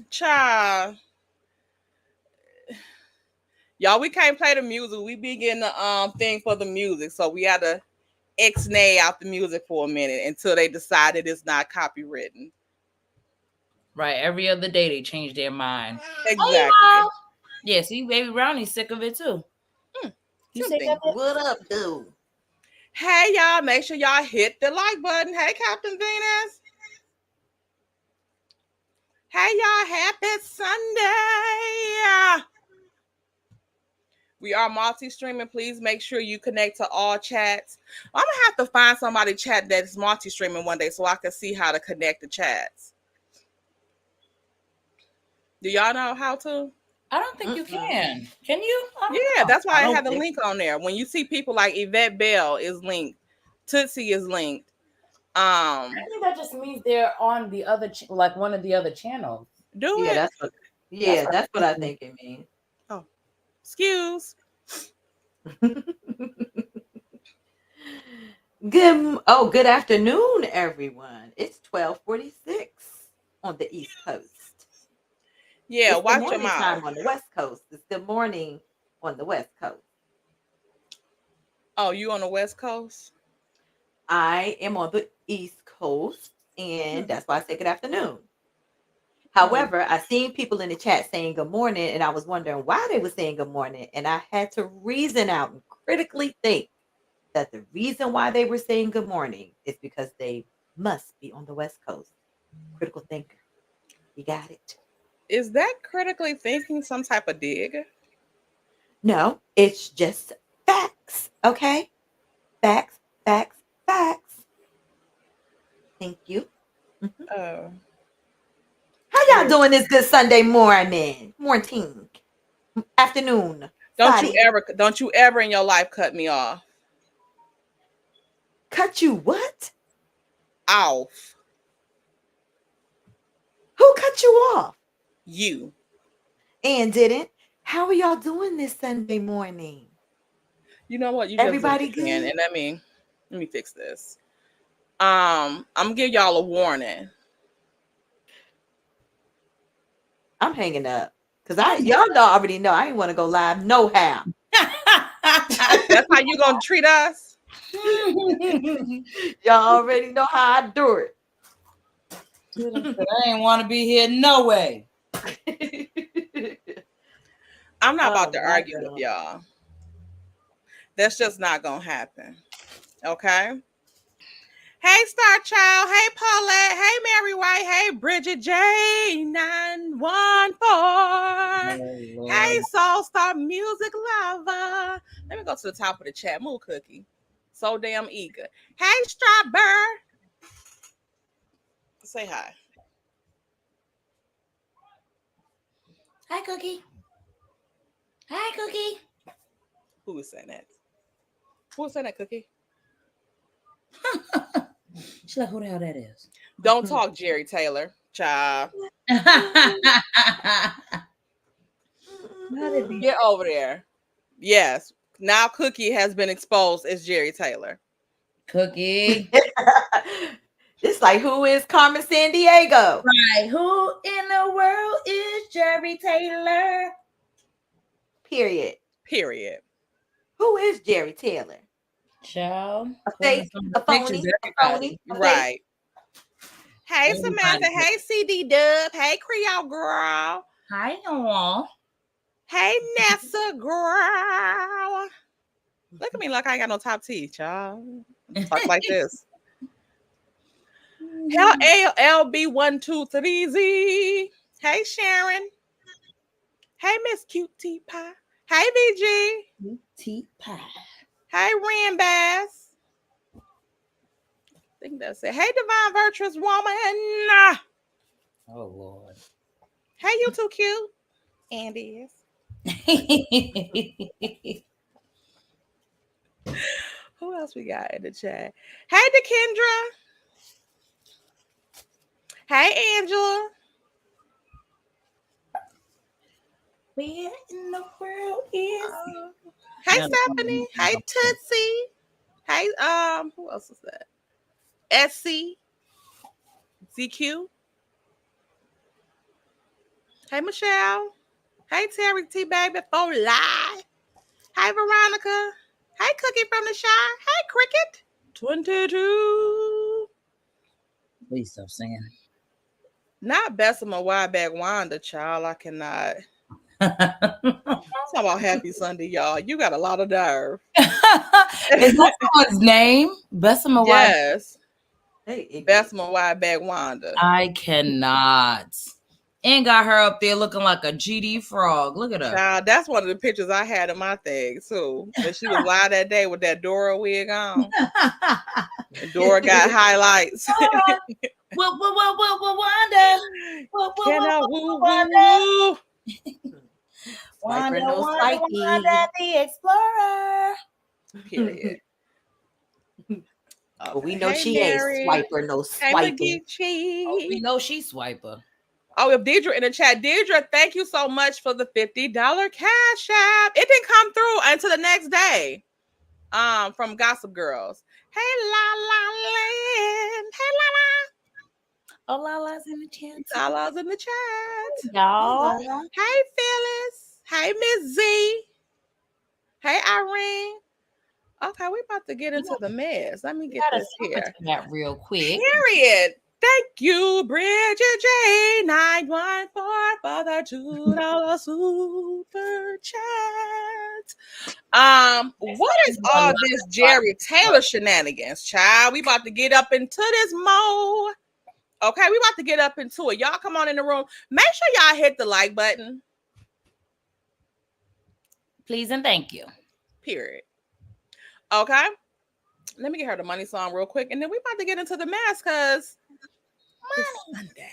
Child. Y'all, we can't play the music. We be getting the thing for the music. So we had to X-nay out the music for a minute until they decided it's not copywritten. Right. Every other day they change their mind. Hey, Exactly. Mom. Yeah, see, baby Brownie's sick of it too. Hmm, You sick of tempting. it? What up, dude? Hey y'all, make sure y'all hit the like button. Hey Captain Venus. Hey y'all, happy Sunday. We are multi-streaming. Please make sure you connect to all chats. I'm gonna have to find somebody chat that's multi-streaming one day so I can see how to connect the chats. Do y'all know how to? I don't think you Mm-mm. can. Can you? I don't Yeah, know. that's why I I don't have the think. link on there. When you see people like Yvette Bell is linked, Tootsie is linked. I think that just means they're on the other, like one of the other channels. Do Yeah, it. that's what. That's Yeah, what that's I'm what I thinking. think it means. Oh, excuse. Good afternoon, everyone. It's 12:46 on the East Coast. Yeah, It's the watch your morning mouth. time on the West Coast. It's the morning on the West Coast. Oh, you on the West Coast? I am on the East Coast, and Hmm. that's why I say good afternoon. Hmm. However, I seen people in the chat saying good morning, and I was wondering why they were saying good morning, and I had to reason out and critically think that the reason why they were saying good morning is because they must be on the West Coast. Critical thinker. You got it. Is that critically thinking some type of dig? No, it's just facts. Okay? Facts, facts, facts. Thank you. Mhm. Oh, How y'all weird. doing this good Sunday morning? Morning. Afternoon. Sorry. Don't you ever in your life cut me Cut you what? off. Who cut you off? You. And didn't. How are y'all doing this Sunday morning? You know what? You just did Everybody it again. good? And let me fix this. I'm gonna give y'all a warning. I'm hanging up. Cause y'all know already know I ain't want to go live no how. That's how you gonna treat us? Y'all already know how I do I ain't want to be here no way. it. I'm not about Oh to my argue with god. y'all. That's just not gonna happen. Okay? Hey Star Child, hey Paulette, hey Mary White, hey Bridget J914. Oh, Hey Lord. Soul Star Music Lover. Let me go to the top of the chat. Move Cookie. So damn eager. Hey Strawberry. Say hi. Hi, Cookie. Hi, Cookie. Who is saying that? Who is saying that, Cookie? She's like, who the hell that is? Don't talk, Jerry Taylor. Child. How did be Get over there. Yes. Now Cookie has been exposed as Jerry Taylor. Cookie? It's like who is Carmen San Diego? Right. Who in the world is Jerry Taylor? Period. Period. Who is Jerry Taylor? Child, A according to fake, some of the a pictures, phony, a phony, everybody. a fake. Right. Hey Samantha. Everybody. Hey CD Dub. Hey Creole Girl. Hi, y'all. Hey Nessa Girl. Look at me like I ain't got no top teeth, y'all. Talk like this. Hell ALB123Z. Hey Sharon. Hey Miss Cutie Pie. Hey VG. Tea pie. Hey Ren Bass. I think that's it. Hey Divine Virtuous Woman. Oh, Lord. Hey you too cute. Andy is. Who else we got in the chat? Hey DeKendra. Hey Angela. Where in the world is? Hey Now the Stephanie. phone- Hey Tootsie. Hey who else is that? SC. ZQ. Hey, Michelle. Hey, Terry T. Baby for live. Hey, Veronica. Hey, Cookie from the Shire. Hey, Cricket. 22. Please stop singing. Not Bessemer Wyback Wanda, child. I cannot. Talk about happy Sunday, y'all. You got a lot of nerve. Is that someone's name? Bessemer White. Yes. Hey, Bessemer Wyback Wanda. I cannot. And got her up there looking like a GD frog. Look at her. Child, that's one of the pictures I had in my thing too. But she was live that day with that Dora wig on. And Dora got highlights. Wanda. Can I woo woo? Swiper no Wanda, swipey. the Explorer. Period. But we know Hey, she Mary. ain't swiper no Hey, swiping. Oh, we McGeechee. know she's swiper. Oh, if Deidre in the chat. Deidre, thank you so much for the $50 cash app. It didn't come through until the next day. From Gossip Girls. Hey, La La Land. Hey, Oh, Lala's in the chat. La La. Lala's in the chat. Y'all. Hey, Phyllis. Hey, Miss Z. Hey, Irene. Okay, we about to get into the mess. Let me get this here. That real quick. Period. Thank you, Bridget J 914 for the $2 super chat. What is all this Jerry Taylor shenanigans, child? We about to get up into this mode. Okay, we about to get up into it. Y'all come on in the room. Make sure y'all hit the like button. Please and thank you. Period. Okay. Let me get her the money song real quick. And then we about to get into the mess because it's Sunday.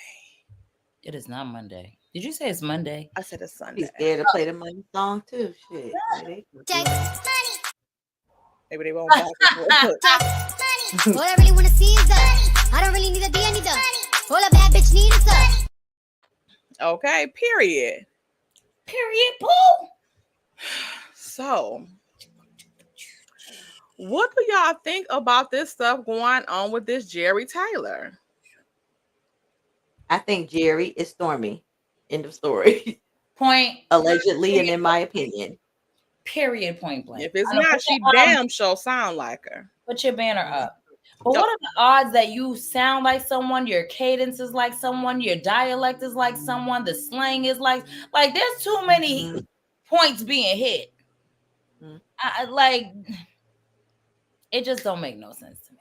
It is not Monday. Did you say it's Monday? I said it's Sunday. He's scared to play the money song too. Shit. Maybe they won't back and forth. All I really want to see is that. I don't really need a D, I need the. All a bad bitch need is that. Okay, period. Period, poo. So, what do y'all think about this stuff going on with this Jerry Taylor? I think Jerry is Stormy. End of story. Point. Allegedly, and in my opinion. Period, point blank. If it's not, she damn sure sound like her. Put your banner up. But what are the odds that you sound like someone, your cadence is like someone, your dialect is like someone, the slang is like there's too many points being hit. It just don't make no sense to me.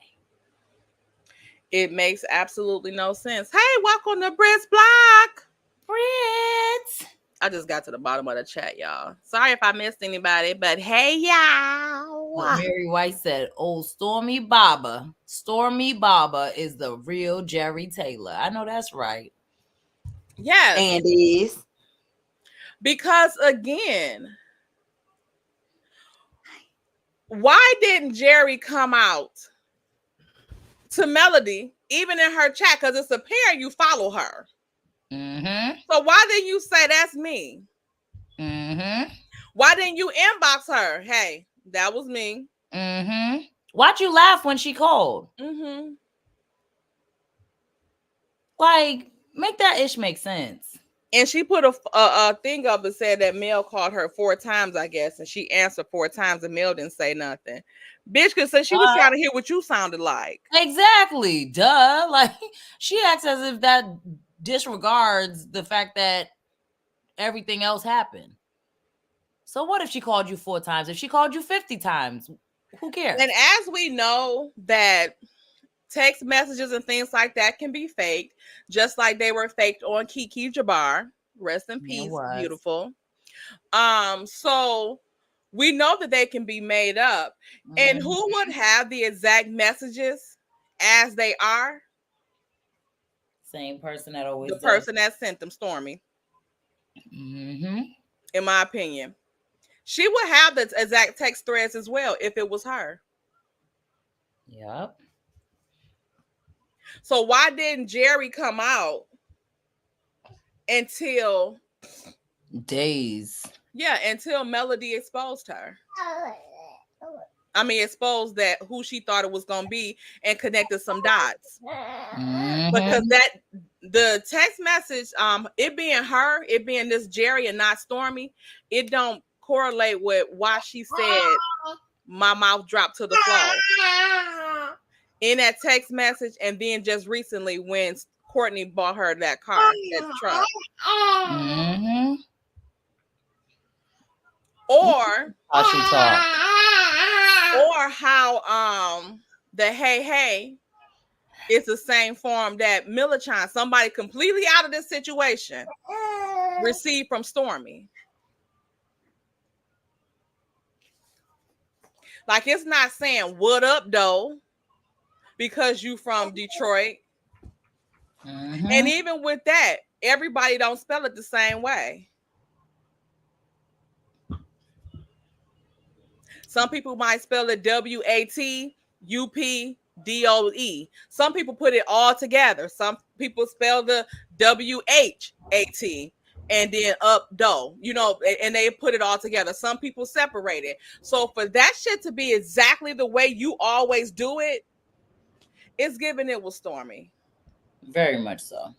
It makes absolutely no sense. Hey, welcome to Brit's Block. Brit. I just got to the bottom of the chat, y'all. Sorry if I missed anybody, but hey, y'all. Mary White said, "Oh, Stormy Baba is the real Jerry Taylor." I know that's right. Yes. And is. Because again, why didn't Jerry come out to Melody, even in her chat? Because it's apparent you follow her. Mm-hmm. So why didn't you say that's me? Mm-hmm. Why didn't you inbox her? Hey, that was me. Mm-hmm. Why'd you laugh when she called? Mm-hmm. Like, make that ish make sense. And she put a thing up and said that Mel called her 4 times, I guess, and she answered 4 times and Mel didn't say nothing. Bitch, because she was trying to hear what you sounded like. Exactly. Duh. Like, she acts as if that disregards the fact that everything else happened. So what if she called you 4 times? If she called you 50 times, who cares? And as we know that text messages and things like that can be faked, just like they were faked on Kiki Jabbar. Rest in peace, beautiful. So we know that they can be made up. Mm-hmm. And who would have the exact messages as they are? Same person that always the person that sent them, Stormy. Mm-hmm. In my opinion, she would have the exact text threads as well if it was her. Yep. So why didn't Jerry come out until days? Yeah, until Melody exposed her. I mean, exposed that who she thought it was gonna be and connected some dots. Mm-hmm. Because the text message, it being her, it being this Jerry and not Stormy, it don't correlate with why she said my mouth dropped to the floor in that text message, and then just recently when Courtney bought her that car, that truck. Mm-hmm. Or how she talk. Or how the hey it's the same form that Millichan, somebody completely out of this situation, received from Stormy. Like, it's not saying what up though, because you from Detroit. Mm-hmm. And even with that, everybody don't spell it the same way. Some people might spell it WATUPDOE. Some people put it all together. Some people spell the WHAT and then up do, you know, and they put it all together. Some people separate it. So for that shit to be exactly the way you always do it, it's giving it with Stormy. Very much so.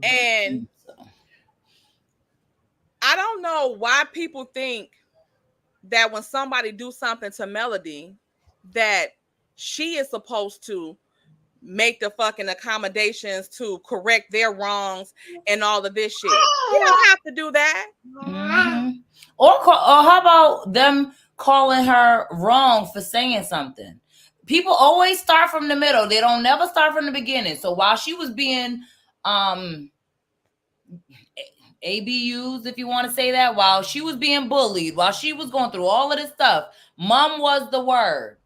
And I don't know why people think that when somebody do something to Melody, that she is supposed to make the fucking accommodations to correct their wrongs and all of this shit. You don't have to do that. Mm-hmm. Or how about them calling her wrong for saying something? People always start from the middle. They don't never start from the beginning. So while she was being ABUs, if you want to say that, while she was being bullied, while she was going through all of this stuff, mom was the word.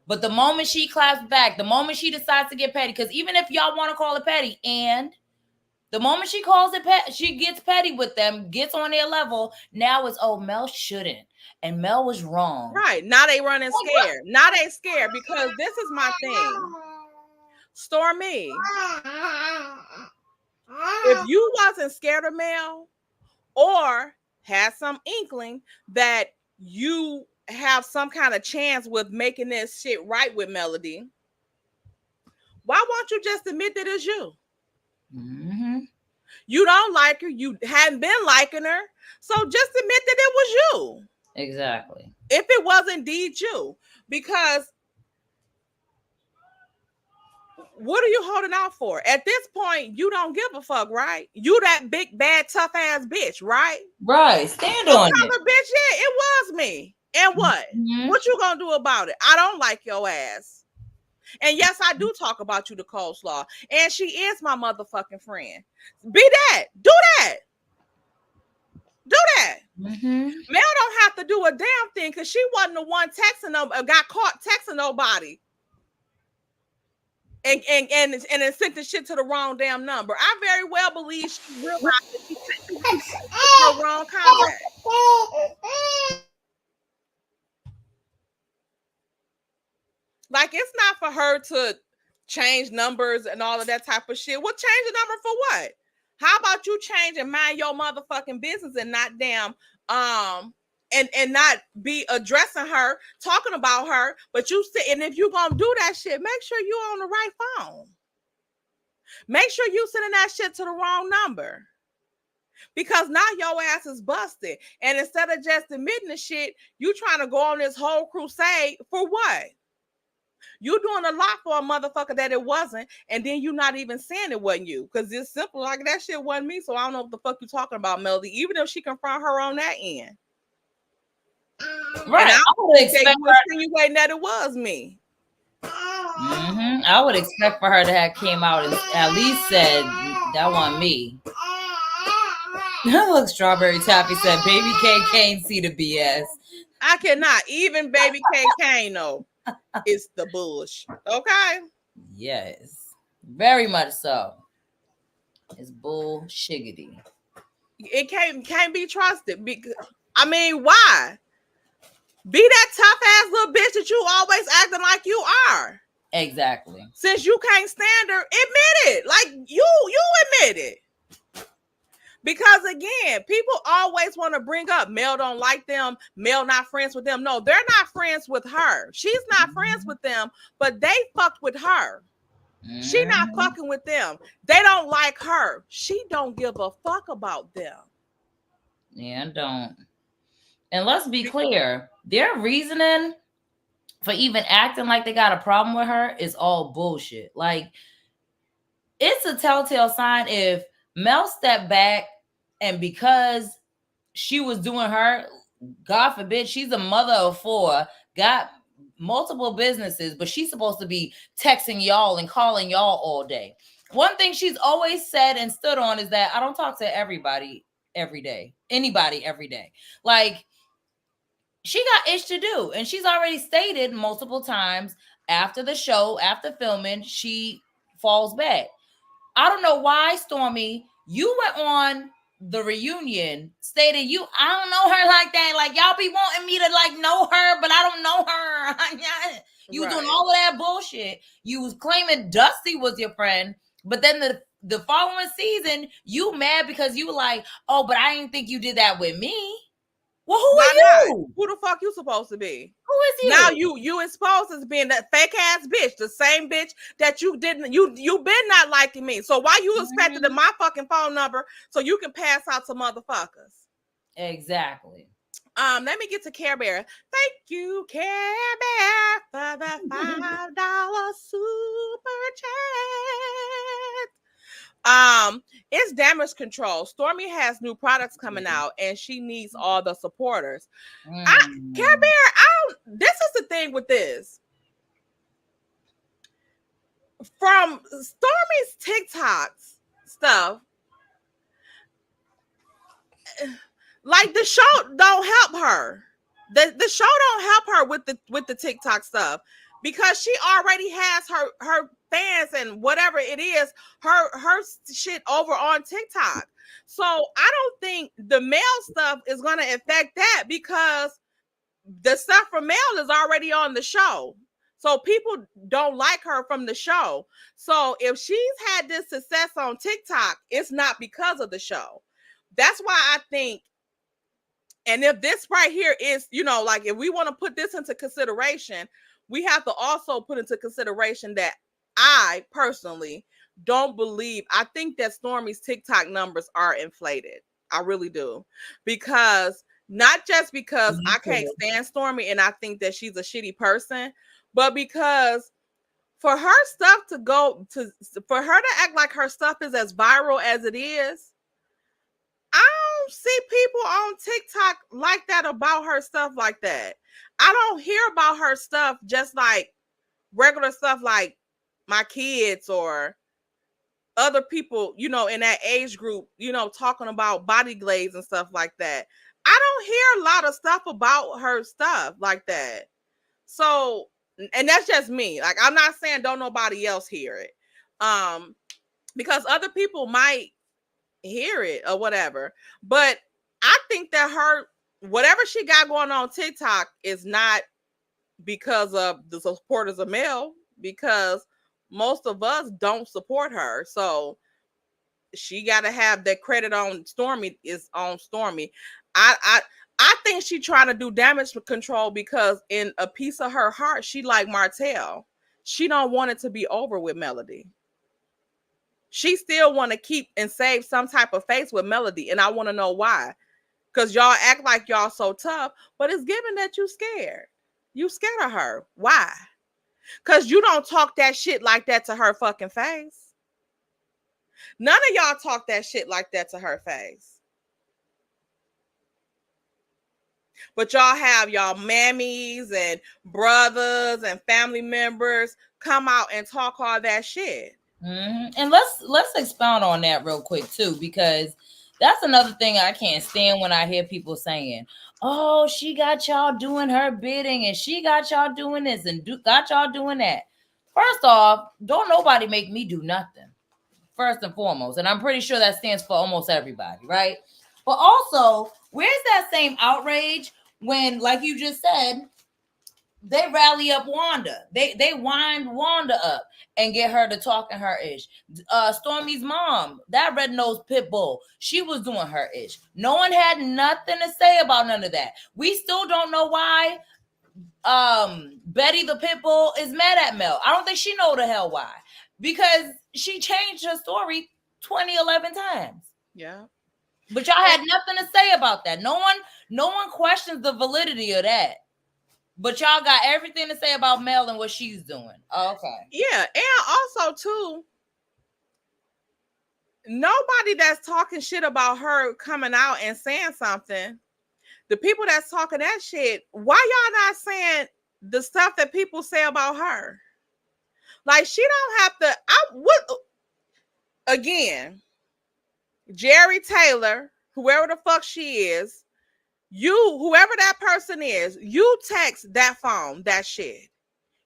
But the moment she claps back, the moment she decides to get petty, because even if y'all want to call it petty, and the moment she calls it petty, she gets petty with them, gets on their level, now it's, oh, Mel shouldn't. And Mel was wrong. Right. Now they running scared. Now they scared, because this is my thing. Stormy, if you wasn't scared of Mel or had some inkling that you have some kind of chance with making this shit right with Melody, why won't you just admit that it's you? Mm-hmm. You don't like her. You hadn't been liking her. So just admit that it was you. Exactly. If it was indeed you. Because what are you holding out for? At this point, you don't give a fuck, right? You that big, bad, tough ass bitch, right? Right. Stand on it. Bitch, yeah, it was me. And what? Mm-hmm. What you gonna do about it? I don't like your ass. And yes, I do talk about you to coleslaw. And she is my motherfucking friend. Be that. Do that. Do that. Mm-hmm. Mel don't have to do a damn thing, because she wasn't the one texting them, got caught texting nobody. And then sent the shit to the wrong damn number. I very well believe she realized that she sent the wrong contact. Like, it's not for her to change numbers and all of that type of shit. Well, change the number for what? How about you change and mind your motherfucking business and not damn and not be addressing her, talking about her, but you sit, and if you gonna do that shit, make sure you on the right phone. Make sure you sending that shit to the wrong number. Because now your ass is busted. And instead of just admitting the shit, you trying to go on this whole crusade for what? You doing a lot for a motherfucker that it wasn't, and then you not even saying it wasn't you. Because it's simple, like, that shit wasn't me, so I don't know what the fuck you talking about, Melody, even if she confront her on that end. Right. And I would expect her insinuating that it was me. Mm-hmm. I would expect for her to have came out and at least said that wasn't me. Look, Strawberry Taffy said, "Baby K can't see the BS." I cannot. Even Baby K can't know. It's the bullshit. Okay. Yes, very much so. It's bullshiggity. It can't be trusted. Because, I mean, why? Be that tough ass little bitch that you always acting like you are. Exactly. Since you can't stand her, admit it. Like, you admit it. Because again, people always want to bring up Mel don't like them, Mel not friends with them. No, they're not friends with her. She's not friends with them, but they fucked with her. She not fucking with them. They don't like her. She don't give a fuck about them. Yeah, don't. And let's be clear, their reasoning for even acting like they got a problem with her is all bullshit. Like, it's a telltale sign if Mel stepped back and because she was doing her, God forbid, she's a mother of 4, got multiple businesses, but she's supposed to be texting y'all and calling y'all all day. One thing she's always said and stood on is that I don't talk to everybody every day, anybody every day. Like, she got ish to do, and she's already stated multiple times after the show, after filming, she falls back. I don't know why, Stormy, you went on the reunion stated I don't know her like that. Like, y'all be wanting me to like know her, but I don't know her. You was doing all of that bullshit. You was claiming Dusty was your friend, but then the following season, you mad because you were like, oh, but I didn't think you did that with me. Well, who are you? Who the fuck you supposed to be? Who is you? Now you exposed as being that fake ass bitch, the same bitch that you didn't you been not liking me. So why you expected my fucking phone number so you can pass out to motherfuckers? Exactly. Let me get to Care Bear. Thank you, Care Bear, for the $5 super chat. It's damage control. Stormy has new products coming out and she needs all the supporters. Care Bear, this is the thing with this. From Stormy's TikToks stuff, like the show don't help her. The show don't help her with the TikTok stuff because she already has her fans and whatever it is, her shit over on TikTok. So I don't think the male stuff is going to affect that because the stuff from Mel is already on the show. So people don't like her from the show. So if she's had this success on TikTok, it's not because of the show. That's why I think, and if this right here is, like if we want to put this into consideration, we have to also put into consideration that I personally don't believe, I think that Stormy's TikTok numbers are inflated. I really do. Because not just because I can't stand Stormy and I think that she's a shitty person, but because for her stuff for her to act like her stuff is as viral as it is, I don't see people on TikTok like that about her stuff like that. I don't hear about her stuff just like regular stuff like my kids or other people, in that age group, talking about body glaze and stuff like that. I don't hear a lot of stuff about her stuff like that. So, and that's just me. Like, I'm not saying don't nobody else hear it. Because other people might hear it or whatever. But I think that whatever she got going on TikTok is not because of the supporters of Mel, because most of us don't support her. So she got to have that credit on Stormy is on Stormy. I think she trying to do damage control because in a piece of her heart, she like Martell. She don't want it to be over with Melody. She still want to keep and save some type of face with Melody. And I want to know why. Because y'all act like y'all so tough, but it's given that you scared. You scared of her. Why? Because you don't talk that shit like that to her fucking face. None of y'all talk that shit like that to her face. But y'all have y'all mammies and brothers and family members come out and talk all that shit. Mm-hmm. And let's expound on that real quick too, because that's another thing I can't stand when I hear people saying, oh, she got y'all doing her bidding and she got y'all doing this and got y'all doing that. First off, don't nobody make me do nothing, first and foremost. And I'm pretty sure that stands for almost everybody, right? But also, where's that same outrage when, like you just said, they rally up Wanda. They wind Wanda up and get her to talking her ish. Stormy's mom, that red-nosed pit bull, she was doing her ish. No one had nothing to say about none of that. We still don't know why Betty the pit bull is mad at Mel. I don't think she know the hell why. because she changed her story 11 times. Yeah. But y'all had nothing to say about that. No one questions the validity of that. But y'all got everything to say about Mel and what she's doing. Oh, okay. Yeah, and also too, nobody that's talking shit about her coming out and saying something, the people that's talking that shit, why y'all not saying the stuff that people say about her? Like, she don't have to. Again, Jerry Taylor, whoever the fuck she is, whoever that person is, you text that phone, that shit.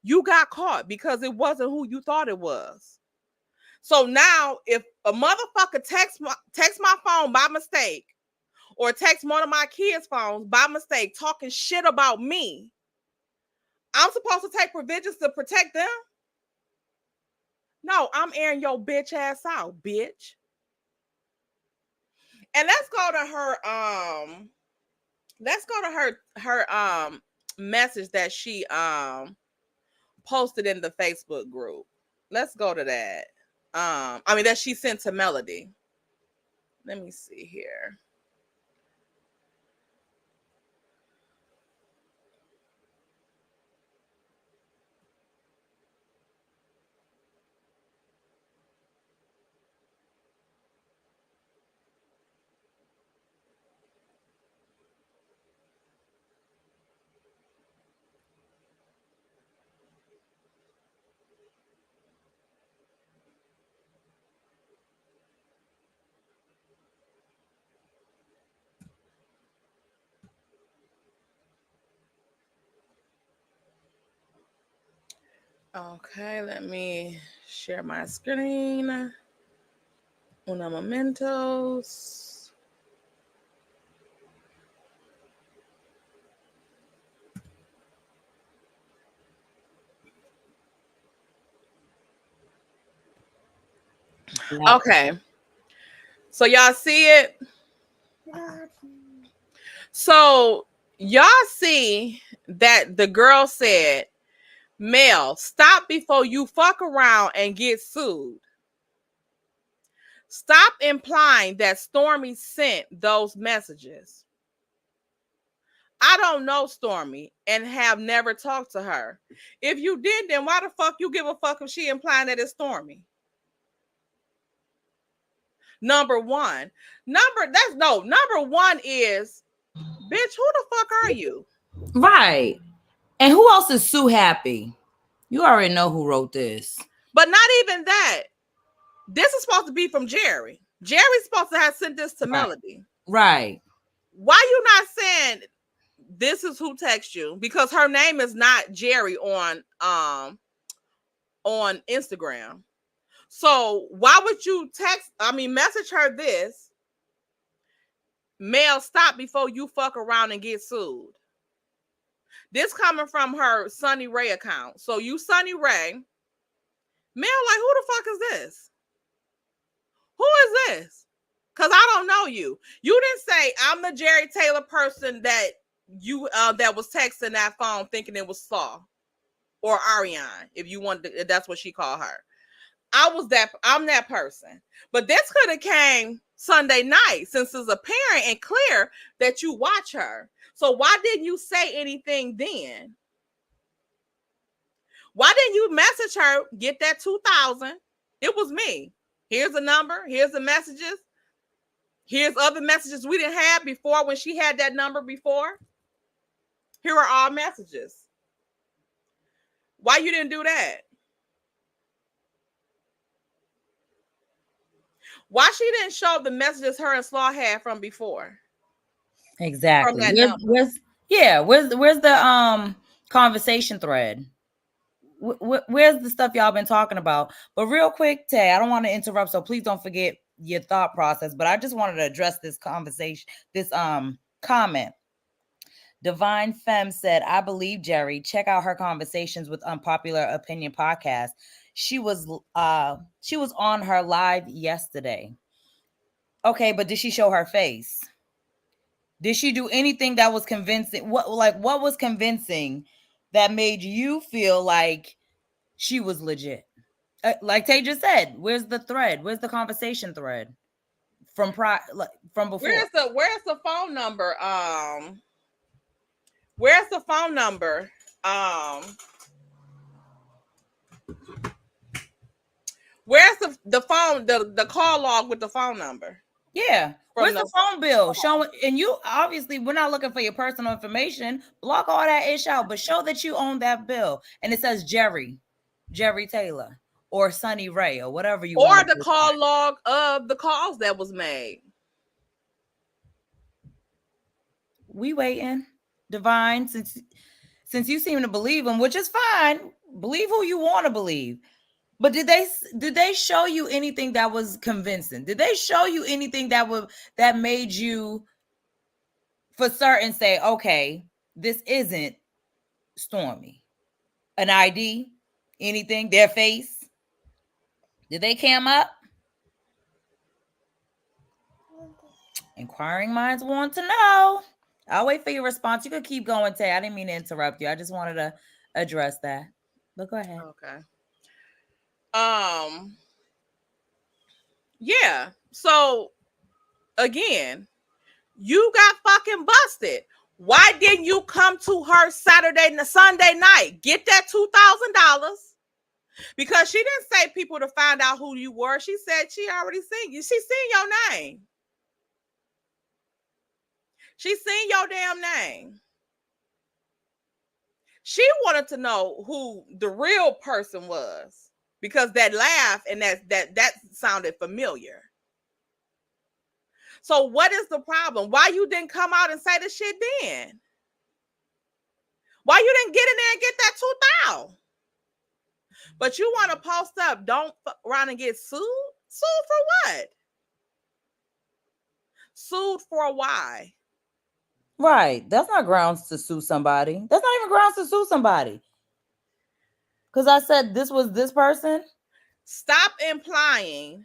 You got caught because it wasn't who you thought it was. So now, if a motherfucker text my phone by mistake, or text one of my kids' phones by mistake, talking shit about me, I'm supposed to take provisions to protect them? No, I'm airing your bitch ass out, bitch. And let's go to her message that she posted in the Facebook group. Let's go to that. That she sent to Melody. Let me see here. Okay, let me share my screen. Una momentos. Okay. So y'all see it? So y'all see that the girl said, Mel, stop before you fuck around and get sued. Stop implying that Stormy sent those messages. I don't know Stormy and have never talked to her. If you did, then why the fuck you give a fuck if she implying that it's Stormy? Number one is, bitch, who the fuck are you? Right. And who else is Sue Happy? You already know who wrote this. But not even that. This is supposed to be from Jerry. Jerry's supposed to have sent this to Melody. Right. Why you not saying this is who texts you? Because her name is not Jerry on Instagram. So why would you message her this? Mel, stop before you fuck around and get sued. This coming from her Sunny Ray account. So you Sunny Ray. Mel, like, who the fuck is this? Who is this? Because I don't know you. You didn't say I'm the Jerry Taylor person that you that was texting that phone thinking it was Saul or Ariane, if that's what she called her. I'm that person. But this could have came Sunday night, since it's apparent and clear that you watch her. So why didn't you say anything then? Why didn't you message her, get that 2,000? It was me. Here's the number. Here's the messages. Here's other messages we didn't have before when she had that number before. Here are all messages. Why you didn't do that? Why she didn't show the messages her and Slaw had from before? Exactly. Where's the conversation thread? Where's the stuff y'all been talking about? But real quick, Tay, I don't want to interrupt, so please don't forget your thought process. But I just wanted to address this conversation, this comment. Divine Femme said, I believe Jerry. Check out her conversations with Unpopular Opinion podcast. She was on her live yesterday. Okay, but did she show her face? Did she do anything that was convincing? What was convincing that made you feel like she was legit? Like Tay just said, where's the thread? Where's the conversation thread from from before? Where's the phone number? Where's the phone number? Where's the phone the call log with the phone number? Yeah. Where's the phone bill showing? And you obviously, we're not looking for your personal information. Block all that ish out, but show that you own that bill. And it says Jerry Taylor, or Sunny Ray, or whatever you want. Or the call log of the calls that was made. We waiting, Divine, since you seem to believe them, which is fine. Believe who you want to believe. But did they show you anything that was convincing? Did they show you anything that made you for certain say, okay, this isn't Stormy? An ID? Anything? Their face? Did they cam up? Inquiring minds want to know. I'll wait for your response. You could keep going, Tay. I didn't mean to interrupt you. I just wanted to address that. But go ahead. Okay. Yeah. So again, you got fucking busted. Why didn't you come to her Sunday night? Get that $2,000. Because she didn't say people to find out who you were. She said she already seen you. She seen your name. She seen your damn name. She wanted to know who the real person was. Because that laugh and that sounded familiar. So what is the problem? Why you didn't come out and say the shit then? Why you didn't get in there and get that $2,000? But you want to post up, don't fuck around and get sued? Sued for what? Sued for why? Right. That's not grounds to sue somebody. That's not even grounds to sue somebody. Because I said this was this person. Stop implying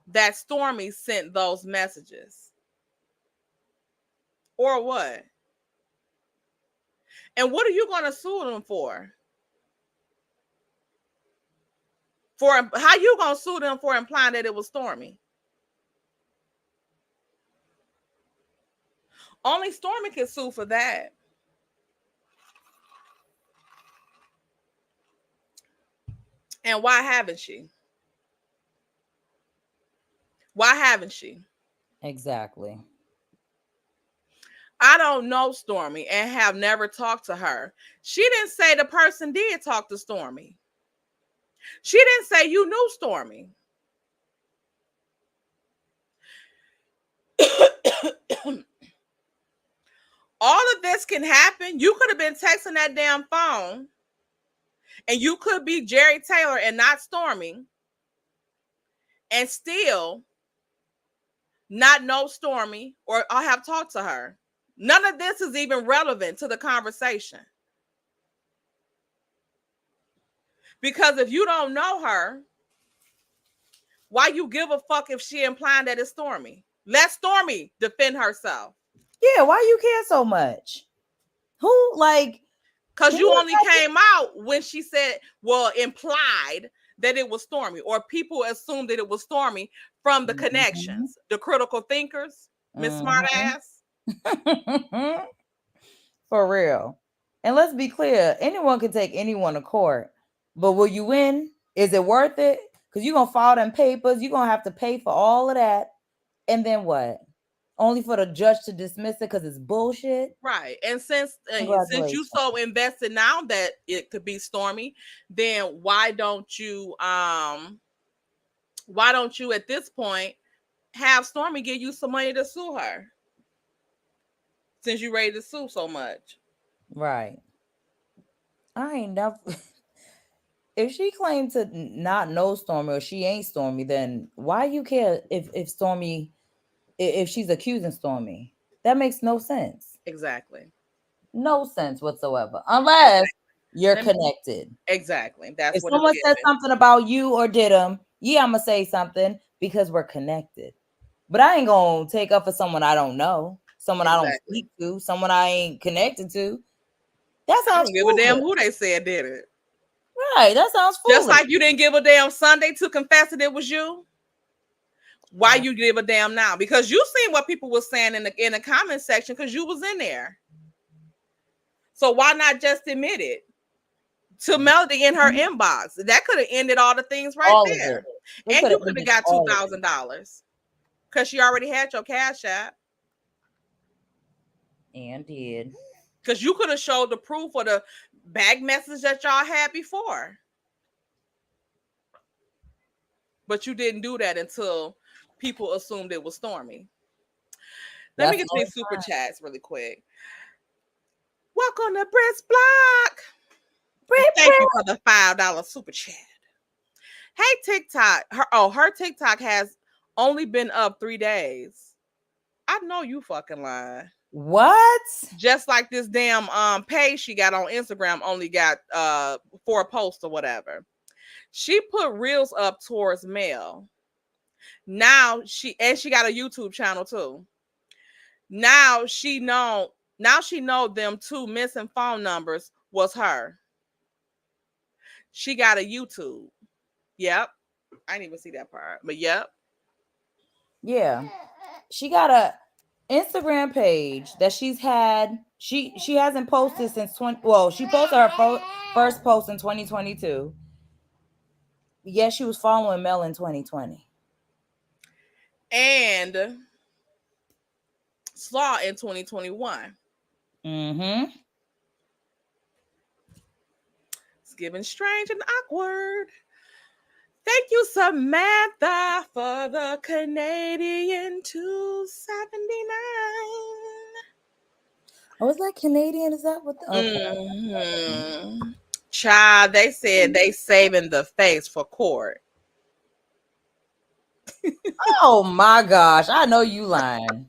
that Stormy sent those messages. Or what? And what are you going to sue them for? How you going to sue them for implying that it was Stormy? Only Stormy can sue for that. And why haven't she? Why haven't she? Exactly. I don't know Stormy and have never talked to her. She didn't say the person did talk to Stormy. She didn't say you knew Stormy. All of this can happen. You could have been texting that damn phone, and you could be Jerry Taylor and not Stormy, and still not know Stormy or have talked to her. None of this is even relevant to the conversation. Because if you don't know her, why you give a fuck if she implying that it's Stormy? Let Stormy defend herself. Yeah, why you care so much? Who, like? Because you only came out when she said, well, implied that it was Stormy, or people assumed that it was Stormy from the connections, the critical thinkers, Miss Smartass. For real. And let's be clear, anyone can take anyone to court, but will you win? Is it worth it? Because you're going to file them papers. You're going to have to pay for all of that. And then what? Only for the judge to dismiss it because it's bullshit? Right. And since you so invested now that it could be Stormy, then why don't you at this point have Stormy give you some money to sue her? Since you're ready to sue so much. Right. I ain't never... If she claimed to not know Stormy or she ain't Stormy, then why you care if Stormy, if she's accusing Stormy? That makes no sense. Exactly. No sense whatsoever. Unless you're connected. Exactly. That's if what someone says something about you or did them, yeah, I'm going to say something because we're connected. But I ain't going to take up for someone I don't know. Someone I don't speak to, someone I ain't connected to. That's how I don't give a damn who they said did it. Right, that sounds foolish. Just like you didn't give a damn Sunday to confess that it was you. Why you give a damn now? Because you seen what people were saying in the comment section because you was in there. So why not just admit it to Melody in her inbox? That could have ended all the things right there. And you could have got $2,000 because she already had your Cash App. And did. Because you could have showed the proof of the back message that y'all had before. But you didn't do that until people assumed it was Stormy. Let me get to these super chats really quick. Welcome to Britt's Block. Thank you for the $5 super chat. Hey, TikTok. Her TikTok has only been up 3 days. I know you fucking lying. What? Just like this damn page she got on Instagram only got 4 posts or whatever. She put reels up towards Mel. Now she got a YouTube channel too. Now she know them 2 missing phone numbers was her. She got a YouTube. Yep. I didn't even see that part, but yep. Yeah. She got a Instagram page that she's had. She hasn't posted since she posted her first post in 2022. Yes, she was following Mel in 2020. And Slaw in 2021. Mm-hmm. It's giving strange and awkward. Thank you, Samantha, for the Canadian $2.79. Oh, is that Canadian? Is that what? Child, they said they saving the face for court. Oh my gosh, I know you lying.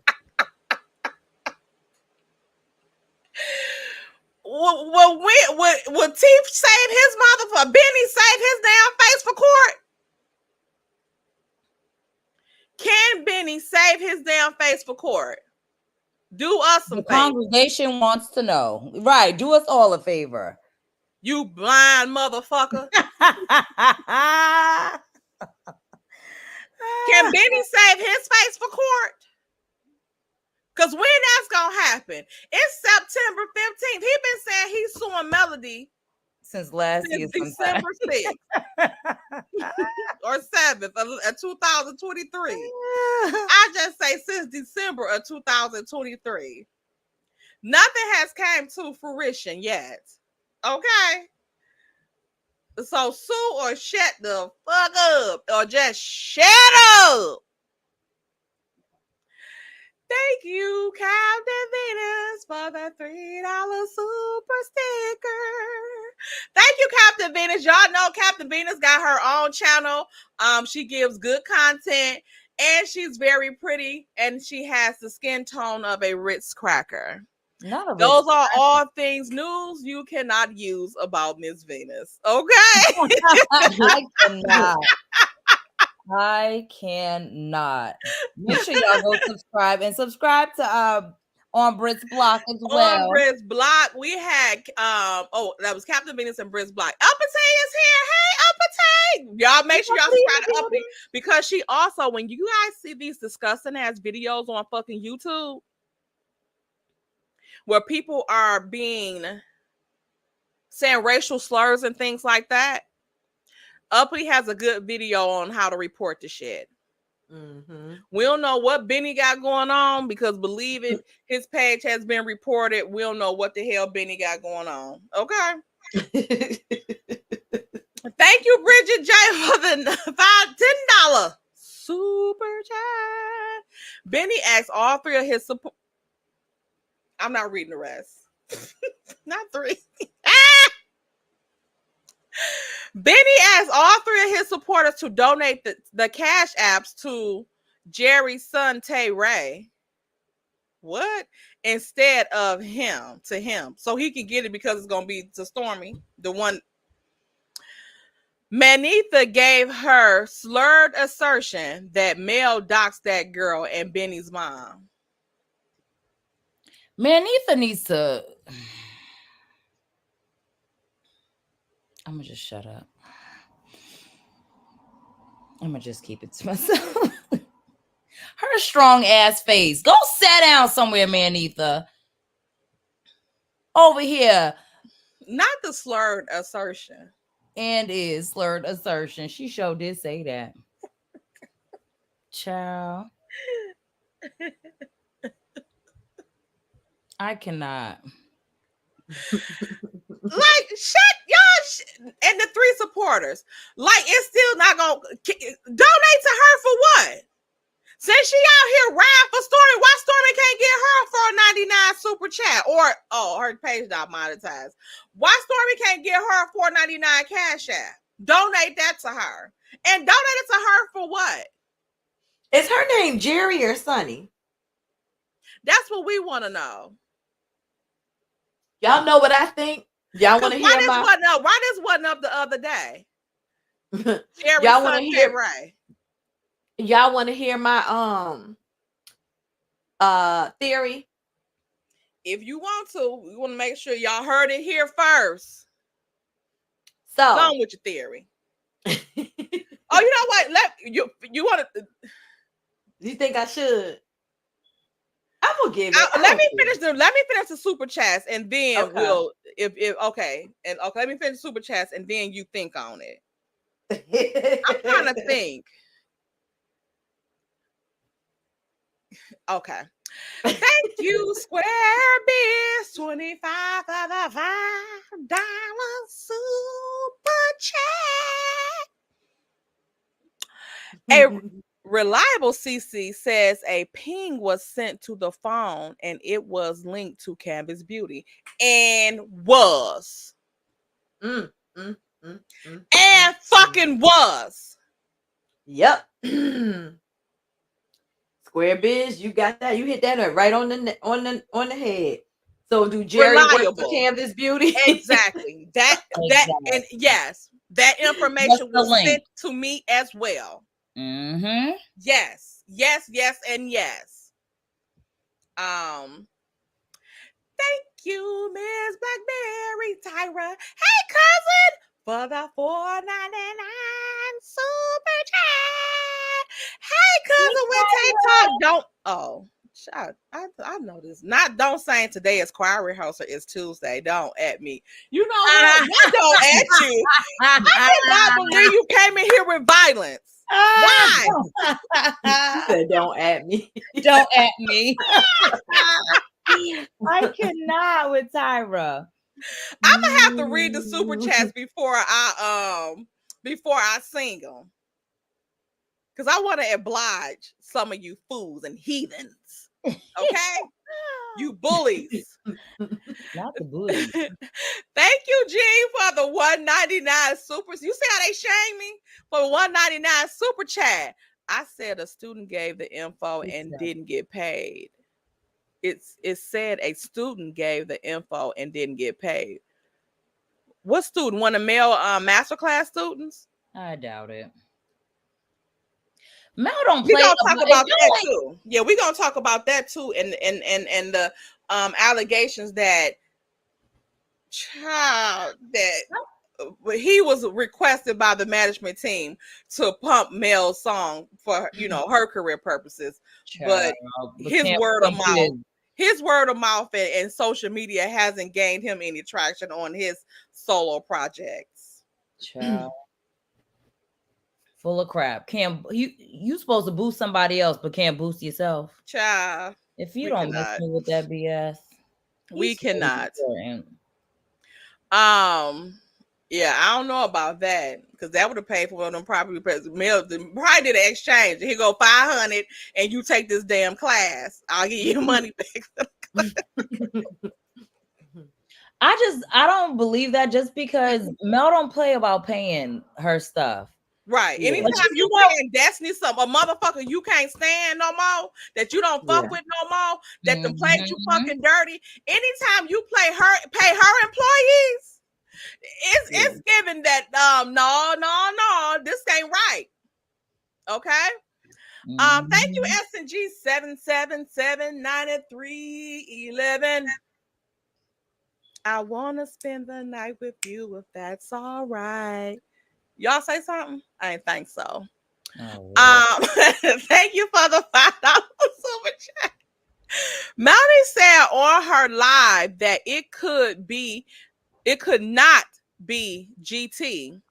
Will Teeth save his motherfucker? Benny save his damn face for court? Can Benny save his damn face for court? Do us some favor. The congregation wants to know. Right, do us all a favor. You blind motherfucker. Can Benny save his face for court? Because when that's going to happen? It's September 15th. He been saying he's suing Melody since last year. December 6th or 7th of 2023. I just say since December of 2023. Nothing has came to fruition yet. Okay? So sue or shut the fuck up. Or just shut up. Thank you, Captain Venus, for the $3 super sticker. Thank you, Captain Venus. Y'all know Captain Venus got her own channel. She gives good content, and she's very pretty, and she has the skin tone of a Ritz cracker. Those are all things news you cannot use about Miss Venus. Okay? I cannot. Make sure y'all go subscribe and subscribe to on Britt's Block as well. On Britt's Block, we had that was Captain Venus and Britt's Block. Uppity is here. Hey, Uppity. Y'all make sure y'all subscribe to Uppity because she also, when you guys see these disgusting ass videos on fucking YouTube where people are saying racial slurs and things like that, Uppity has a good video on how to report the shit. Mm-hmm. We don't know what Benny got going on because believe it, his page has been reported. We don't know what the hell Benny got going on. Okay. Thank you, Bridget J, for the $10 super chat. Benny asked all 3 of his support. I'm not reading the rest. Not 3. Benny asked all 3 of his supporters to donate the cash apps to Jerry's son, Tay Ray. What? Instead of him, to him. So he can get it because it's going to be to Stormy. The one. Manitha gave her slurred assertion that Mel doxed that girl and Benny's mom. Manitha needs to... I'm gonna just shut up. I'm gonna just keep it to myself. Her strong ass face. Go sit down somewhere, Manetha. Over here. Not the slurred assertion. And is slurred assertion. She sure did say that. Child. I cannot. Like, shut y'all and the 3 supporters. Like, it's still not gonna donate to her for what? Since she out here riding for Stormy, why Stormy can't get her $4.99 super chat? Or her page not monetized. Why Stormy can't get her $4.99 cash app? Donate that to her. And donate it to her for what? Is her name Jerry or Sonny? That's what we want to know. Y'all know what I think? Y'all want to hear why this wasn't up the other day? Jerry, y'all want to hear Ray. Y'all want to hear my theory? If you want to, we want to make sure y'all heard it here first. So, go on with your theory. Oh, you know what? You want to? You think I should? I'm gonna give it. Let me finish the super chats, and then we'll let me finish super chats, and then you think on it. I'm trying to think. Okay. Thank you, Square Biz, 25 for the $5 super chat. A reliable CC says a ping was sent to the phone and it was linked to Canvas Beauty and was. And fucking was. Yep. Square Biz, you got that. You hit that right on the head. So do Jerry work for Canvas Beauty? Exactly. And yes, that information was sent to me as well. Mm-hmm. Yes, and yes. Thank you, Miss Blackberry Tyra. Hey, cousin, for the $4.99 super chat. Hey, cousin, WHENTAYTALK. I know this. Don't say today is choir rehearsal. It's Tuesday. Don't at me. You know what? Don't at you. I cannot believe you came in here with violence. Why? You said don't at me. Don't at me. I cannot with Tyra. I'm gonna have to read the super chats before I sing them, because I want to oblige some of you fools and heathens. Okay, you bullies. Not the bullies. Thank you, G, for the $1.99 super. You see how they shame me for $1.99 super chat? I said a student gave the info and didn't get paid. It said a student gave the info and didn't get paid. What student? One of male masterclass students? I doubt it. Mel don't play. We're gonna talk about that too. Yeah, we're gonna talk about that too, and the allegations that he was requested by the management team to pump Mel's song for her career purposes, but his word of mouth and social media hasn't gained him any traction on his solo projects. Child. Full of crap. You supposed to boost somebody else, but can't boost yourself. Child. If you don't mess me with that BS, we cannot. Yeah, I don't know about that, because that would have paid for one of them property presents. Mel probably did an exchange. Here go $500, and you take this damn class. I'll give you your money back. I don't believe that, just because Mel don't play about paying her stuff. Right. Yeah. Anytime you paying Destiny a motherfucker you can't stand no more, that you don't fuck with no more, that them played you fucking dirty. Anytime you pay her employees, it's given that no, this ain't right. Okay. Thank you, SNG 7779311. I wanna spend the night with you if that's all right. Y'all say something? I ain't think so. Thank you for the $5 super chat. Melanie said on her live that it could not be GT,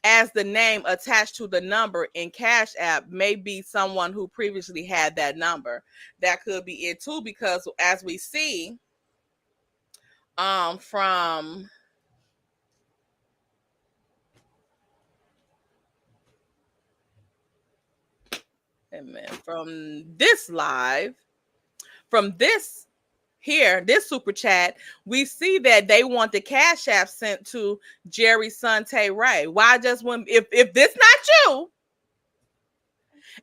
as the name attached to the number in Cash App may be someone who previously had that number. That could be it too, because as we see from this live, from this super chat, we see that they want the Cash App sent to Jerry Sante Ray. Why just when if this not you,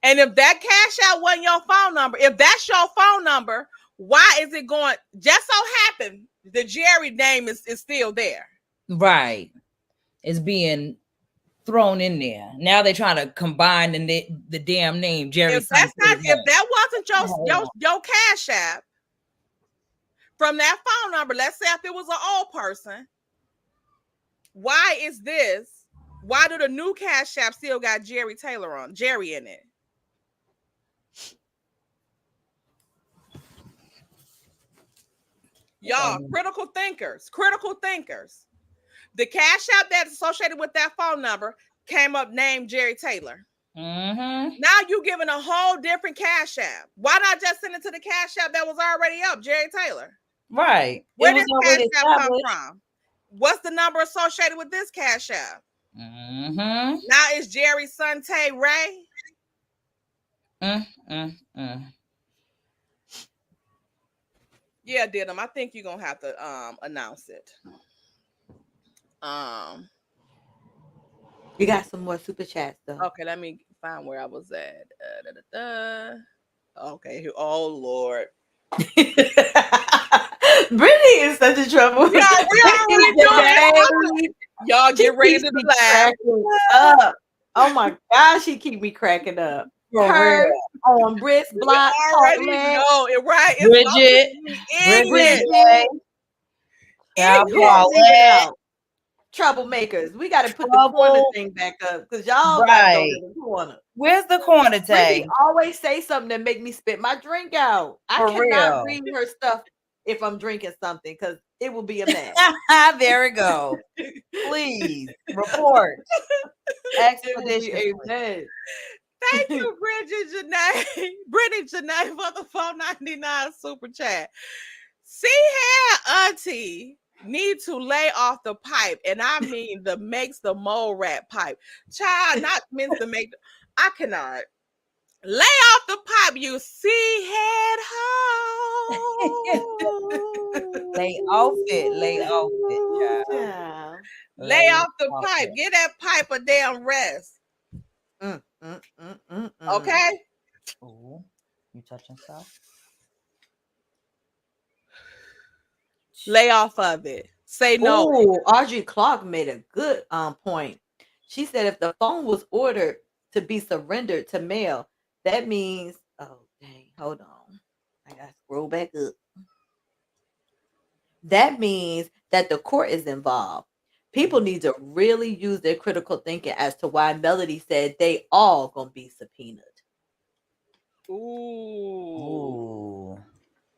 and if that Cash App wasn't your phone number, if that's your phone number, why is it going? Just so happened the Jerry name is still there. Right. It's being thrown in there. Now they're trying to combine the damn name Jerry. If that wasn't your Cash App from that phone number, let's say if it was an old person, why is this? Why do the new Cash App still got Jerry in it? Y'all, critical thinkers. The Cash App that's associated with that phone number came up named Jerry Taylor. Mm-hmm. Now you giving a whole different Cash App. Why not just send it to the Cash App that was already up, Jerry Taylor? Right. Where did Cash App come from? What's the number associated with this Cash App? Mm-hmm. Now it's Jerry Sante Ray. Yeah, Didim, I think you're gonna have to announce it. You got some more super chats though. Okay, let me find where I was at. Okay. Oh Lord. Brittany is such a trouble. We already doing. Y'all get ready to laugh. Oh my gosh, she keep me cracking up. Her on Brit's block. Already know it, right? Bridget. Troublemakers. We got to put the corner thing back up because y'all got to go to the corner. Where's the corner tag? Brittany always say something that make me spit my drink out. I cannot read her stuff if I'm drinking something because it will be a mess. There we go. Please report. Expedition. Amen. Thank you, Brittany Janae for the $4.99 super chat. See here, Auntie need to lay off the pipe, and I mean the makes the mole rat pipe. Child, not meant to make. I cannot lay off the pipe. You see head home. Lay off it, child. Lay off the pipe. Get that pipe a damn rest. Okay. Oh, you touching stuff? Lay off of it. Say no. Ooh, Audrey Clark made a good point. She said if the phone was ordered to be surrendered to mail, that means hold on. I gotta scroll back up. That means that the court is involved. People need to really use their critical thinking as to why Melody said they all gonna be subpoenaed. Ooh.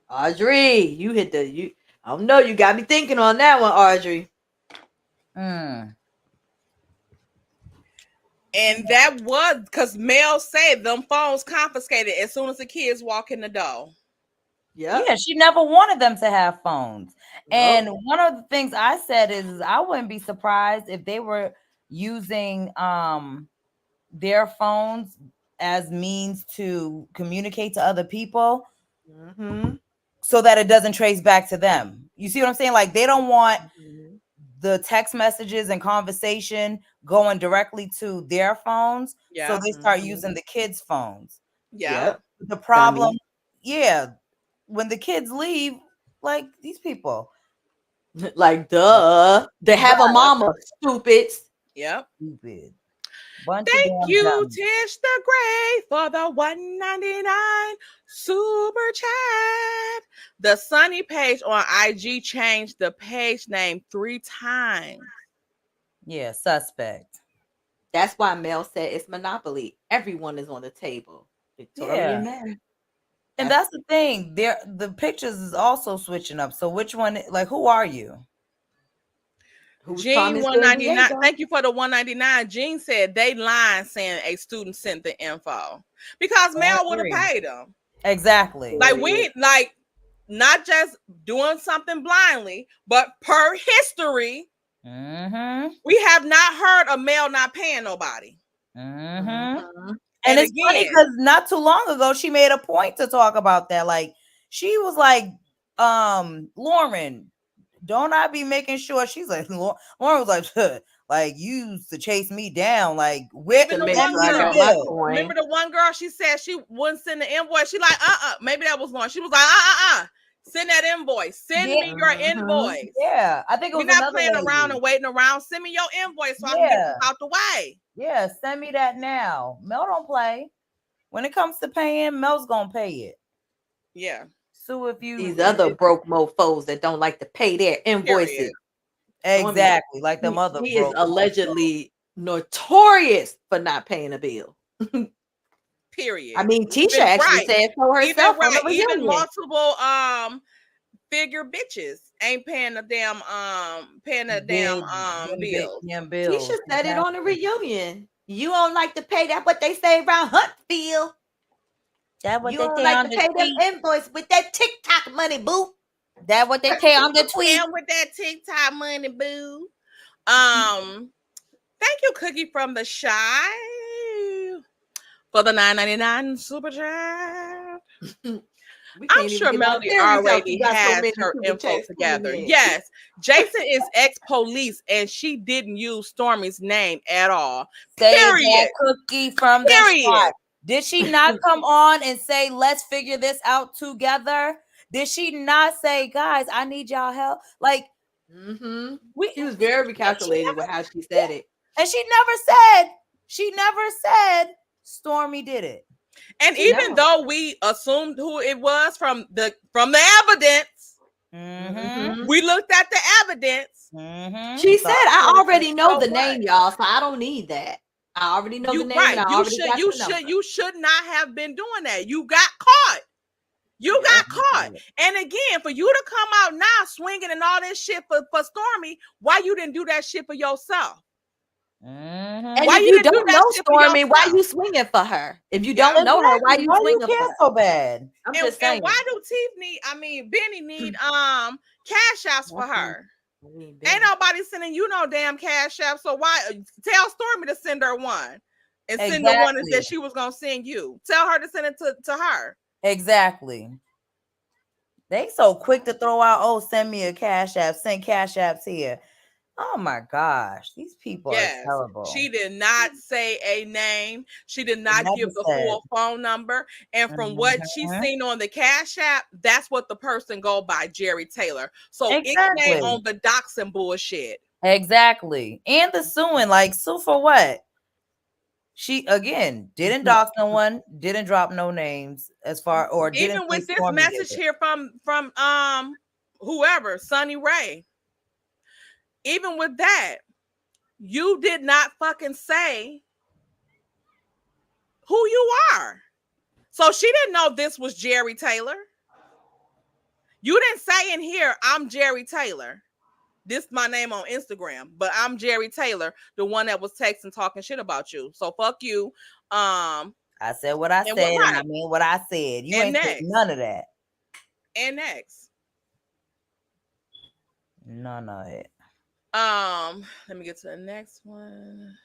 Audrey, you hit the I don't know, you got me thinking on that one, Audrey. And that was because Mel said them phones confiscated as soon as the kids walk in the door. Yeah, she never wanted them to have phones. And one of the things I said is I wouldn't be surprised if they were using their phones as means to communicate to other people so that it doesn't trace back to them. You see what I'm saying? Like they don't want the text messages and conversation going directly to their phones. Yeah. So they start using the kids' phones. Yeah. The problem, when the kids leave, like these people. Like, duh. They have a mama, stupids. Yep. Stupid. Thank you, Tish the Gray, for the $1.99 super chat. The Sunny page on IG changed the page name 3 times. Yeah, suspect. That's why Mel said it's Monopoly. Everyone is on the table. Victoria men. And that's the thing. The pictures is also switching up. So which one? Like, who are you? Gene 199. Thank you for the 199. Gene said they lying saying a student sent the info because Mel would have paid them. Exactly. Like we like not just doing something blindly, but per history, we have not heard of Mel not paying nobody. And it's funny because not too long ago she made a point to talk about that. Like she was like, Lauren, don't I be making sure? She's like, Lauren was like you used to chase me down, like with the one girl. Remember the one girl? She said she wouldn't send the invoice. She like, maybe that was Lauren. She was like, send that invoice. Send me your invoice. Yeah, I think it was We're not playing around and waiting around. Send me your invoice so I can get this out the way. Yeah, send me that now. Mel don't play. When it comes to paying, Mel's gonna pay it. Yeah. So if you these other broke mofos that don't like to pay their invoices. Exactly, like the mother. He is allegedly notorious for not paying a bill. Period. I mean, Tisha actually said so herself. Even multiple figure bitches ain't paying the damn bills. Tisha said it on the reunion. You don't like to pay that what they say around Huntsville. That what you they don't say like on to the pay tweet. them invoice with that TikTok money, boo. That what they say on the tweet. With that TikTok money, boo. Thank you, Cookie from the Shy, for the $9.99 super chat. I'm sure Melody already has her info together. Yes, Jason is ex-police, and she didn't use Stormy's name at all. Period. Cookie from the Shy. Did she not come on and say, "Let's figure this out together"? Did she not say, "Guys, I need y'all help"? Like, she was very calculated with how she said it, and she never said Stormy did it. And even though we assumed who it was from the evidence, we looked at the evidence. She said, "I already know the name, y'all, so I don't need that. I already know the name." Right. And you should not have been doing that. You got caught. You got caught. And again, for you to come out now swinging and all this shit for Stormy, why you didn't do that shit for yourself? And why you don't know Stormy, why you swinging for her? If you don't know her, why you swinging for her so bad? I'm just saying. And why do Benny need cash outs for her? Ain't nobody sending you no damn cash app. So why tell Stormy to send her one and send the one that she was gonna send you? Tell her to send it to her. Exactly. They so quick to throw out, send me a cash app, send cash apps here. Oh my gosh, these people are terrible. She did not say a name. She did not give the full phone number. And from what she's seen on the Cash App, that's what the person go by, Jerry Taylor. So it came on the doxing bullshit. Exactly. And the suing, like, sue for what? She again didn't dox no one, didn't drop no names as far, or even didn't with this message here from whoever, Sunny Ray. Even with that, you did not fucking say who you are. So she didn't know this was Jerry Taylor. You didn't say in here, "I'm Jerry Taylor. This is my name on Instagram, but I'm Jerry Taylor, the one that was texting talking shit about you. So fuck you." I said what I said, and I mean what I said. You ain't said none of that. And next. None of it. Let me get to the next one.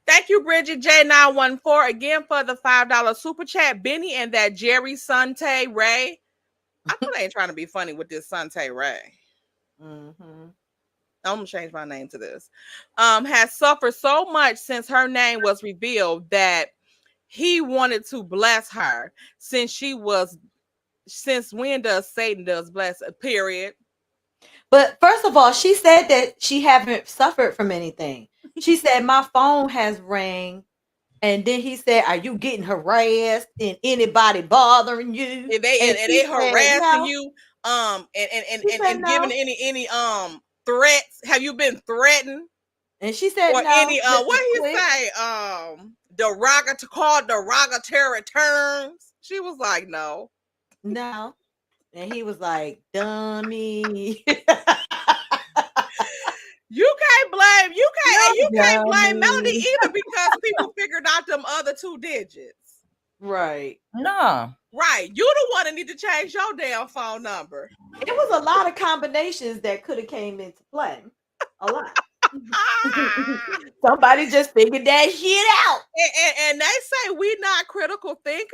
Thank you, Bridget J914, again for the $5 super chat. Benny and that Jerry Sante Ray. I know they ain't trying to be funny with this Sante Ray. I'm gonna change my name to this. Has suffered so much since her name was revealed that he wanted to bless her since when does Satan does bless, period. But first of all, she said that she haven't suffered from anything. She said, my phone has rang. And then he said, are you getting harassed and anybody bothering you? And they harassing you, and no. giving any threats. Have you been threatened? And she said, or no. Any what did he say? Derogatory terms. She was like, no. And he was like, dummy. You can't blame Melody either, because people figured out them other 2 digits. Right. No. Right. You the one that need to change your damn phone number. It was a lot of combinations that could have came into play. A lot. Somebody just figured that shit out. And they say we not critical thinkers.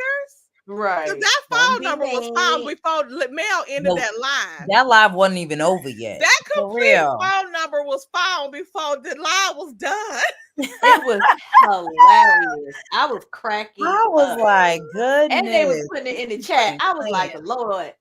Right. Because that phone number was found before Mel ended that live. That live wasn't even over yet. That complete phone number was found before the live was done. It was hilarious. I was cracking. I was like, goodness. And they was putting it in the chat. I was like, Lord.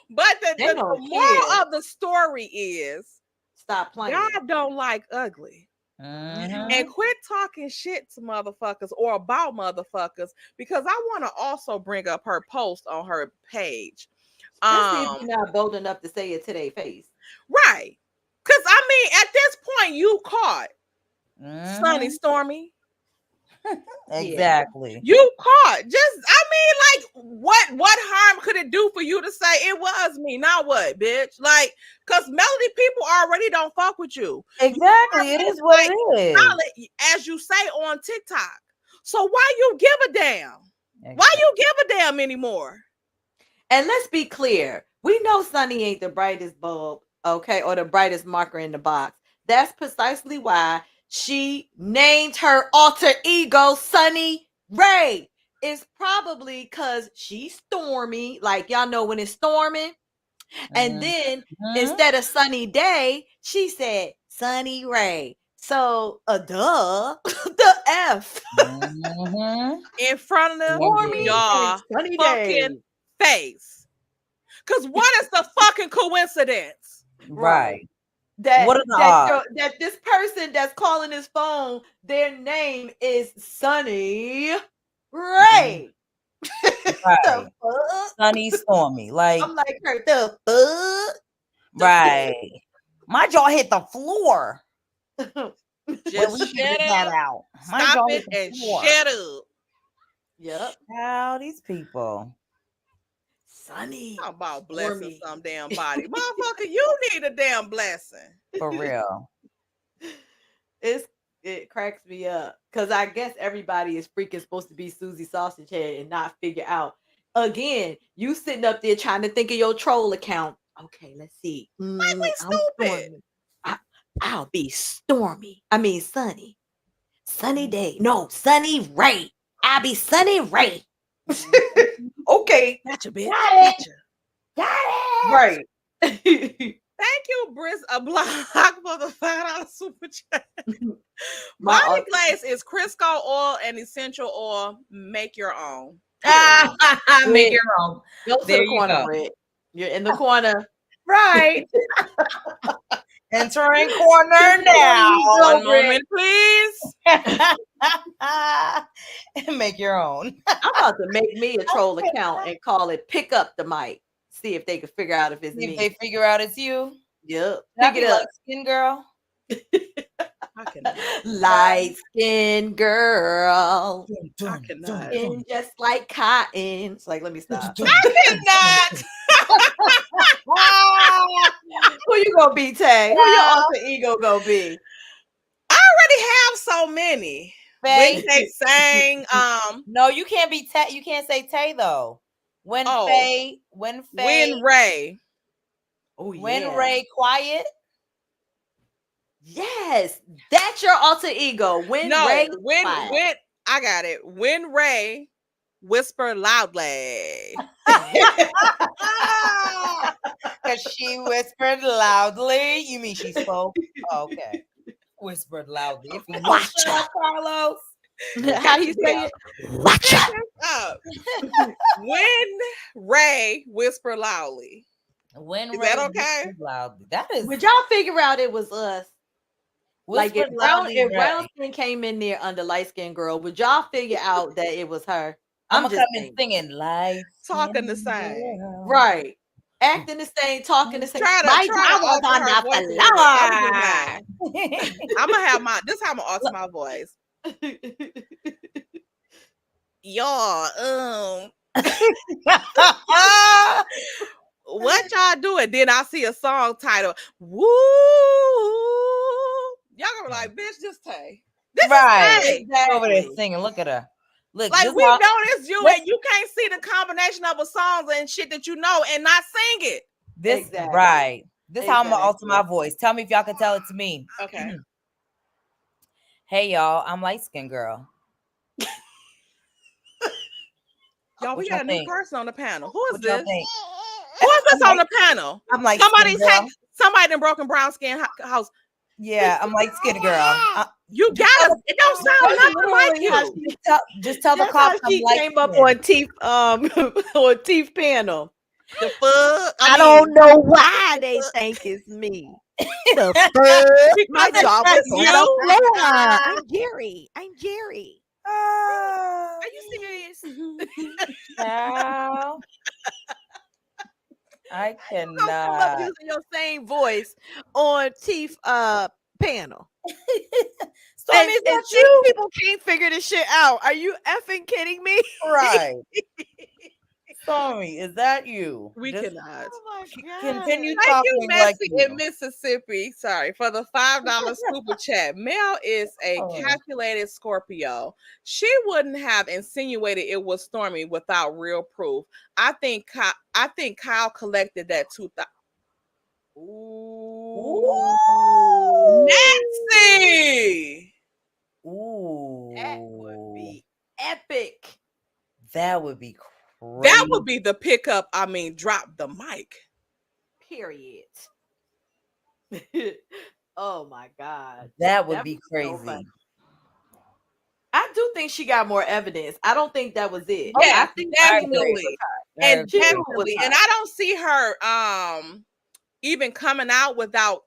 But the moral of the story is, stop playing. God don't like ugly. And quit talking shit to motherfuckers or about motherfuckers, because I want to also bring up her post on her page. Let's see if you're not bold enough to say it to their face. Right. Because, I mean, at this point, you caught Sunny Stormy. Exactly. You caught. Just, I mean, like, what harm could it do for you to say it was me? Now what, bitch? Like, because Melody people already don't fuck with you. Exactly. It is what it is. As you say on TikTok. So why you give a damn? Exactly. Why you give a damn anymore? And let's be clear. We know Sunny ain't the brightest bulb, okay, or the brightest marker in the box. That's precisely why she named her alter ego Sunny Ray. It's probably because she's Stormy, like y'all know when it's storming. And then instead of Sunny Day, she said Sunny Ray. So duh, the F in front of y'all fucking face. Because what is the fucking coincidence? Right. That this person that's calling his phone, their name is Sunny Ray. Right. Sunny Stormy. Like, I'm like, her the fuck? Right. My jaw hit the floor. Just shut up. Stop it and shut up. Yep. How these people. Sunny. How about blessing some damn body? Motherfucker, you need a damn blessing. For real. It cracks me up. Because I guess everybody is freaking supposed to be Susie Sausage Head and not figure out. Again, you sitting up there trying to think of your troll account. Okay, let's see. Like we stupid. I'll be Stormy. I mean Sunny. Sunny Day. No, Sunny Ray. I'll be Sunny Ray. Okay. Gotcha, bitch. Got it. Right. Thank you, Briss a block for the $5 super chat. Body Glaze is Crisco oil and essential oil. Make your own. Make your own. Go to the corner, Britt. You're in the corner. Right. Entering corner now. One moment, please. Make your own. I'm about to make me a troll account and call it Pick Up the Mic. See if they can figure out if it's me. If they figure out it's you. Yep. Pick it up. Skin girl. Light skin girl. I cannot. Skin just like cotton. It's like, let me stop. I cannot. Who you gonna be, Tay? Who your alter ego gonna be? I already have so many. When they sang, no, you can't be Tay. You can't say Tay though. When Ray. Oh yeah. When Ray quiet. Yes, that's your alter ego. When Ray quiet. I got it. When Ray whisper loudly. Because she whispered loudly. You mean she spoke? Okay. Whispered loudly. If you watch out, Carlos. How do you say it? Watch out. When Ray whisper loudly. When is Ray that okay? Loudly. That is. Would y'all figure out it was us? Like if brown skin came in there under light skin girl, would y'all figure out that it was her? I'm gonna come in singing light, talking the same, right? Acting the same, talking the same. My jaw was on the floor. I'm gonna have this time I'm gonna alter my voice. Y'all, what y'all doing? Then I see a song title. Woo! Y'all gonna be like, bitch, just Tay. This right. Is exactly. Over there singing. Look at her. Look, like we know it's you, and you can't see the combination of a songs and shit that you know and not sing it. This right. This how I'm gonna alter my voice. Tell me if y'all can tell it to me. Okay. Hey y'all, I'm light skin girl. Y'all, we got a new person on the panel. Who is this? Who is this on the panel? I'm like somebody in broken brown skin house. Yeah, I'm light skin girl. You got it. It don't sound nothing like you. Just tell the cops she came up on teeth on teeth panel. The fuck? I don't know why they think it's me. The fuck? My job was on the floor. I'm Jerry. Are you serious? Now, I cannot. Come up using your same voice on teeth panel. Stormy, is that you? People can't figure this shit out. Are you effing kidding me? Right. Stormy, is that you? We cannot. Oh my God. Continue Thank talking you, Messi like you. in Mississippi. Sorry for the $5 super chat. Mel is a calculated Scorpio. She wouldn't have insinuated it was Stormy without real proof. I think Kyle collected that 2000. Ooh. Nancy. Ooh. That would be epic. That would be crazy. That would be the pickup. I mean, drop the mic. Period. Oh my God. That would be crazy. So I do think she got more evidence. I don't think that was it. Yeah, I think definitely. And definitely. And I don't see her even coming out without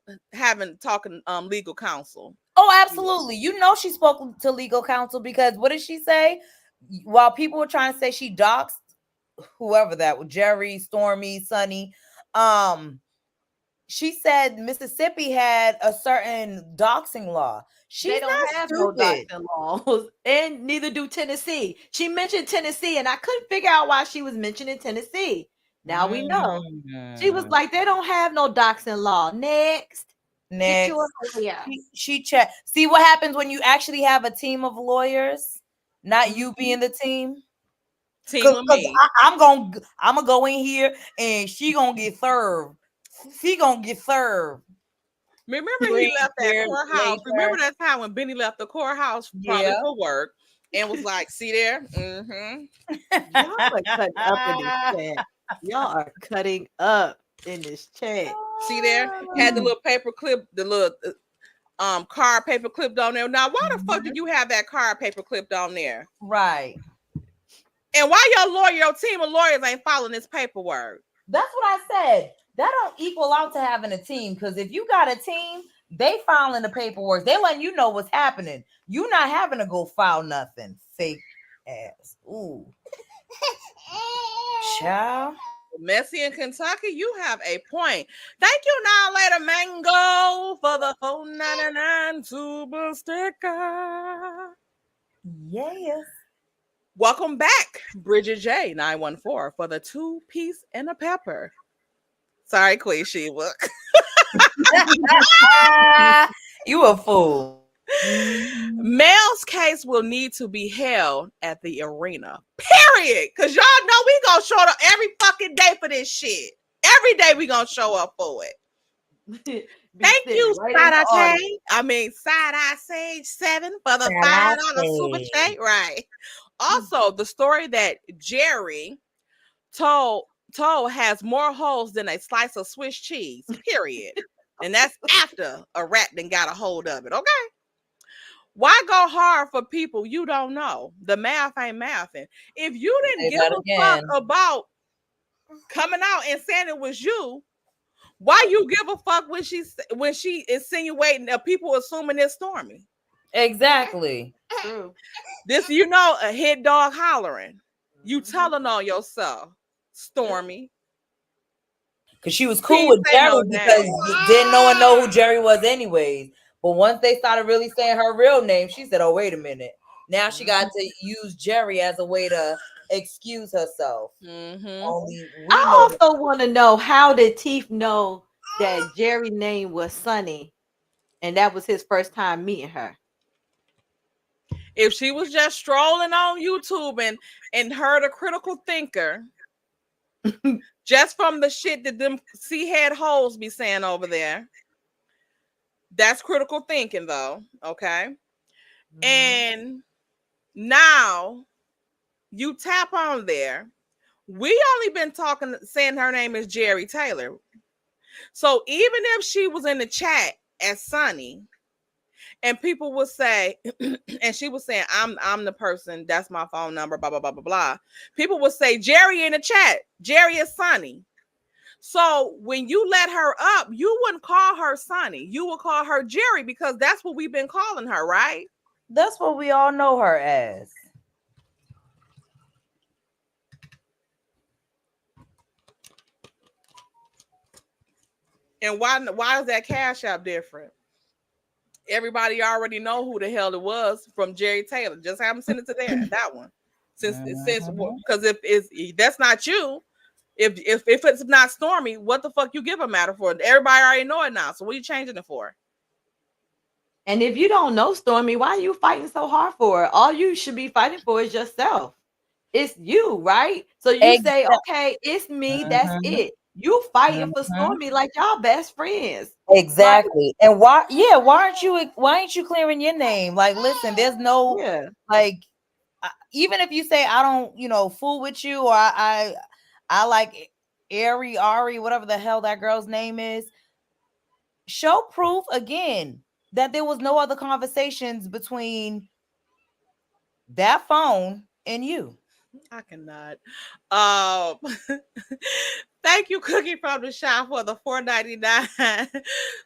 talking legal counsel. Oh, absolutely. You know she spoke to legal counsel because what did she say? While people were trying to say she doxed whoever that was, Jerry, Stormy, Sonny, she said Mississippi had a certain doxing law. They don't have no doxing laws, and neither do Tennessee. She mentioned Tennessee, and I couldn't figure out why she was mentioning Tennessee. Now we know. She was like, they don't have no doxing law. Next. She checked. See what happens when you actually have a team of lawyers, not you being the team. I'm gonna go in here and she gonna get served. Remember he left that courthouse. Remember that time when Benny left the courthouse probably for work and was like, "See there, Y'all are cutting up in this chat. Y'all are cutting up in this chat. See there, had the little paper clip, the little card paper clipped on there. Now, why the fuck did you have that card paper clipped on there? Right. And why your team of lawyers ain't following this paperwork? That's what I said. That don't equal out to having a team. Because if you got a team, they filing the paperwork. They letting you know what's happening. You not having to go file nothing. Fake ass. Ooh. Child. Messi in Kentucky, you have a point. Thank you, now later Mango, for the 4.99 super sticker. Yes. Welcome back, Bridget J 914 for the 2-piece and a pepper. Sorry, Queen Sheba. You a fool. Mel's case will need to be held at the arena. Period. Because y'all know we gonna show up every fucking day for this shit. Every day we gonna show up for it. Thank you, Side-Eye Sage 7 for the $5 super chat. Right. Also, the story that Jerry told has more holes than a slice of Swiss cheese. Period. And that's after a rat then got a hold of it. Okay. Why go hard for people you don't know? The math ain't mathing. If you didn't give a fuck about coming out and saying it was you, Why you give a fuck when she insinuating that people assuming it's Stormy? Exactly. True. This, a hit dog hollering. You telling on yourself, Stormy. Because she was cool with Jerry no because didn't no one know who Jerry was anyways. But once they started really saying her real name, she said, oh, wait a minute. Now she got to use Jerry as a way to excuse herself. I also want to know, how did Teeth know that Jerry's name was Sunny and that was his first time meeting her? If she was just strolling on YouTube and heard a critical thinker, just from the shit that them C-head hoes be saying over there, that's critical thinking though, okay? And now you tap on there. We only been saying her name is Jerry Taylor. So even if she was in the chat as Sunny, and people would say, and she was saying, I'm the person, that's my phone number, blah, blah, blah, blah, blah. People would say, Jerry in the chat, Jerry is Sunny. So when you let her up, you wouldn't call her Sunny. You would call her Jerry because that's what we've been calling her, right? That's what we all know her as. And why is that Cash App different? Everybody already know who the hell it was from Jerry Taylor. Just have them send it to there. That one. Since because if that's not you, if it's not Stormy, what the fuck you give a matter for? Everybody already know it now. So what are you changing it for? And if you don't know Stormy, why are you fighting so hard for her? All you should be fighting for is yourself. It's you, right? So you say, okay, it's me. That's it. You fighting for Stormy like y'all best friends. Exactly. And why aren't you clearing your name? Like, listen, there's no like, even if you say I don't, fool with you, or I like Ari, whatever the hell that girl's name is, show proof again that there was no other conversations between that phone and you. I cannot. Thank you, Cookie from the Shop, for the $4.99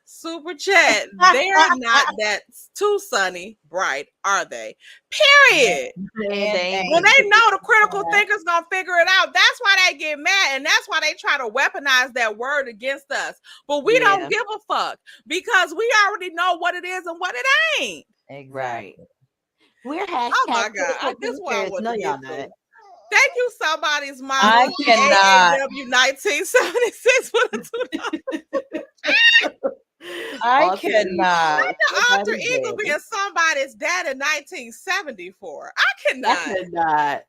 super chat. They're not that too sunny bright, are they? Period. When they know the critical thinkers gonna figure it out, that's why they get mad, and that's why they try to weaponize that word against us. But we don't give a fuck because we already know what it is and what it ain't. Exactly. We're hashtag. Oh my god! This is why I want to get to. Thank you, somebody's mom. I cannot. W1976 for the I cannot. What the alter ego being somebody's dad in 1974? I cannot. I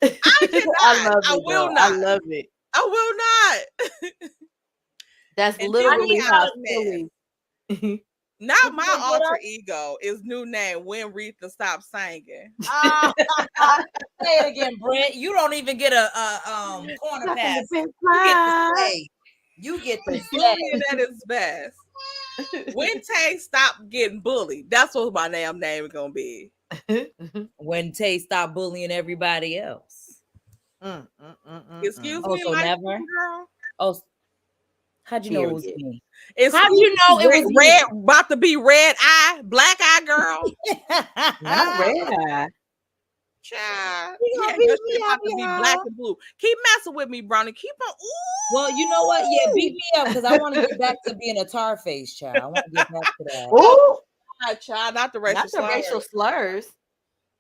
cannot. I will not. I love it. I will not. That's literally how silly. Not my alter ego is new name when Retha stopped singing. Say it again, Brent. You don't even get a corner pass. You get to say that is best. When Tay stopped getting bullied, that's what my damn name is gonna be. When Tay stopped bullying everybody else. Excuse me, so never. Girl? Oh, how'd you know it was me? How'd you know it was red? About to be red eye, black eye girl. Not red eye. Child. Yeah, about to be black and blue. Keep messing with me, Brownie. Keep on. Ooh. Well, you know what? Yeah, beat me up because I want to get back to being a tar face, child. I want to get back to that. Ooh. Child, not the racial slurs.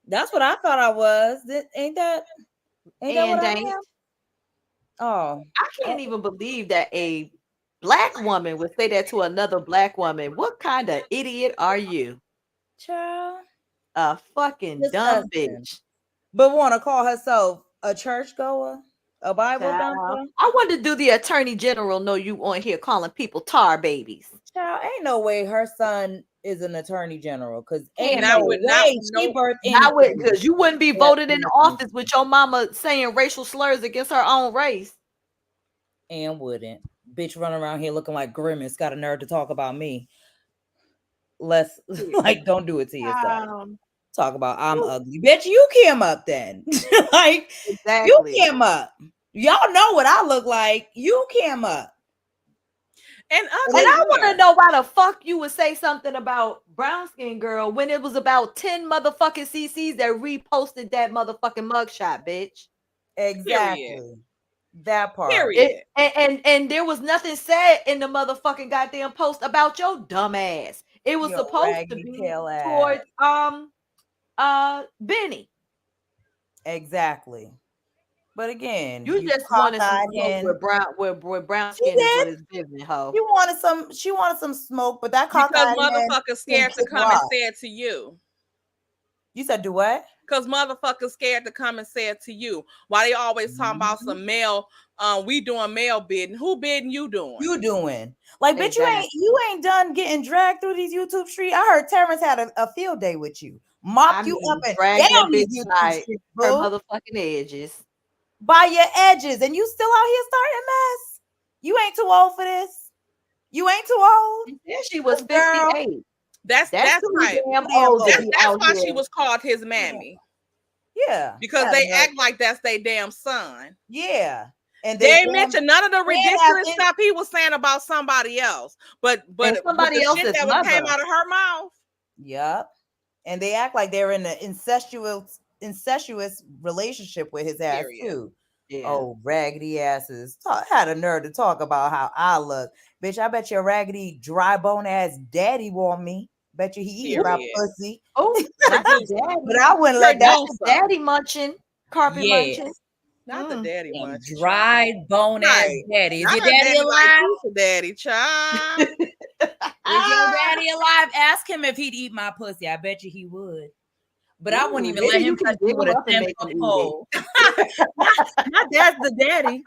That's what I thought I was. Ain't that what I am? Oh, I can't even believe that a black woman would say that to another black woman. What kind of idiot are you? Child. A fucking dumb bitch. But want to call herself a churchgoer? A Bible thumper? I want to do the attorney general know you on here calling people tar babies. Child, ain't no way her son is an attorney general because ain't no way she birthed because you wouldn't be voted in the office with your mama saying racial slurs against her own race. And wouldn't. Bitch running around here looking like Grimace, got a nerve to talk about me. Let's don't do it to yourself. Talk about I'm ugly. Bitch, you came up then. You came up. Y'all know what I look like. You came up. And I want to know why the fuck you would say something about brown skin girl when it was about 10 motherfucking CCs that reposted that motherfucking mugshot, bitch. Exactly. Period. That part. Period. And there was nothing said in the motherfucking goddamn post about your dumb ass. It was supposed to be towards Benny. Exactly. But again, you just wanted some smoke with brown skin is what is business, ho. She wanted some smoke, but that because motherfuckers scared to come and say it to you. You said do what? Because motherfuckers scared to come and say it to you. Why they always talking about some male, we doing male bidding. Who bidding you doing? You doing. Like, bitch, you ain't done getting dragged through these YouTube streets. I heard Terrence had a field day with you. Mopped you up and down these YouTube streets, her motherfucking edges. By your edges. And you still out here starting mess. You ain't too old for this. You ain't too old. Yeah, she was 58. That's right. That's why she was called his mammy. Yeah. Because they act like that's their damn son. Yeah. And they mentioned none of the ridiculous stuff he was saying about somebody else. But somebody else that came out of her mouth. Yep. And they act like they're in an incestuous relationship with his ass too. Yeah. Oh, raggedy asses. Had a nerve to talk about how I look. Bitch, I bet your raggedy, dry bone ass daddy want me. Bet you he eat my pussy. Oh, not the daddy. But I wouldn't let that daddy munching, carpet munching. Not the daddy munching. Dry bone ass daddy. Is your daddy alive? Like daddy, child. Is your daddy alive? Ask him if he'd eat my pussy. I bet you he would. But I wouldn't even let him touch me with a 10-foot pole. My dad's the daddy.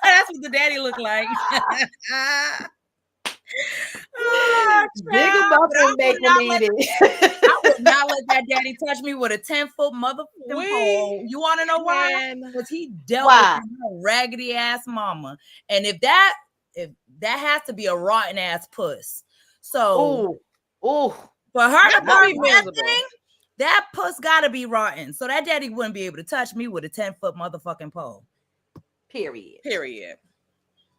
That's what the daddy look like. Big up and make him eat it. I would not let that daddy touch me with a 10-foot motherfucking pole. You want to know why? Because he dealt with a raggedy ass mama. And if that has to be a rotten ass puss. So for her to be miserable. That puss gotta be rotten. So that daddy wouldn't be able to touch me with a 10-foot motherfucking pole. Period.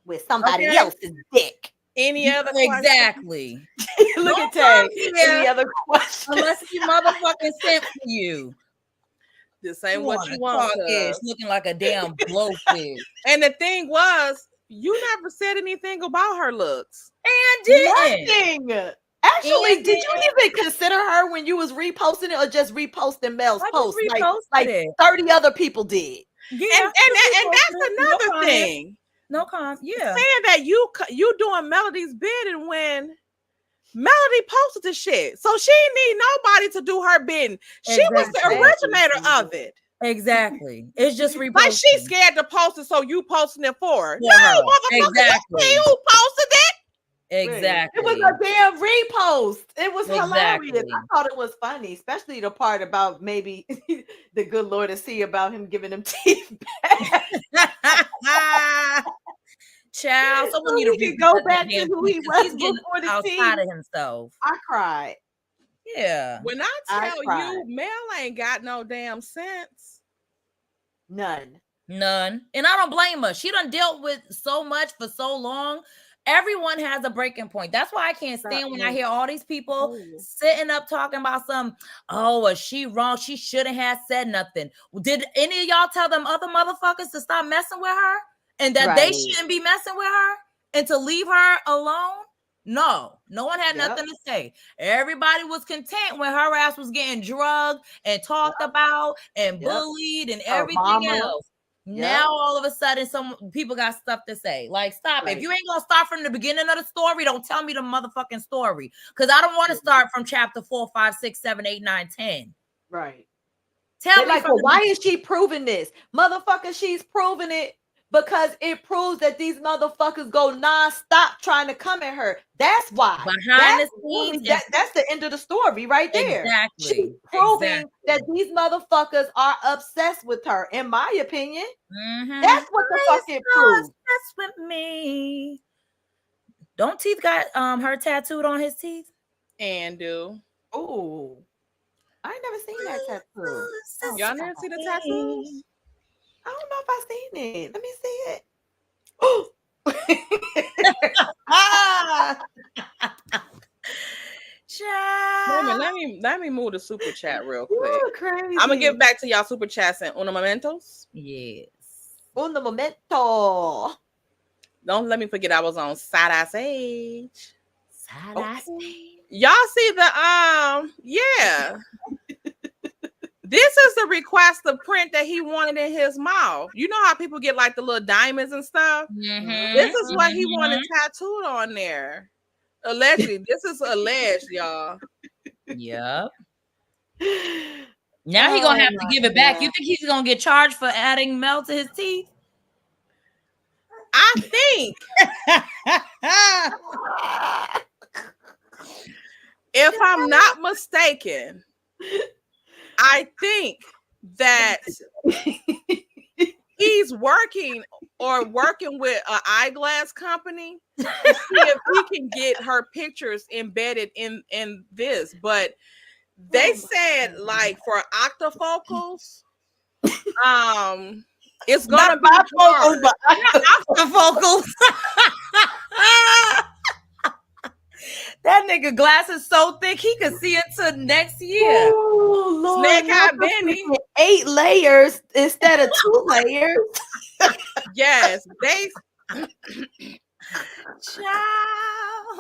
With somebody else's dick. Any other questions? Exactly. Look at Tay. Any other questions? Unless he motherfucking sent for you. This ain't what you want. Looking like a damn blowfish. And the thing was, you never said anything about her looks. And didn't. Nothing. Actually, did you even consider her when you was reposting it or just reposting Mel's post? Like 30 other people did. Yeah, and that's another thing. No comment. Yeah. Saying that you doing Melody's bidding when Melody posted the shit. So she didn't need nobody to do her bidding. She was the originator of it. Exactly. It's just reposting. Like she's scared to post it, so you posting it for her. No, motherfucker, exactly. Who posted it? Exactly. It was a damn repost. It was hilarious. I thought it was funny, especially the part about maybe the good Lord to see about him giving them teeth back. Child, someone need to go back to who he was. He's getting outside of himself. I cried. Yeah. When I tell you, Mel ain't got no damn sense. None. And I don't blame her. She done dealt with so much for so long. Everyone has a breaking point. That's why I can't stand when I hear all these people sitting up talking about was she wrong? She shouldn't have said nothing. Did any of y'all tell them other motherfuckers to stop messing with her and that they shouldn't be messing with her and to leave her alone? No one had nothing to say. Everybody was content when her ass was getting drugged and talked about and bullied and everything else. Now all of a sudden some people got stuff to say. Like, stop. If you ain't gonna start from the beginning of the story, don't tell me the motherfucking story. Because I don't want to start from chapter 4, 5, 6, 7, 8, 9, 10. Right. Tell me like, well, why is she proving this? Motherfucker, she's proving it because it proves that these motherfuckers go nonstop trying to come at her. That's why. Behind the scenes. That's the end of the story right there. Exactly. She's proving that these motherfuckers are obsessed with her, in my opinion. Mm-hmm. That's what the fuck it proves. Obsessed with me. Don't Teeth got her tattooed on his teeth? And do. Oh. I ain't never seen that tattoo. Y'all never see the tattoos? I don't know if I seen it. Let me see it. Oh, Let me move the super chat real quick. Crazy. I'm gonna give back to y'all super chats and uno momentos. Yes. Uno momento. Don't let me forget I was on Side Eye Sage. Side Eye Sage. Y'all see the yeah. This is the request of print that he wanted in his mouth. You know how people get like the little diamonds and stuff? Mm-hmm. This is what he wanted tattooed on there. Allegedly. This is alleged, y'all. Yep. Now he gonna have to give it back. You think he's gonna get charged for adding melt to his teeth? I think if I'm not mistaken, I think that he's working with an eyeglass company to see if he can get her pictures embedded in this. But they said like for octafocals, it's gonna be bifocals, but octafocals. That nigga glasses so thick he could see into next year. Ooh, Lord, Snake Eye Benny. 8 layers instead of 2 layers. Yes, they. Child.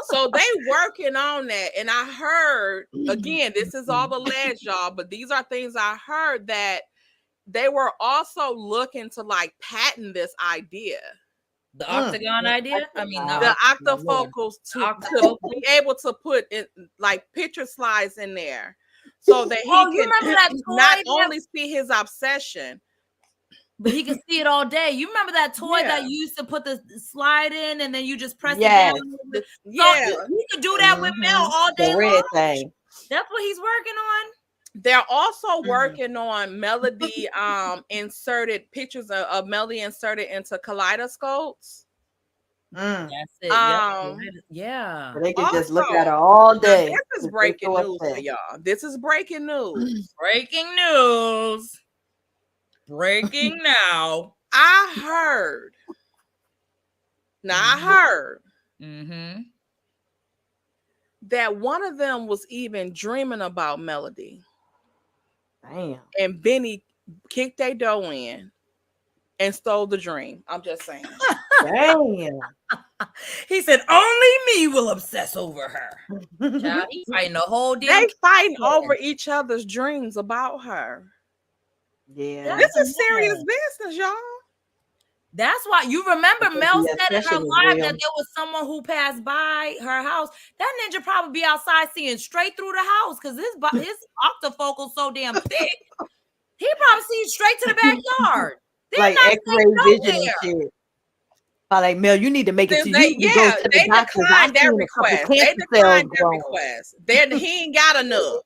So they working on that, and I heard again. This is all alleged, y'all, but these are things I heard that they were also looking to like patent this idea. The octagon idea? I mean, the octafocals to be able to put in like picture slides in there so that he can not only see his obsession, but he can see it all day. You remember that toy that you used to put the slide in and then you just press it down? Yeah. So he could do that with Mel all day the red long. Thing. That's what he's working on. They're also working on Melody inserted pictures of Melody inserted into kaleidoscopes. That's it. Yeah. So they can just look at her all day. This is breaking news for y'all. This is breaking news. Breaking news. Breaking now. I heard. That one of them was even dreaming about Melody. Damn. And Benny kicked their dough in and stole the dream. I'm just saying. Damn. He said, only me will obsess over her. Child, he's fighting the whole damn. They fighting over each other's dreams about her. Yeah. This is serious business, y'all. That's why you remember Mel said in her live that there was someone who passed by her house. That ninja probably be outside seeing straight through the house because his octafocal so damn thick. He probably sees straight to the backyard. Like X-ray vision and shit. Like, Mel, you need to make it to they, you. Yeah, they declined that request. They declined that request. He ain't got enough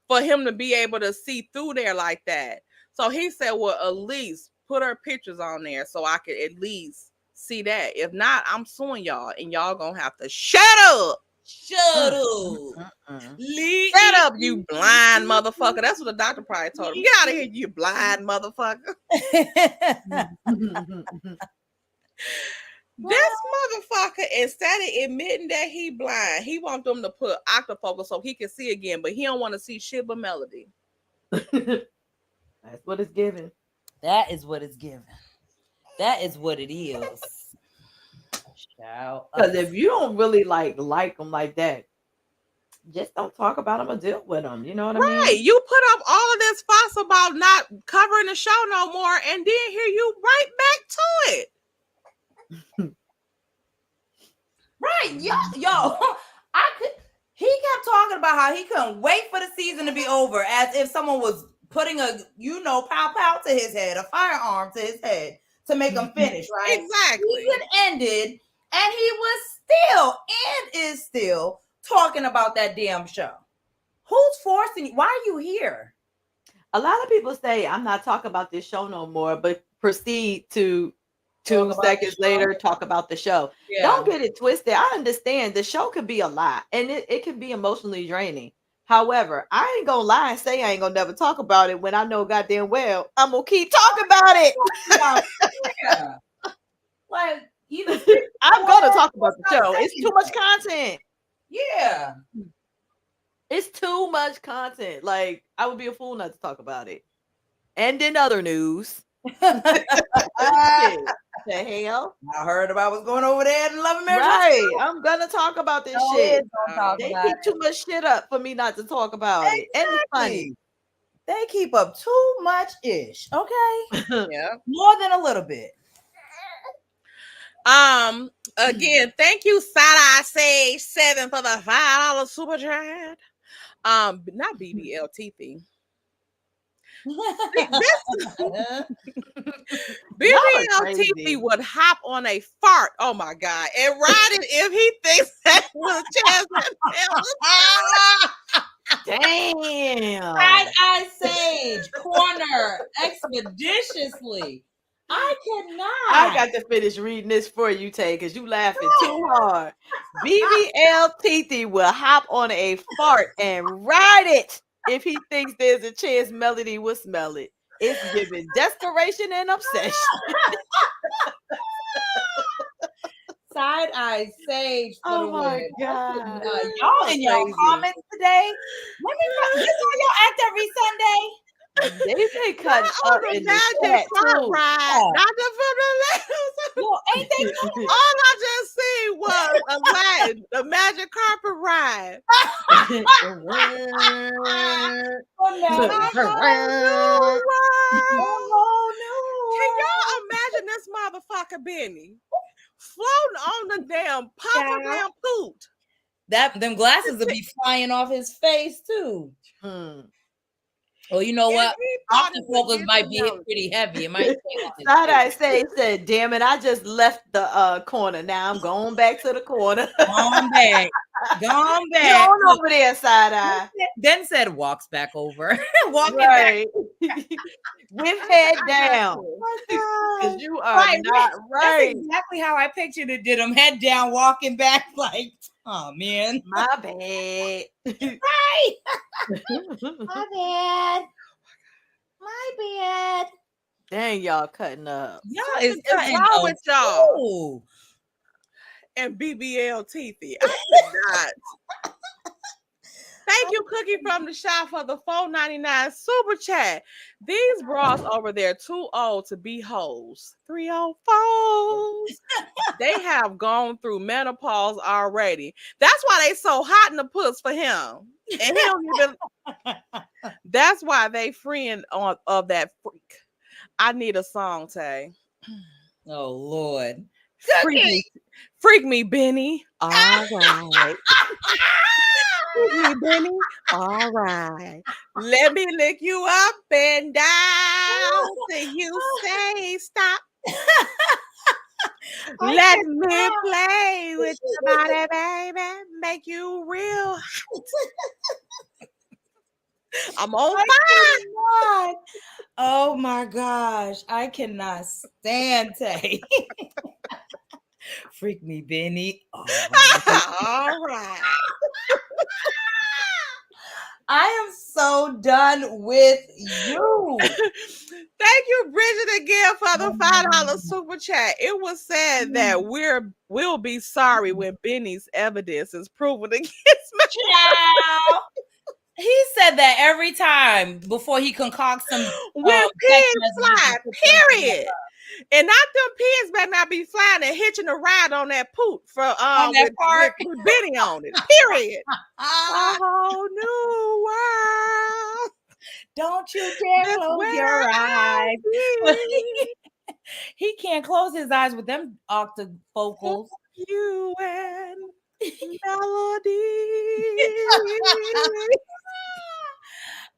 for him to be able to see through there like that. So he said, well, at least put her pictures on there so I could at least see that. If not, I'm suing y'all and y'all gonna have to shut up. Shut up. Shut up, you blind motherfucker. That's what the doctor probably told him. Get out of here, you blind motherfucker. This motherfucker, instead of admitting that he blind, he wants them to put octafocal so he can see again, but he don't want to see shit but Melody. That's what it's giving. That is what it's giving. That is what it is. Because if you don't really like them like that, just don't talk about them or deal with them. You know what I mean? Right. You put up all of this fuss about not covering the show no more, and then here you right back to it. Right. Yo, he kept talking about how he couldn't wait for the season to be over, as if someone was putting a, pow to his head, a firearm to his head to make him finish, right? Exactly. Season ended, and he was still and is still talking about that damn show. Who's forcing you? Why are you here? A lot of people say, I'm not talking about this show no more, but proceed to 2 seconds later talk about the show. Yeah. Don't get it twisted. I understand the show could be a lot, and it can be emotionally draining. However, I ain't gonna lie and say I ain't gonna never talk about it when I know goddamn well I'm gonna keep talking about it. Yeah. Like, I'm gonna talk about the show. It's too much content. Yeah. It's too much content. Like, I would be a fool not to talk about it. And in other news. The hell? I heard about what's going over there in Love and Marriage. Right. I'm gonna talk about this shit. They about keep too much shit up for me not to talk about it. And it's funny. They keep up too much ish. Okay. Yeah. More than a little bit. Again, thank you, Side-Eye Sage 7 for the $5 super chat. Not BBL Teethy. BBL Teethy would hop on a fart. Oh my god, and ride it if he thinks that was a chance. Damn. Side-Eye Sage corner expeditiously. I cannot. I got to finish reading this for you, Tay, because you laughing too hard. BBL Teethy will hop on a fart and ride it if he thinks there's a chance Melody will smell it. It's giving desperation and obsession. Side-Eye Sage. Oh my god. Y'all in y'all comments today. Let me this how y'all act every Sunday. They been cutting up in the chat too. Ride. Not just for the ladies. Yo, ain't they cutting? All I just seen was a magic carpet ride. Can y'all imagine this motherfucker Benny floating on the damn damn poot? Them glasses will be flying off his face too. Well, you know what? Octafocus might be pretty heavy. It might. Side-Eye Sage said, "Damn it! I just left the corner. Now I'm going back to the corner. Gone back. Gone back. Get on over there, Side-Eye." Then said, walks back over. Walking back with head down. Because you are not right. That's exactly how I pictured it. Did him head down, walking back like, oh man, my bad. Right. My bad. My bad. Dang, y'all cutting up. Y'all is cutting up with y'all. And BBL Teethy. I cannot. Thank you, Cookie from the shop, for the $4.99 super chat. These bras over there too old to be hoes. 304s. They have gone through menopause already. That's why they so hot in the puss for him. And he don't even. That's why they friend of that freak. I need a song, Tay. Oh Lord. Freak me, Benny. All right. Freak me, Benny. All right. Let me lick you up and down till you say stop. Let me play with your body, baby. Make you real hot. I'm on fire. Oh my gosh. I cannot stand Tay. Freak me, Benny. All right. I am so done with you. Thank you, Bridget, again for the $5 super chat. It was said that we'll be sorry when Benny's evidence is proven against me. Child. He said that every time before he concocts some when pigs fly, period. And not them pigs better not be flying and hitching a ride on that poop for with Benny on it. Period. A whole new world. Don't you dare close your eyes. He can't close his eyes with them octafocals. You and melody.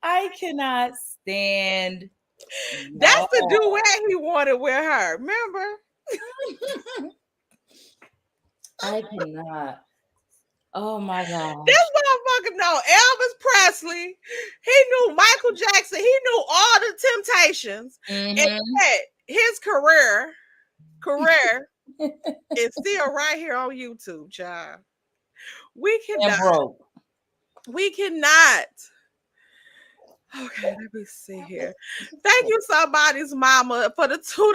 I cannot stand. That's the duet he wanted with her. Remember? I cannot. Oh my God. This motherfucker know Elvis Presley. He knew Michael Jackson. He knew all the Temptations. And yet his career is still right here on YouTube, child. We cannot. We cannot. Okay, let me see here. Thank you, somebody's mama, for the $2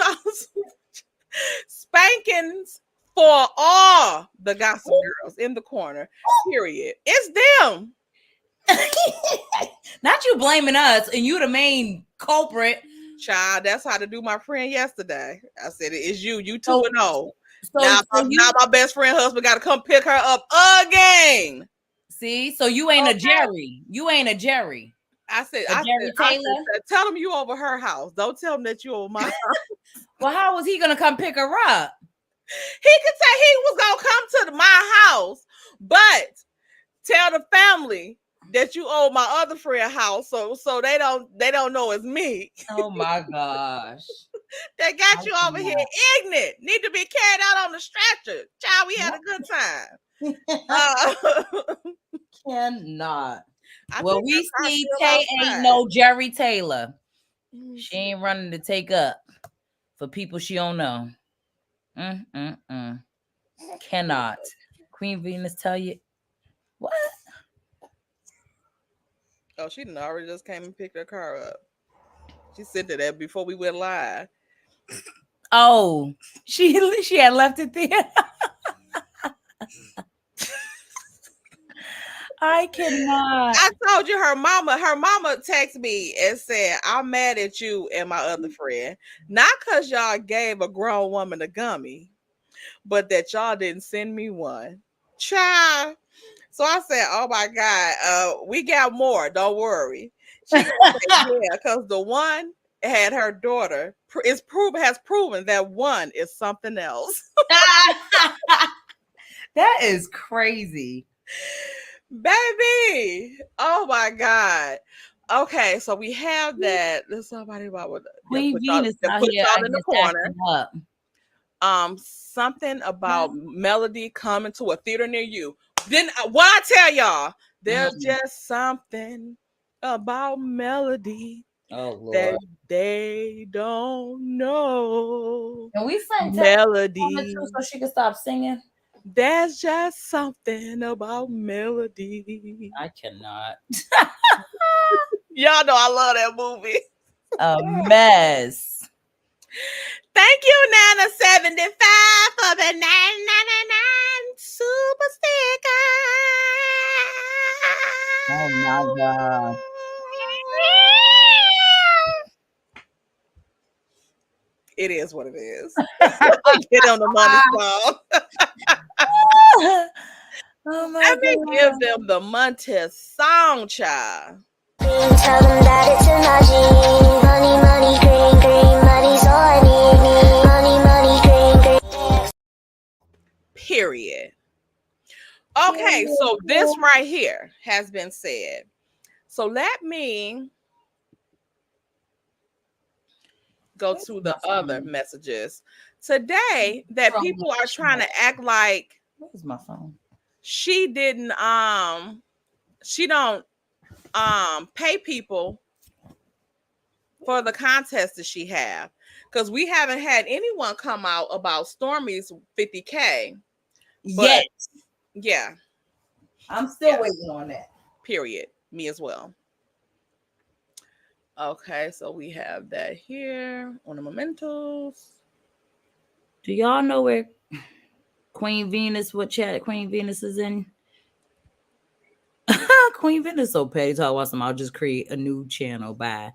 spankings for all the gossip girls in the corner. Period. It's them. Not you blaming us, and you the main culprit. Child, that's how to do my friend yesterday. I said, it's you. You 2-0. Now my best friend husband got to come pick her up again. See, so you ain't a Jerry. You ain't a Jerry. I said, Jerry Taylor. Tell him you over her house. Don't tell him that you over my house. Well, how was he gonna come pick her up? He could say he was gonna come to my house, but tell the family that you owe my other friend house, so they don't know it's me. Oh my gosh. They got you over here ignorant. Need to be carried out on the stretcher. Child, we had a good time. Cannot. Well, we see Tay ain't no Jerry Taylor. She ain't running to take up for people she don't know. Cannot. Queen Venus tell you what? Oh, she done already just came and picked her car up. She said that before we went live. Oh, she had left it there. I cannot. I told you her mama texted me and said, I'm mad at you and my other friend. Not because y'all gave a grown woman a gummy, but that y'all didn't send me one. Child. So I said, oh my God, we got more. Don't worry. She said, yeah, because the one had her daughter has proven that one is something else. That is crazy. Baby, oh my God. Okay, so we have that. There's somebody about Queen Venus out here in the corner. Something about Melody coming to a theater near you. Then what I tell y'all, there's just something about Melody that they don't know. And we sang Melody so she can stop singing. There's just something about Melody. I cannot. Y'all know I love that movie. A mess. Thank you, Nana75, for the 999 super sticker. Oh my God. It is what it is. Get on the money song. Oh my Let me give them the Monte song, child. Tell them that it's a money, money, green, green, money's all I need, money, money, green, green. Period. Okay, so this right here has been said. So let me go to the other messages today that people are trying to act like where's my phone? She don't pay people for the contest that she have, because we haven't had anyone come out about Stormy's 50K yet. Yeah, I'm still waiting on that. Period. Me as well. Okay, so we have that here on the mementos. Do y'all know where Queen Venus, what chat Queen Venus is in? Queen Venus so petty. Talk about some. I'll just create a new channel. Bye.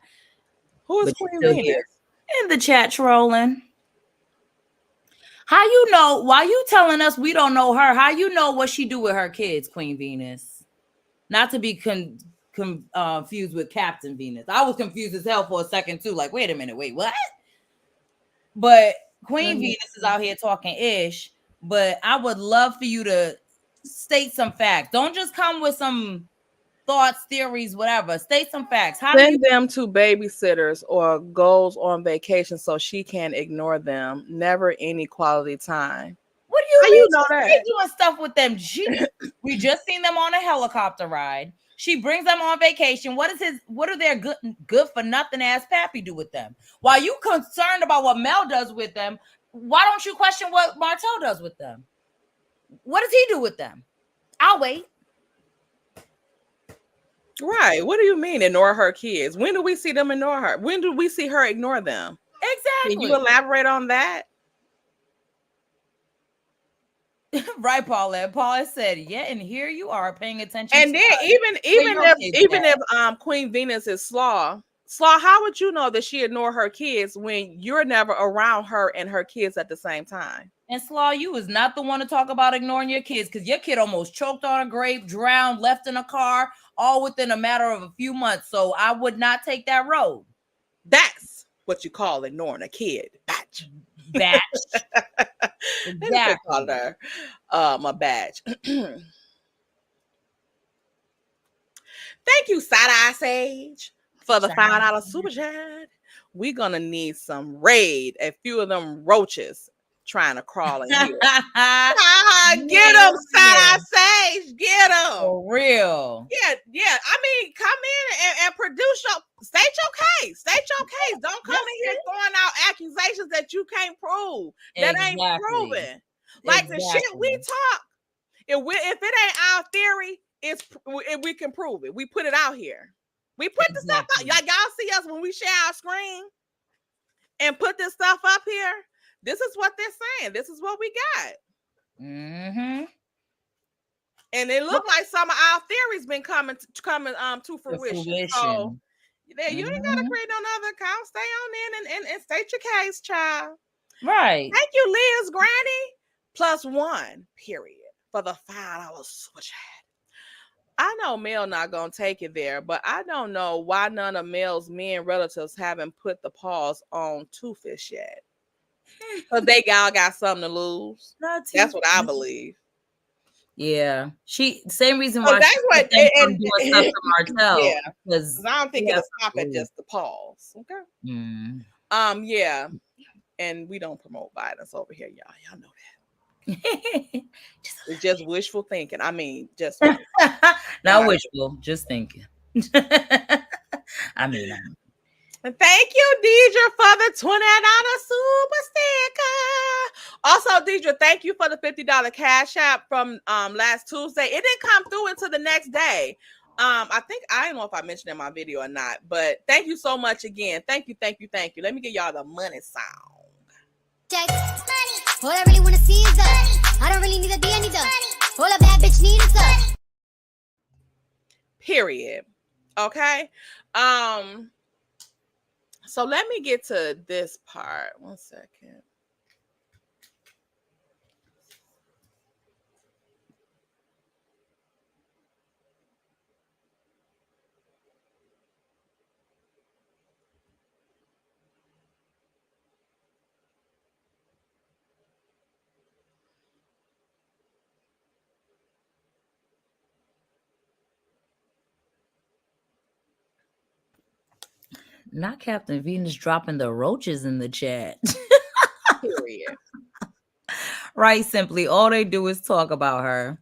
Who is Queen Venus? In the chat trolling. How you know? Why you telling us we don't know her? How you know what she do with her kids, Queen Venus? Not to be confused with Captain Venus. I was confused as hell for a second too. Like, wait a minute, wait, what? But Queen Venus is out here talking ish. But I would love for you to state some facts. Don't just come with some thoughts, theories, whatever. State some facts. Send them to babysitters or goes on vacation so she can ignore them. Never any quality time. What do you How mean? you know that? She's doing stuff with them. We just seen them on a helicopter ride. She brings them on vacation. What do their good for nothing ass pappy do with them? While you concerned about what Mel does with them, why don't you question what Martell does with them? What does he do with them? I'll wait. Right. What do you mean ignore her kids? When do we see them ignore her? When do we see her ignore them? Exactly. Can you elaborate on that? Right, Paulette. Paulette said, "Yeah, and here you are paying attention." And to then us. even if Queen Venus is Slaw, how would you know that she ignore her kids when you're never around her and her kids at the same time? And Slaw, you was not the one to talk about ignoring your kids, because your kid almost choked on a grape, drowned, left in a car, all within a matter of a few months. So I would not take that road. That's what you call ignoring a kid. Batch. Batch. Exactly. Call her a badge. Thank you, Side Eye Sage, for the $5 super chat. We're gonna need some raid. A few of them roaches trying to crawl in here. Get them, Side Eye Sage. Get them. For real. Yeah. I mean, come in and produce state your case. State your case. Don't come in here throwing out accusations that you can't prove. That ain't proven. Like the shit we talk. If it ain't our theory, we can prove it. We put it out here. We put the stuff out. Like y'all see us when we share our screen and put this stuff up here. This is what they're saying. This is what we got. Mm-hmm. And it looked like some of our theories been coming to fruition. So yeah, you ain't gotta create no other account. Stay on in and state your case, child. Right. Thank you, Liz Granny. +1, period, for the $5 super chat. I know Mel not gonna take it there, but I don't know why none of Mel's men relatives haven't put the pause on Two Fish yet. Because they all got something to lose. That's what I believe. Yeah, same reason why. That's what and doing stuff to Martell. Yeah, because I don't think it'll stop at just the pause. Okay. Yeah, and we don't promote violence over here, y'all. Y'all know that. It's just wishful thinking. I mean, just not wishful, just thinking. I mean. And thank you, Deidre, for the $20 super sticker. Also, Deidre, thank you for the $50 cash app from last Tuesday. It didn't come through until the next day. I don't know if I mentioned in my video or not, but thank you so much again. Thank you. Let me give y'all the money sound. Check. All I really want to see is money. I don't really need a D, I need the all a bad bitch need is us. Period. Okay. So let me get to this part. 1 second. Not Captain Venus dropping the roaches in the chat. Period. Right, simply all they do is talk about her.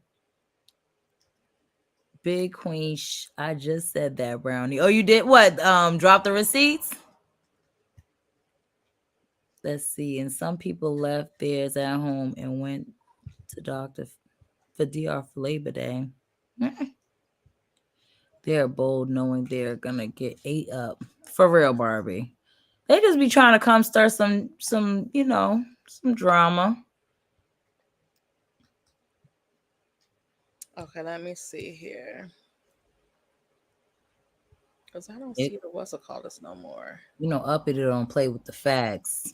Big Queen. I just said that, Brownie. Oh, you did what? Drop the receipts? Let's see. And some people left theirs at home and went to doctor for DR for Labor Day. They're bold knowing they're gonna get ate up. For real, Barbie. They just be trying to come stir some some drama. Okay, let me see here. Because I don't see the what's it called this no more. Uppity don't play with the facts.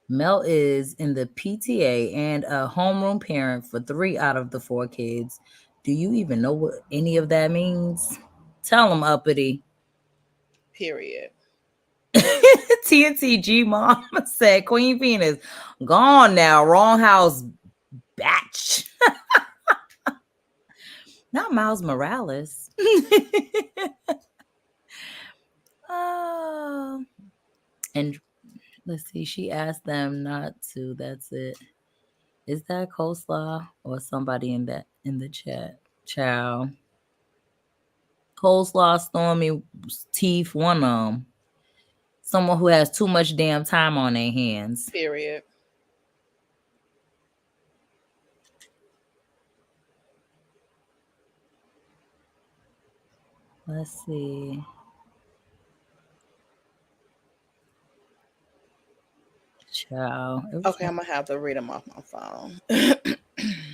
Mel is in the PTA and a homeroom parent for 3 out of the 4 kids. Do you even know what any of that means? Tell them, Uppity. Period. TNTG mom said Queen Venus gone now. Wrong house, batch. Not Miles Morales. And let's see. She asked them not to. That's it. Is that coleslaw or somebody in the chat? Ciao. Coleslaw, Stormy, Teeth, one of them. Someone who has too much damn time on their hands. Period. Let's see. Ciao. Okay, I'm gonna have to read them off my phone.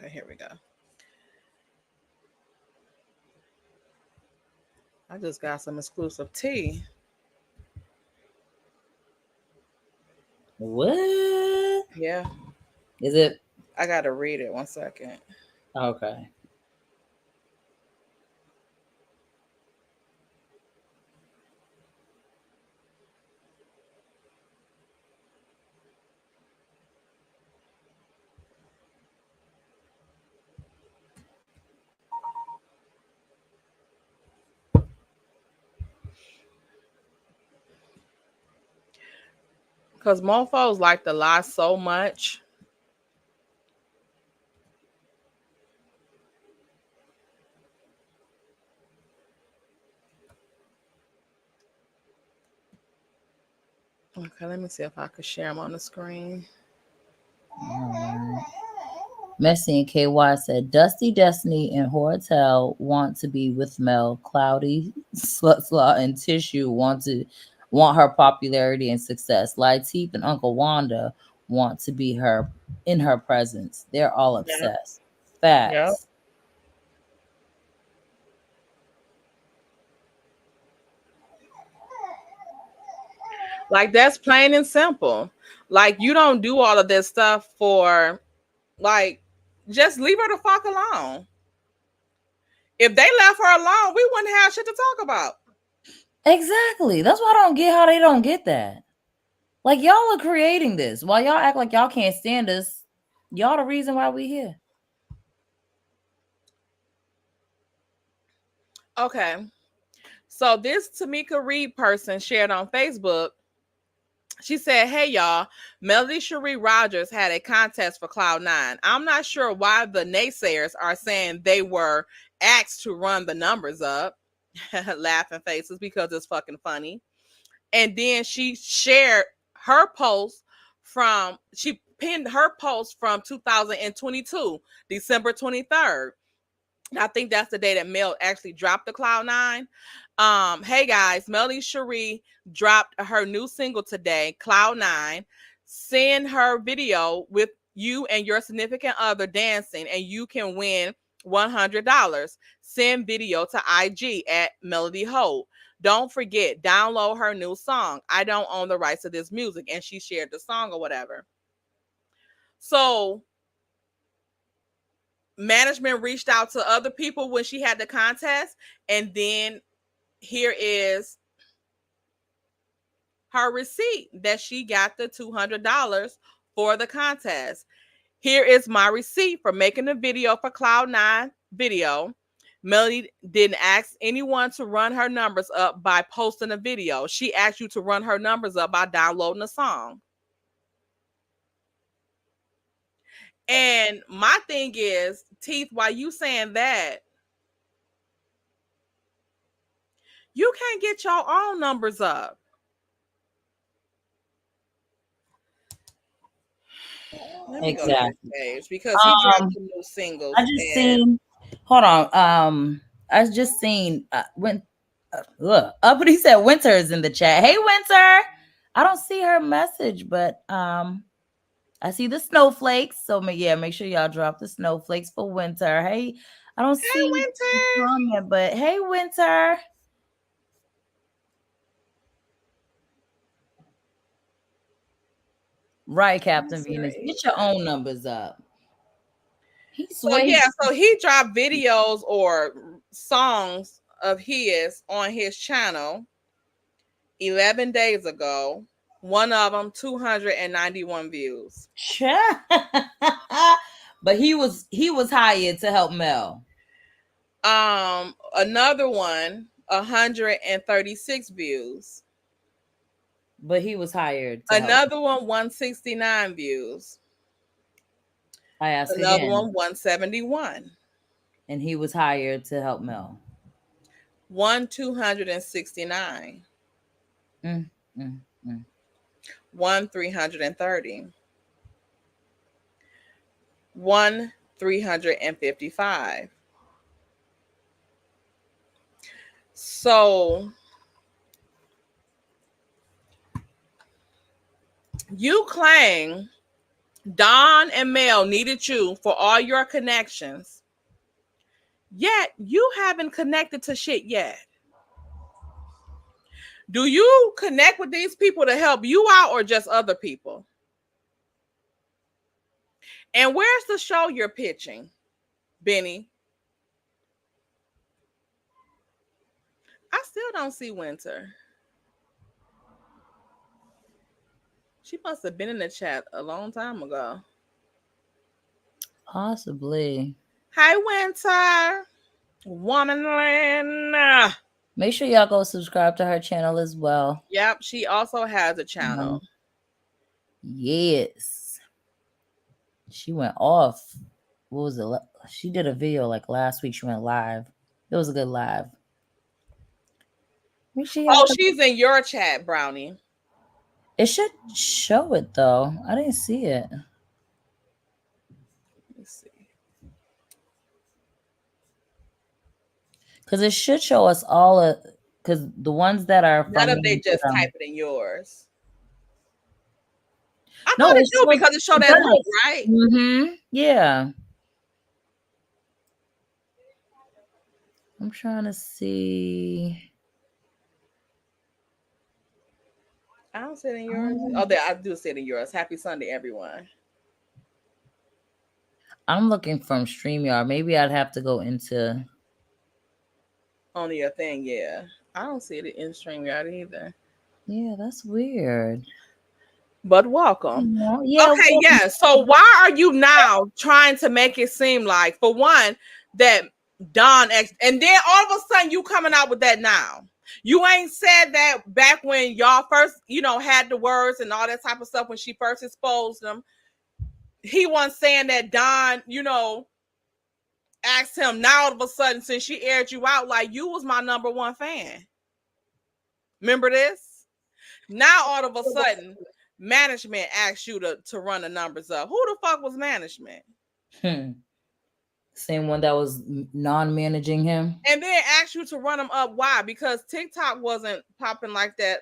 Okay, here we go. I just got some exclusive tea. What? Yeah. Is it? I gotta read it. 1 second. Okay. Because mofos like to lie so much. Okay, let me see if I could share them on the screen. Messi and KY said Dusty Destiny and Hotel want to be with Mel. Cloudy, Slut and Tissue want her popularity and success. Lateef and Uncle Wanda want to be her in her presence. They're all obsessed. Facts. Yep. Like, that's plain and simple. Like, you don't do all of this stuff for, like, just leave her the fuck alone. If they left her alone, we wouldn't have shit to talk about. Exactly. That's why I don't get how they don't get that. Like, y'all are creating this. While y'all act like y'all can't stand us, y'all the reason why we here. Okay. So this Tamika Reed person shared on Facebook. She said, "Hey y'all, Melody Cherie Rogers had a contest for Cloud9. I'm not sure why the naysayers are saying they were asked to run the numbers up." Laughing faces, because it's fucking funny. And then she shared her post she pinned her post from 2022, December 23rd. I think that's the day that Mel actually dropped the Cloud9. Hey guys, Melody Cherie dropped her new single today, Cloud9. Send her video with you and your significant other dancing, and you can win $100. Send video to IG at Melody Holt. Don't forget, download her new song. I don't own the rights to this music. And she shared the song or whatever. So management reached out to other people when she had the contest, and then here is her receipt that she got the $200 for the contest. Here is my receipt for making the video for Cloud9 video. Melody didn't ask anyone to run her numbers up by posting a video. She asked you to run her numbers up by downloading a song. And my thing is, Teeth, why you saying that? You can't get your own numbers up. Let me go to his page because he dropped some new singles. I just seen. Hold on. I just seen when Uppity said Winter is in the chat. Hey Winter. I don't see her message, but I see the snowflakes. So yeah, make sure y'all drop the snowflakes for Winter. Hey, I don't see Winter. comment, but hey Winter. Right, Captain Venus. Get your own numbers up. So he dropped videos or songs of his on his channel 11 days ago. One of them 291 views. But he was hired to help Mel. Another one 136 views. But he was hired. Another one 169 views. I asked another again. one 171. And he was hired to help Mel. 269. 330. 355. So you claim Don and Mel needed you for all your connections. Yet you haven't connected to shit yet. Do you connect with these people to help you out or just other people? And where's the show you're pitching, Benny? I still don't see Winter. She must have been in the chat a long time ago. Possibly. Hi, Winter. Womanland. Make sure y'all go subscribe to her channel as well. Yep, she also has a channel. Yes. She went off. What was it? She did a video like last week. She went live. It was a good live. She's in your chat, Brownie. It should show it though. I didn't see it. Let's see. Because it should show us all because the ones that are from none of they just type it in yours. I know it do because it showed that look, right? Mm-hmm. Yeah. I'm trying to see. I don't see it in yours. Oh, there, I do see it in yours. Happy Sunday, everyone. I'm looking from StreamYard. Maybe I'd have to go into on your thing, yeah. I don't see it in StreamYard either. Yeah, that's weird. But welcome. Yeah. Okay, welcome. Yeah. So why are you now trying to make it seem like, for one, that Don X, and then all of a sudden you coming out with that now? You ain't said that back when y'all first, had the words and all that type of stuff when she first exposed them. He wasn't saying that Don, asked him. Now all of a sudden, since she aired you out, like, you was my number one fan. Remember this? Now all of a sudden, management asked you to run the numbers up. Who the fuck was management? Same one that was non-managing him. And then asked you to run them up. Why? Because TikTok wasn't popping like that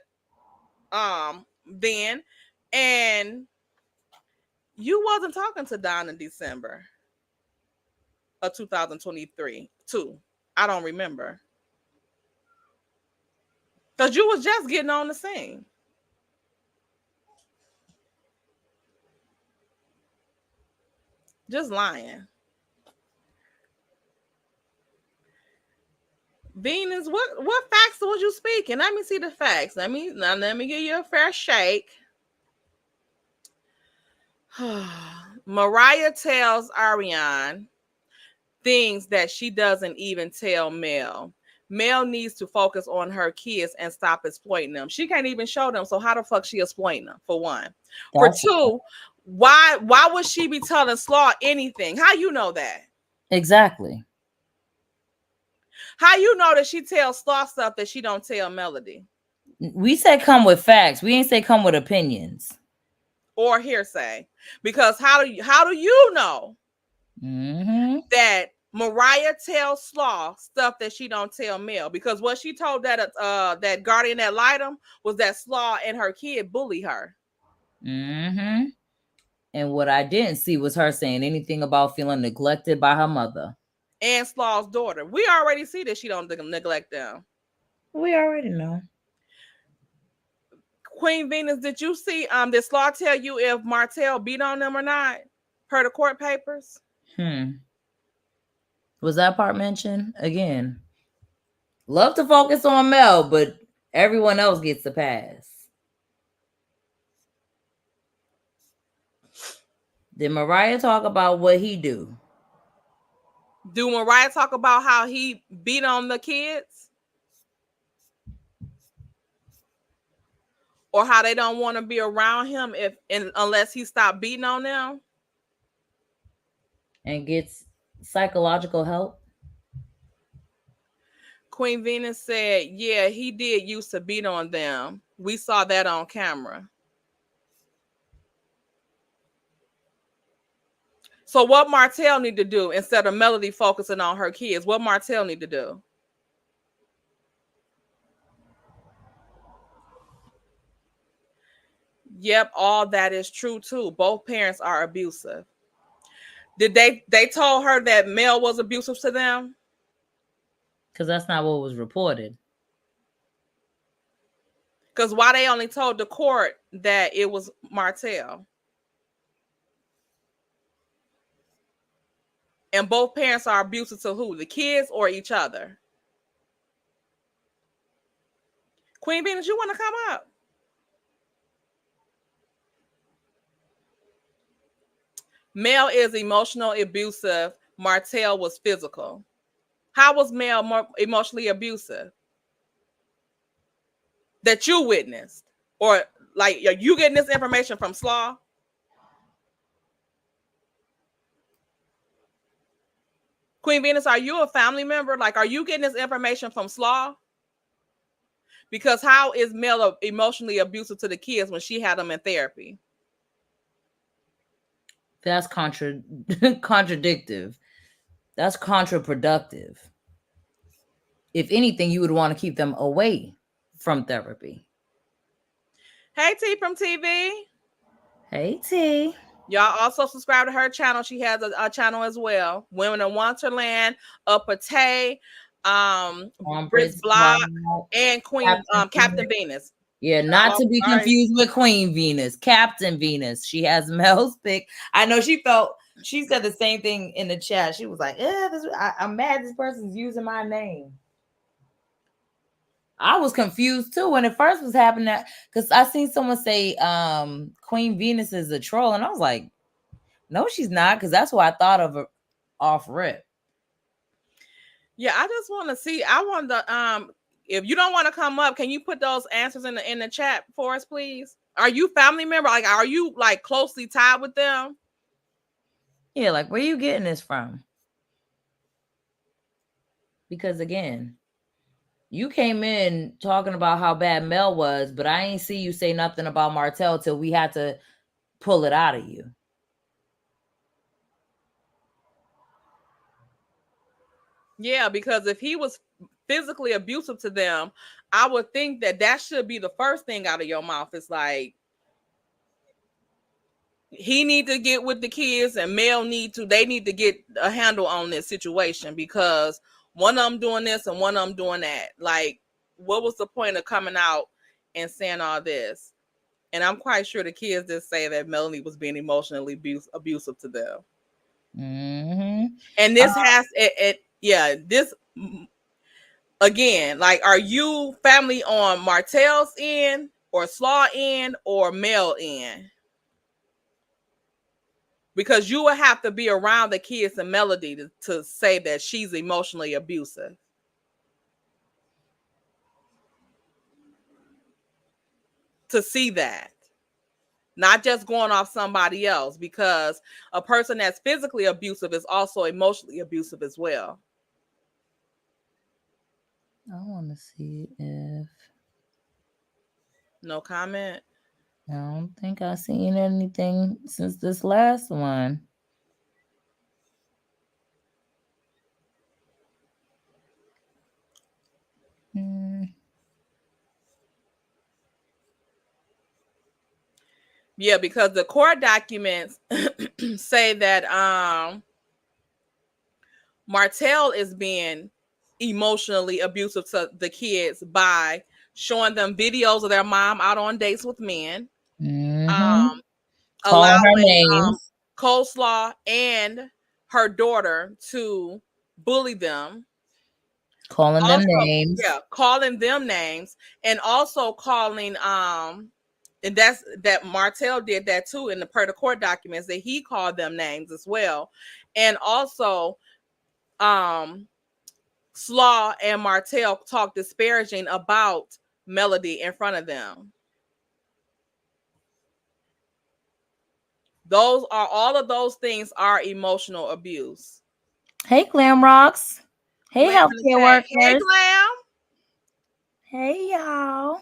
then. And you wasn't talking to Don in December of 2023 too. I don't remember. Because you was just getting on the scene. Just lying. Venus, what facts was you speaking? Let me see the facts. Let me give you a fair shake. Mariah tells Ariane things that she doesn't even tell Mel. Mel needs to focus on her kids and stop exploiting them. She can't even show them. So how the fuck she exploiting them, for one? For two, why would she be telling Slaw anything? How you know that? Exactly. How you know that she tells Slaw stuff that she don't tell Melody? We said come with facts. We ain't say come with opinions or hearsay. Because how do you know that Mariah tells Slaw stuff that she don't tell Mel? Because what she told that guardian that lied him was that Slaw and her kid bully her. And what I didn't see was her saying anything about feeling neglected by her mother and Slaw's daughter. We already see that she don't neglect them. We already know. Queen Venus, did you see did Slaw tell you if Martell beat on them or not per the court papers? Was that part mentioned? Again, love to focus on Mel, but everyone else gets the pass. Did Mariah talk about what he do? Do Mariah talk about how he beat on the kids? Or how they don't want to be around him unless he stopped beating on them? And gets psychological help? Queen Venus said, yeah, he did used to beat on them. We saw that on camera. So what Martell need to do instead of Melody focusing on her kids? What Martell need to do? Yep, all that is true too. Both parents are abusive. Did they told her that Mel was abusive to them? Because that's not what was reported. Because why they only told the court that it was Martell? And both parents are abusive to who? The kids or each other? Queen Venus, you want to come up? Mel is emotional abusive. Martell was physical. How was Mel more emotionally abusive? That you witnessed? Or like, are you getting this information from Slaw? Queen Venus, are you a family member? Like, are you getting this information from Slaw? Because how is Mel emotionally abusive to the kids when she had them in therapy? That's contradictive. That's counterproductive. If anything, you would want to keep them away from therapy. Hey, T from TV. Hey, T. Y'all also subscribe to her channel. She has a channel as well. Women in Wonderland, Upper Tay, Britt's Block, and Queen Captain Venus. Yeah, not to be confused with Queen Venus. Captain Venus. She has Mel's pick. I know she said the same thing in the chat. She was like, I'm mad this person's using my name. I was confused too when it first was happening, because I seen someone say Queen Venus is a troll, and I was like, no, she's not, because that's what I thought of her off rip. Yeah, I just want to see. I want to if you don't want to come up, can you put those answers in the chat for us, please? Are you family member? Like, are you like closely tied with them? Yeah, like where you getting this from? Because again, you came in talking about how bad Mel was, but I ain't see you say nothing about Martell till we had to pull it out of you. Yeah, because if he was physically abusive to them, I would think that should be the first thing out of your mouth. It's like, he need to get with the kids and Mel they need to get a handle on this situation, because one of them doing this and one of them doing that. Like, what was the point of coming out and saying all this? And I'm quite sure the kids did say that Melanie was being emotionally abusive to them. Mm-hmm. And this this again, like, are you family on Martell's end or Slaw end or Mel end? Because you would have to be around the kids and Melody to say that she's emotionally abusive. To see that. Not just going off somebody else, because a person that's physically abusive is also emotionally abusive as well. I want to see if... No comment? I don't think I've seen anything since this last one. Yeah, because the court documents say that Martell is being emotionally abusive to the kids by showing them videos of their mom out on dates with men, calling her names, Coleslaw and her daughter to bully them, calling them names. Yeah, calling them names, and also calling and that Martell did that too in the court documents, that he called them names as well. And also Slaw and Martell talked disparaging about Melody in front of them. All of those things are emotional abuse. Hey, Glam Rocks. Hey, healthcare workers. Hey, Glam. Hey, y'all.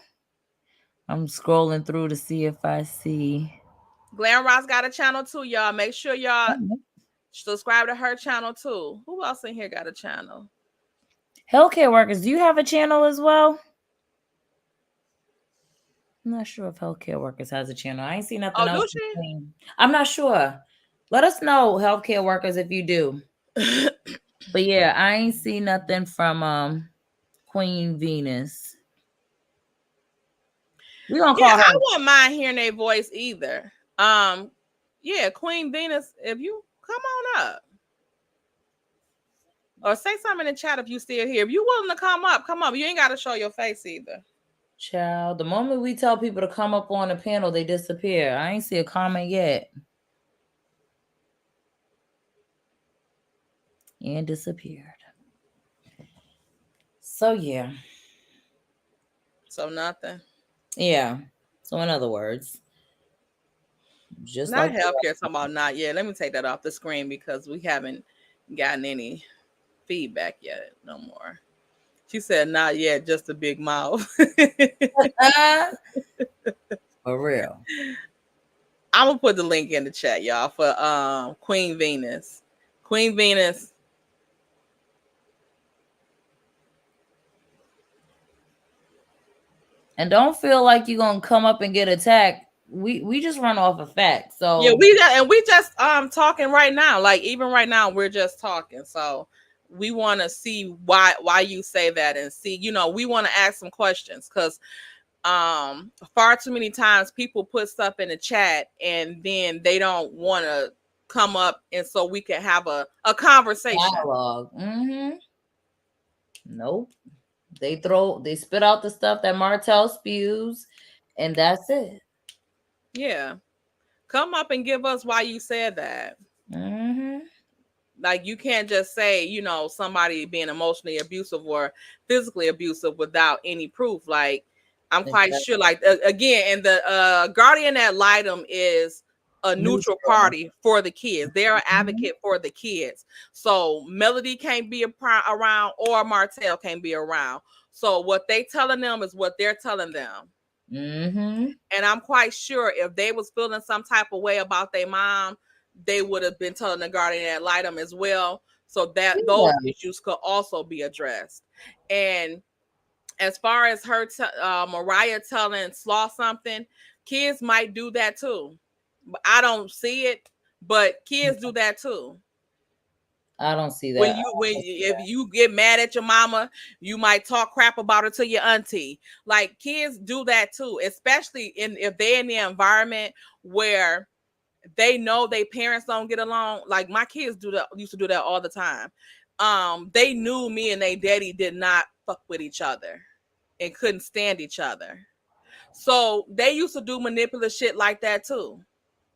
I'm scrolling through to see if I see. Glam Rocks got a channel too, y'all. Make sure y'all subscribe to her channel too. Who else in here got a channel? Healthcare workers, do you have a channel as well? I'm not sure if healthcare workers has a channel. I ain't seen nothing Oh, else. do she? I'm not sure. Let us know, healthcare workers, if you do. But yeah, I ain't seen nothing from Queen Venus. We gonna call her. I wouldn't mind hearing their voice either. Yeah, Queen Venus, if you come on up. Or say something in the chat if you still here. If you willing to come up, come up. You ain't got to show your face either. Child, the moment we tell people to come up on the panel, they disappear. I ain't see a comment yet. And disappeared. So yeah. So nothing. Yeah. So in other words, just not like healthcare, talking about not yet. Let me take that off the screen because we haven't gotten any feedback yet no more. She said not yet, just a big mouth. For real. I'm gonna put the link in the chat, y'all, for Queen Venus. Queen Venus. And don't feel like you're gonna come up and get attacked. We just run off of facts. So yeah, we just talking right now. Like even right now, we're just talking. So we want to see why you say that and see, we want to ask some questions because far too many times people put stuff in the chat and then they don't want to come up and so we can have a conversation. Dialogue. Nope. They spit out the stuff that Martell spews, and that's it. Yeah. Come up and give us why you said that. Like you can't just say, somebody being emotionally abusive or physically abusive without any proof. Like I'm quite sure, like again, and the guardian ad litem is a neutral party for the kids. They're an advocate for the kids. So Melody can't be around or Martell can't be around. So what they telling them is what they're telling them. And I'm quite sure if they was feeling some type of way about their mom, they would have been telling the guardian ad litem as well. So that those issues could also be addressed. And as far as her, Mariah telling Slaw something, kids might do that too. I don't see it, but kids do that too. I don't see that. If you get mad at your mama, you might talk crap about her to your auntie. Like kids do that too, especially if they're in the environment where they know their parents don't get along. Like my kids used to do that all the time. They knew me and their daddy did not fuck with each other and couldn't stand each other. So they used to do manipulative shit like that too,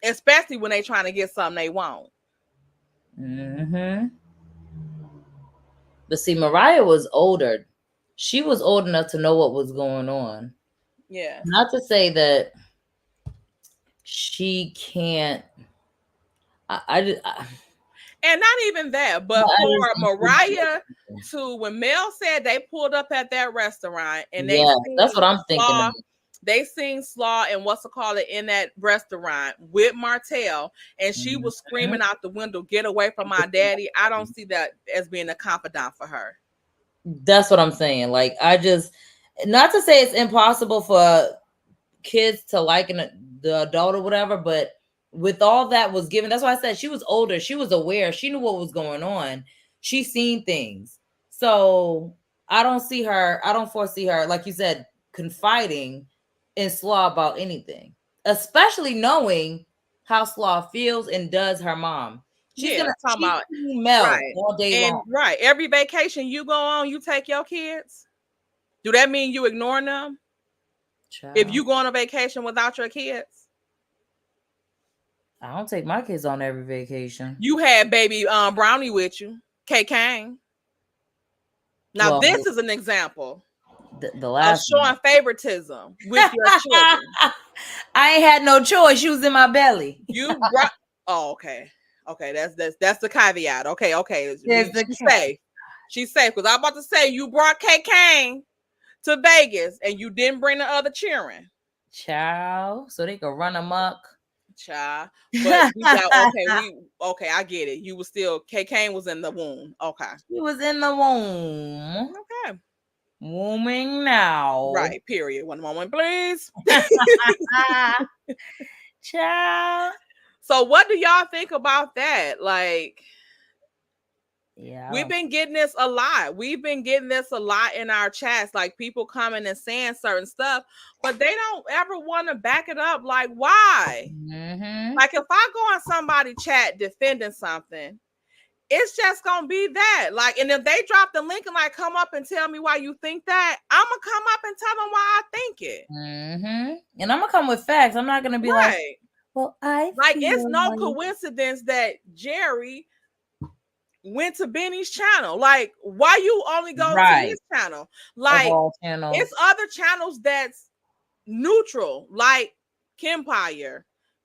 especially when they trying to get something they want. But see, Mariah was older. She was old enough to know what was going on. Yeah. Not to say that she can't. And not even that, but for Mariah when Mel said they pulled up at that restaurant and that's what I'm thinking. They seen Slaw and in that restaurant with Martell, and she was screaming out the window, "Get away from my daddy!" I don't see that as being a confidant for her. That's what I'm saying. Like, not to say it's impossible for kids to like the adult or whatever, but with all that was given, that's why I said she was older. She was aware. She knew what was going on. She seen things. So I don't foresee her, like you said, confiding in Slaw about anything, especially knowing how Slaw feels and does her mom. She's gonna talk about Mel all day long. Right. Every vacation you go on, you take your kids. Do that mean you ignoring them? Child. If you go on a vacation without your kids? I don't take my kids on every vacation. You had baby Brownie with you, K Kang. Now this is an example. The last showing favoritism with your children. I ain't had no choice. She was in my belly. You brought. Oh, okay. Okay, that's the caveat. Okay. She's safe because I'm about to say you brought K Kang to Vegas and you didn't bring the other children. Child, so they could run amok. Child, but we got okay. I get it. You was still K Kang was in the womb. Okay, he was in the womb. Okay. Wooming now. Right, period. One moment, please. Child. So what do y'all think about that? Like, yeah, we've been getting this a lot. We've been getting this a lot in our chats, like people coming and saying certain stuff, but they don't ever want to back it up. Like, why? Like, if I go on somebody's chat defending something, it's just gonna be that. Like, and if they drop the link and like come up and tell me why you think that, I'm gonna come up and tell them why I think it. And I'm gonna come with facts. I'm not gonna be like, well, it's no coincidence that Jerry went to Benny's channel. Like, why you only go to his channel? Like, it's other channels that's neutral, like Kempire,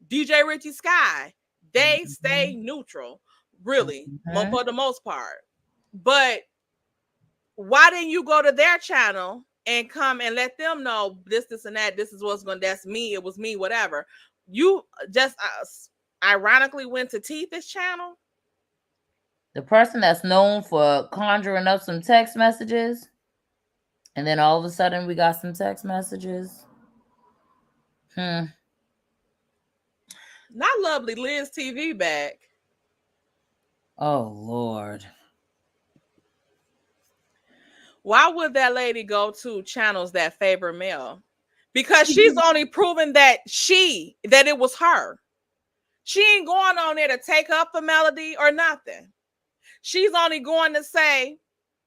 DJ Richie Sky. They stay neutral, really, for the most part. But why didn't you go to their channel and come and let them know this, and that? This is what's going. That's me. It was me. Whatever. You just ironically went to Teeth's channel. The person that's known for conjuring up some text messages, and then all of a sudden we got some text messages. Not lovely Liz TV back. Oh, Lord. Why would that lady go to channels that favor male? Because she's only proven that it was her. She ain't going on there to take up for Melody or nothing. She's only going to say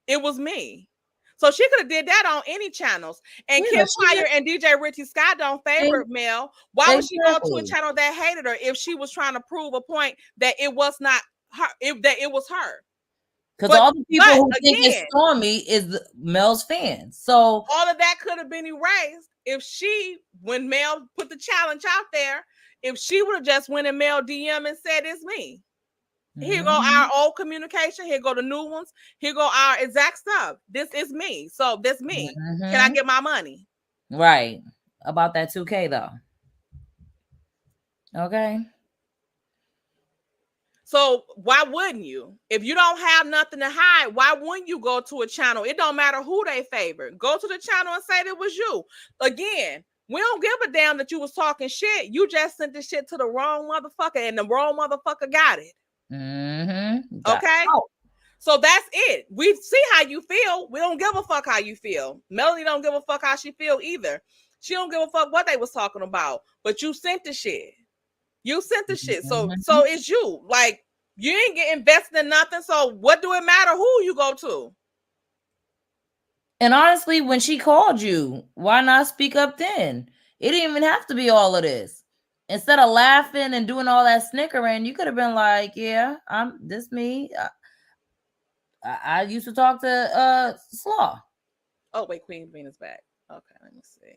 it was me. So she could have did that on any channels. And Kempire and DJ Richie Scott don't favor male. Why would she go to a channel that hated her if she was trying to prove a point that it was not her, that it was her? Because all the people who think it's Stormy is Mel's fans. So all of that could have been erased if she, when Mel put the challenge out there, if she would have just went in Mel DM and said it's me. Here go our old communication. Here go the new ones. Here go our exact stuff. This is me. So this me. Can I get my money? Right. About that 2K though. Okay. So why wouldn't you? If you don't have nothing to hide, why wouldn't you go to a channel? It don't matter who they favor. Go to the channel and say it was you. Again, we don't give a damn that you was talking shit. You just sent the shit to the wrong motherfucker and the wrong motherfucker got it. Okay? So that's it. We see how you feel. We don't give a fuck how you feel. Melody don't give a fuck how she feel either. She don't give a fuck what they was talking about. But you sent the shit. You sent the shit. So it's you. Like, you ain't get invested in nothing. So what do it matter who you go to? And honestly, when she called you, why not speak up then? It didn't even have to be all of this. Instead of laughing and doing all that snickering, you could have been like, yeah, this me. I used to talk to Slaw. Oh, wait, Queen Venus back. Okay, let me see.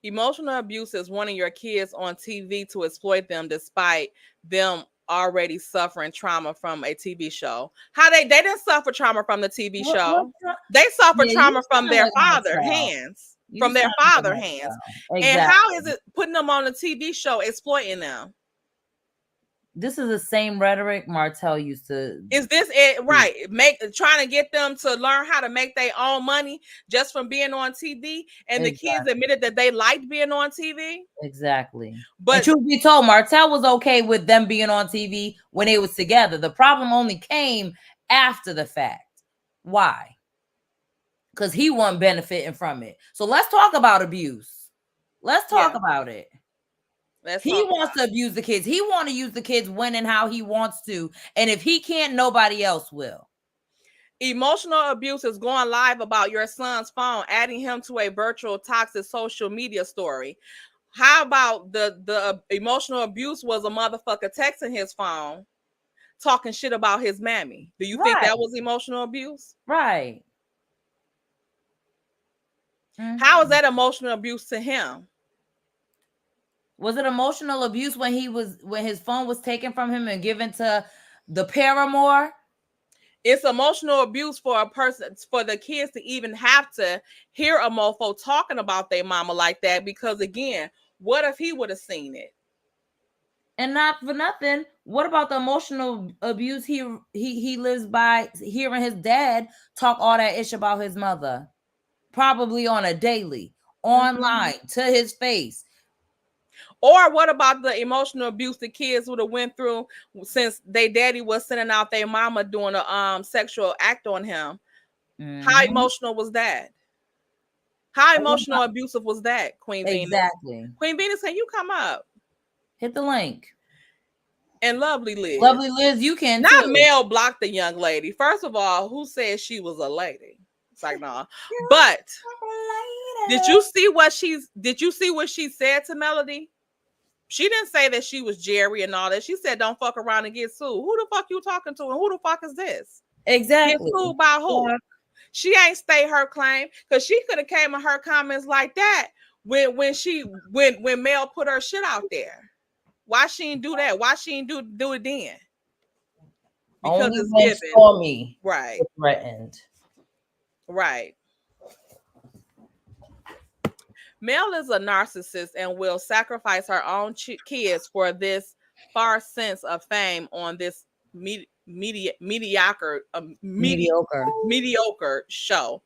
Emotional abuse is wanting your kids on TV to exploit them despite them already suffering trauma from a TV show. How they didn't suffer trauma from the TV show. They suffered trauma from their father hands. From their father hands. Exactly. And how is it putting them on a TV show exploiting them? This is the same rhetoric Martell used to. Is this it? Right. Trying to get them to learn how to make their own money just from being on TV. And the kids admitted that they liked being on TV. Exactly. But and truth be told, Martell was okay with them being on TV when they was together. The problem only came after the fact. Why? Because he wasn't benefiting from it. So let's talk about abuse. Let's talk about it. He wants to abuse the kids. He wants to use the kids when and how he wants to. And if he can't, nobody else will. Emotional abuse is going live about your son's phone, adding him to a virtual toxic social media story. How about the emotional abuse was a motherfucker texting his phone, talking shit about his mammy? Do you think that was emotional abuse? Right. How is that emotional abuse to him? Was it emotional abuse when his phone was taken from him and given to the paramour? It's emotional abuse for a person, for the kids to even have to hear a mofo talking about their mama like that. Because again, what if he would have seen it? And not for nothing, what about the emotional abuse he lives by, hearing his dad talk all that ish about his mother, probably on a daily, online, to his face? Or what about the emotional abuse the kids would have went through since their daddy was sending out their mama doing a sexual act on him? How emotional was that? How emotional abusive was that, Queen Venus? Exactly. Queen Venus, can you come up? Hit the link. And Lovely Liz. Lovely Liz, you can not too. Mel blocked the young lady. First of all, who said she was a lady? It's like, nah. But did you see what she said to Melody? She didn't say that she was Jerry and all that. She said, don't fuck around and get sued. Who the fuck you talking to? And who the fuck is this? Exactly. Get sued by who? Yeah. She ain't stay her claim, because she could have came in her comments like that when Mel put her shit out there. Why she didn't do that? Why she didn't do it then? Because only it's when given. Stormy right. Threatened. Right. Mel is a narcissist and will sacrifice her own kids for this far sense of fame on this mediocre show.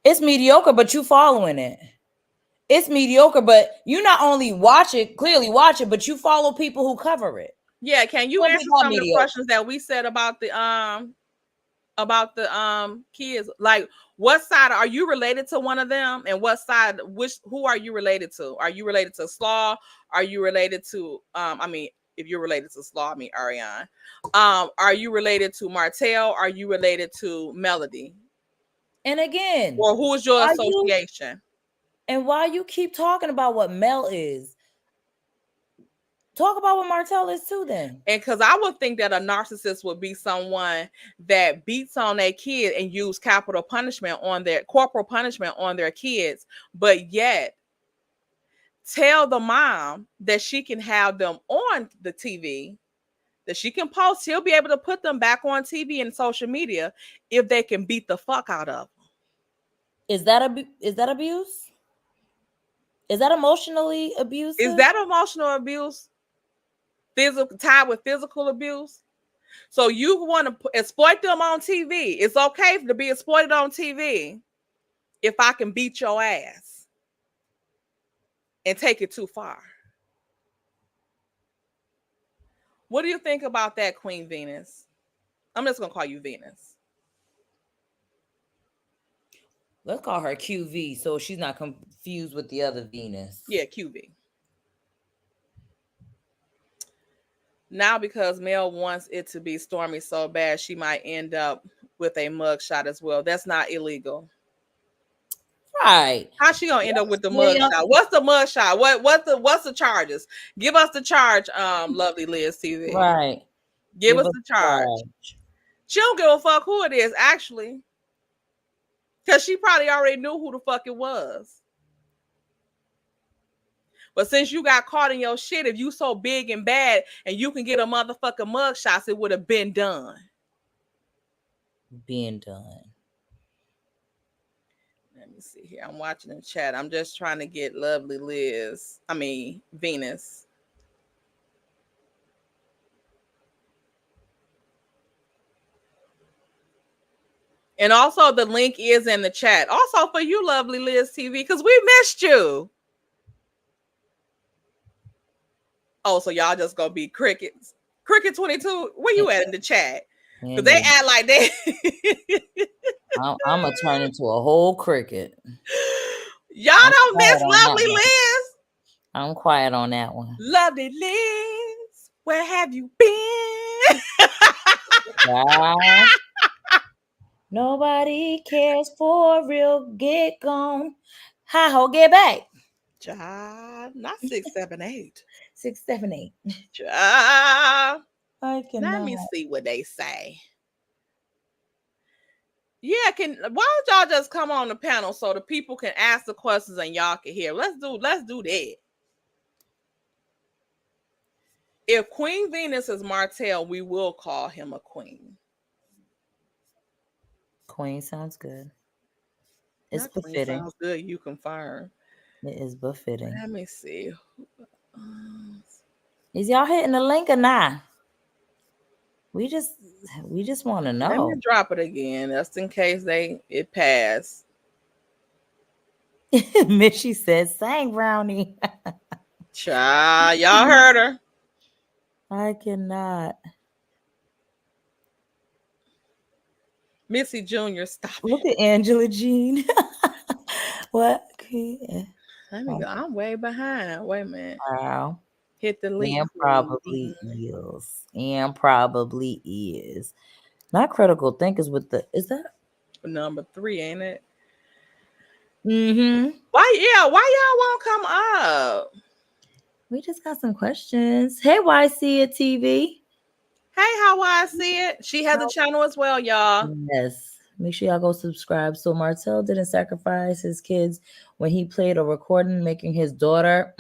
It's mediocre, but you following it. It's mediocre, but you not only clearly watch it, but you follow people who cover it. Yeah, can you answer some of the questions that we said about the kids? Like, what side are you related to? One of them, and what side? Who are you related to? Are you related to Slaw? Are you related to if you're related to Slaw, Ariane. Are you related to Martell? Are you related to Melody? And again, or who is your association? And why you keep talking about what Mel is? Talk about what Martell is too, then. And because I would think that a narcissist would be someone that beats on their kid and use corporal punishment on their kids, but yet tell the mom that she can have them on the TV, that she can post. He'll be able to put them back on TV and social media if they can beat the fuck out of them. Is that abuse? Is that emotionally abusive? Is that emotional abuse? Tied with physical abuse? So you want to exploit them on TV. It's okay to be exploited on TV if I can beat your ass and take it too far. What do you think about that, Queen Venus? I'm just going to call you Venus. Let's call her QV so she's not confused with the other Venus. Yeah, QV. Now, because Mel wants it to be Stormy so bad, she might end up with a mugshot as well. That's not illegal. Right. How's she gonna end up with the mugshot? What's the mugshot? What's the charges? Give us the charge, Lovely Liz TV. Right. Give us the charge. She don't give a fuck who it is, actually. Because she probably already knew who the fuck it was. But since you got caught in your shit, if you so big and bad and you can get a motherfucking mugshots, it would have been done. Being done. Let me see here. I'm watching the chat. I'm just trying to get Lovely Liz. Venus. And also the link is in the chat. Also for you, Lovely Liz TV, because we missed you. Oh, so y'all just gonna be crickets. Cricket 22, where you at in the chat? Because they act like that. I'm gonna turn into a whole cricket. Y'all don't miss Lovely Liz. I'm quiet on that one. Lovely Liz, where have you been? Nobody cares for real. Get gone. Hi-ho, get back. Child, not 678. 678. Child. I cannot. Let me see what they say. Yeah, why don't y'all just come on the panel so the people can ask the questions and y'all can hear? Let's do that. If Queen Venus is Martell, we will call him a queen. Queen sounds good. It's befitting. Sounds good. You confirm. It is befitting. Let me see. Is y'all hitting the link or not? We just want to know. Let me drop it again, just in case it passed. Missy said, "Sang Brownie." Child, y'all heard her. I cannot. Missy Jr., stop Look it. at Angela Jean. What? Let me go. I'm way behind. Wait a minute. Wow. Hit the link. And probably is. And probably is. Not critical thinkers with the, is that? Number 3, ain't it? Mm-hmm. Why y'all won't come up? We just got some questions. Hey, YC at TV. Hey, how I see it? She has a channel as well, y'all. Yes. Make sure y'all go subscribe. So Martell didn't sacrifice his kids when he played a recording making his daughter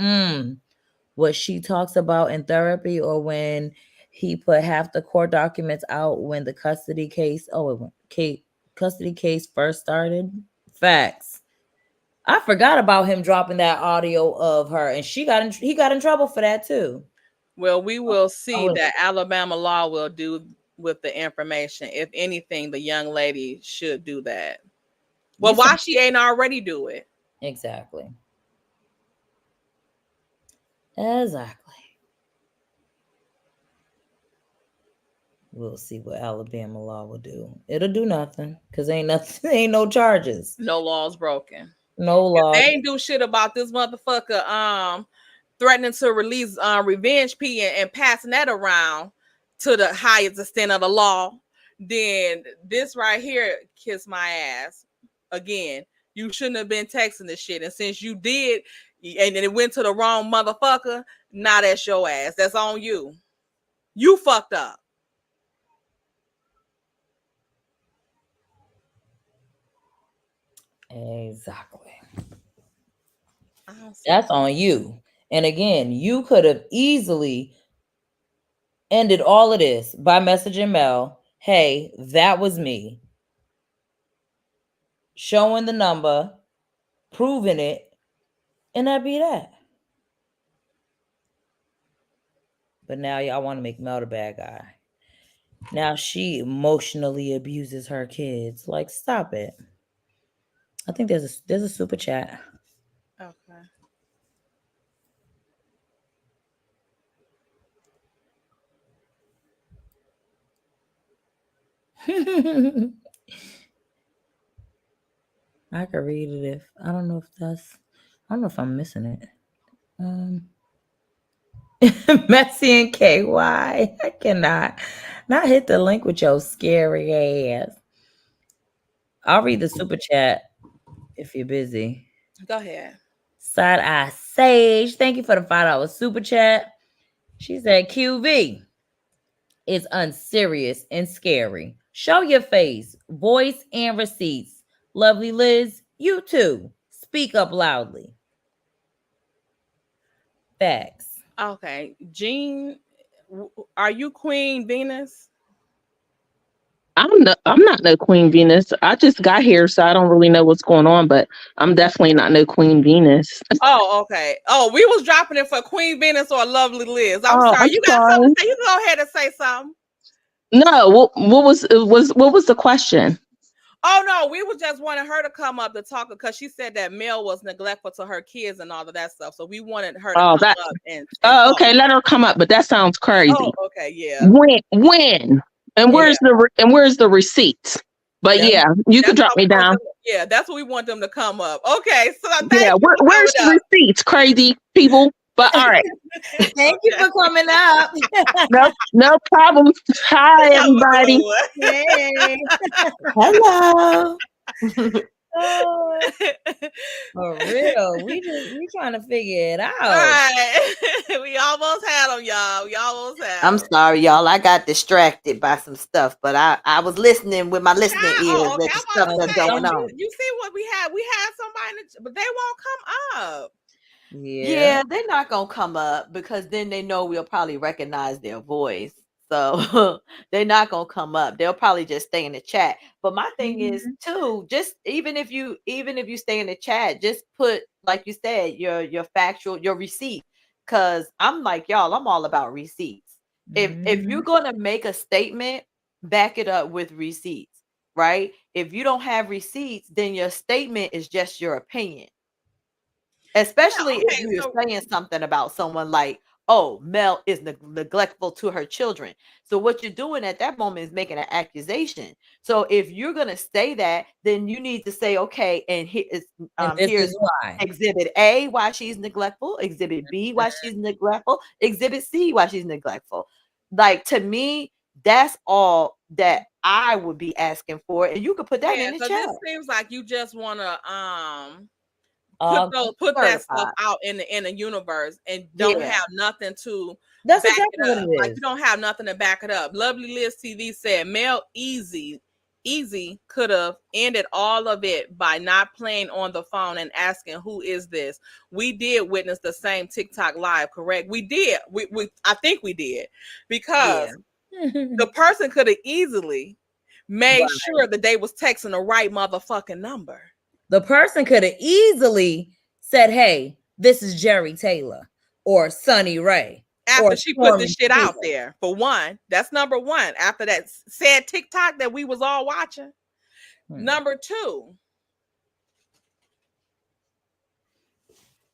what she talks about in therapy, or when he put half the court documents out when the custody case first started. Facts. I forgot about him dropping that audio of her, and he got in trouble for that too. Well, we will see that Alabama law will do with the information. If anything, the young lady should do that. Well, why she ain't already do it? Exactly. We'll see what Alabama law will do. It'll do nothing because ain't no charges. No laws broken. No law. They ain't do shit about this motherfucker threatening to release revenge P and passing that around to the highest extent of the law. Then this right here, kiss my ass. Again, you shouldn't have been texting this shit. And since you did, and then it went to the wrong motherfucker, now that's your ass. That's on you. You fucked up. Exactly. That's on you. And again, you could have easily ended all of this by messaging Mel, "Hey, that was me." Showing the number, proving it, and that'd be that. But now y'all want to make Mel the bad guy. Now she emotionally abuses her kids. Like, stop it. I think there's a super chat. Okay. I could read it if I don't know if I'm missing it. Messi and KY. I cannot not hit the link with your scary ass. I'll read the super chat if you're busy. Go ahead. Side Eye Sage, thank you for the $5 super chat. She said QV is unserious and scary. Show your face, voice, and receipts. Lovely Liz, you too. Speak up loudly. Facts. Okay. Jean, are you Queen Venus? I'm not no Queen Venus. I just got here, so I don't really know what's going on, but I'm definitely not no Queen Venus. Oh, okay. Oh, we was dropping it for Queen Venus or Lovely Liz. I'm sorry. I'm You got something to say? You can go ahead and say something. No, what was the question? Oh no, we was just wanting her to come up to talk because she said that Mel was neglectful to her kids and all of that stuff. So we wanted her to come up and okay, let her come up, but that sounds crazy. Oh, okay, yeah. When? And where's the receipts? But yeah, you could drop me down. Yeah, that's what we want them to come up. Okay, so where's the receipts, crazy people? But all right. Thank you for coming up. No problem. Hi, everybody. Hey. Hello. For real, we trying to figure it out. All right. We almost had them, y'all. We almost had them. I'm sorry, y'all. I got distracted by some stuff, but I was listening with my listening ears at the stuff that's going on. You see what we had? We had somebody, but they won't come up. Yeah, they're not gonna come up because then they know we'll probably recognize their voice. So they're not gonna come up. They'll probably just stay in the chat. But my thing is too, just even if you stay in the chat, just put, like you said, your factual, your receipt. Because I'm like, y'all, I'm all about receipts. If you're gonna make a statement, back it up with receipts, right? If you don't have receipts, then your statement is just your opinion. Especially if you're saying something about someone like, oh, Mel is neglectful to her children. So what you're doing at that moment is making an accusation. So if you're going to say that, then you need to say, okay, and here's why. Exhibit A, why she's neglectful, Exhibit B, why she's neglectful, Exhibit C, why she's neglectful. Like, to me, that's all that I would be asking for. And you could put that in the chat. This seems like you just want to put that stuff out in the universe and don't have nothing to back exactly it up. Like, you don't have nothing to back it up. Lovely Liz TV said Mel Easy could have ended all of it by not playing on the phone and asking, who is this? We did witness the same TikTok live, correct? We did. I think we did, because the person could have easily made sure that they was texting the right motherfucking number. The person could have easily said, hey, this is Jerry Taylor or Sunny Ray. After she put this shit out there, for one. That's number one. After that sad TikTok that we was all watching. Number two,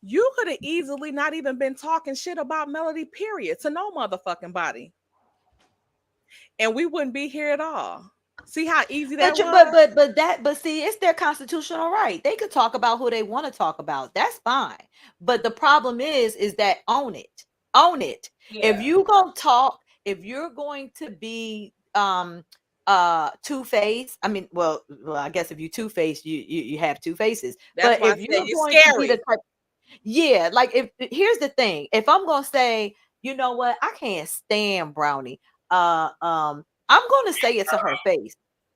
you could have easily not even been talking shit about Melody, period, to no motherfucking body. And we wouldn't be here at all. See how easy that was? But see, it's their constitutional right. They could talk about who they want to talk about. That's fine. But the problem is that own it. Yeah. If you gonna talk, if you're going to be two-faced, I mean, well, I guess if you two-faced, you have two faces. That's but if you're going to be the type, yeah, like, if here's the thing, if I'm gonna say, you know what, I can't stand Brownie, I'm going to say it to her face.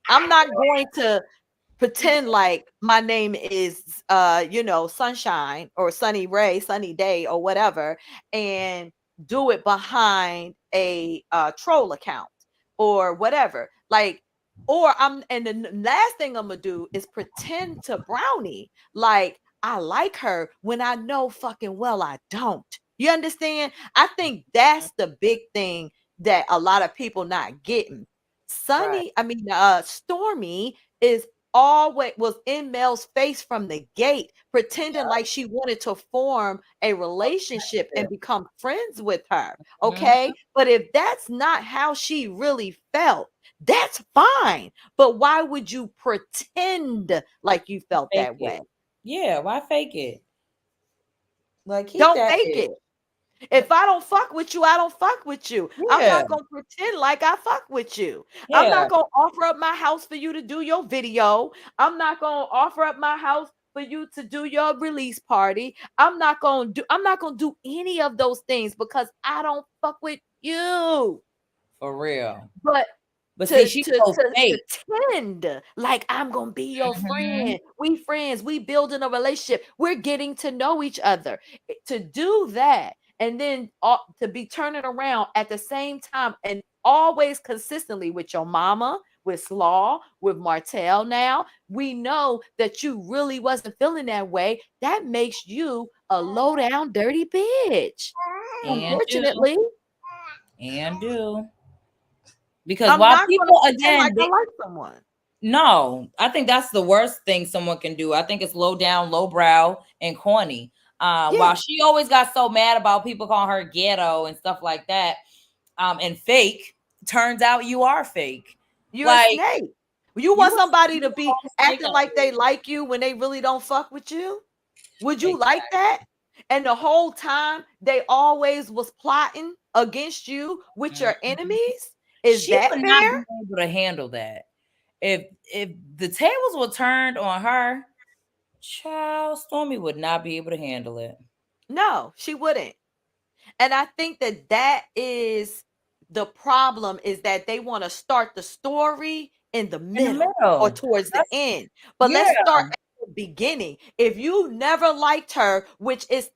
I'm not going to pretend like my name is, Sunshine or Sunny Ray, Sunny Day or whatever, and do it behind a troll account or whatever. Like, and the last thing I'm going to do is pretend to Brownie like I like her when I know fucking well I don't. You understand? I think that's the big thing that a lot of people not getting. Stormy was in Mel's face from the gate, pretending like she wanted to form a relationship and become friends with her. Okay. But if that's not how she really felt, that's fine. But why would you pretend like you felt that way? Yeah, why fake it? Like, don't fake it. If I don't fuck with you, I don't fuck with you. Yeah. I'm not going to pretend like I fuck with you. Yeah. I'm not going to offer up my house for you to do your video. I'm not going to offer up my house for you to do your release party. I'm not going to do any of those things because I don't fuck with you. For real. But see, she pretend like I'm gonna be your friend. We friends. We building a relationship. We're getting to know each other. To do that, and then to be turning around at the same time and always consistently with your mama, with Slaw, with Martell. Now we know that you really wasn't feeling that way. That makes you a low down, dirty bitch. Unfortunately, because while people again they like someone. No, I think that's the worst thing someone can do. I think it's low down, low brow, and corny. While she always got so mad about people calling her ghetto and stuff like that, and fake, turns out you are fake. You're a snake. You want somebody to be acting like they like you when they really don't fuck with you? Would you like that? And the whole time they always was plotting against you with your enemies? Is that fair? Not be able to handle that. If the tables were turned on her, child, Stormy would not be able to handle it. No, she wouldn't. And I think that is the problem, is that they want to start the story in the middle or towards the end. But let's start at the beginning. If you never liked her, which is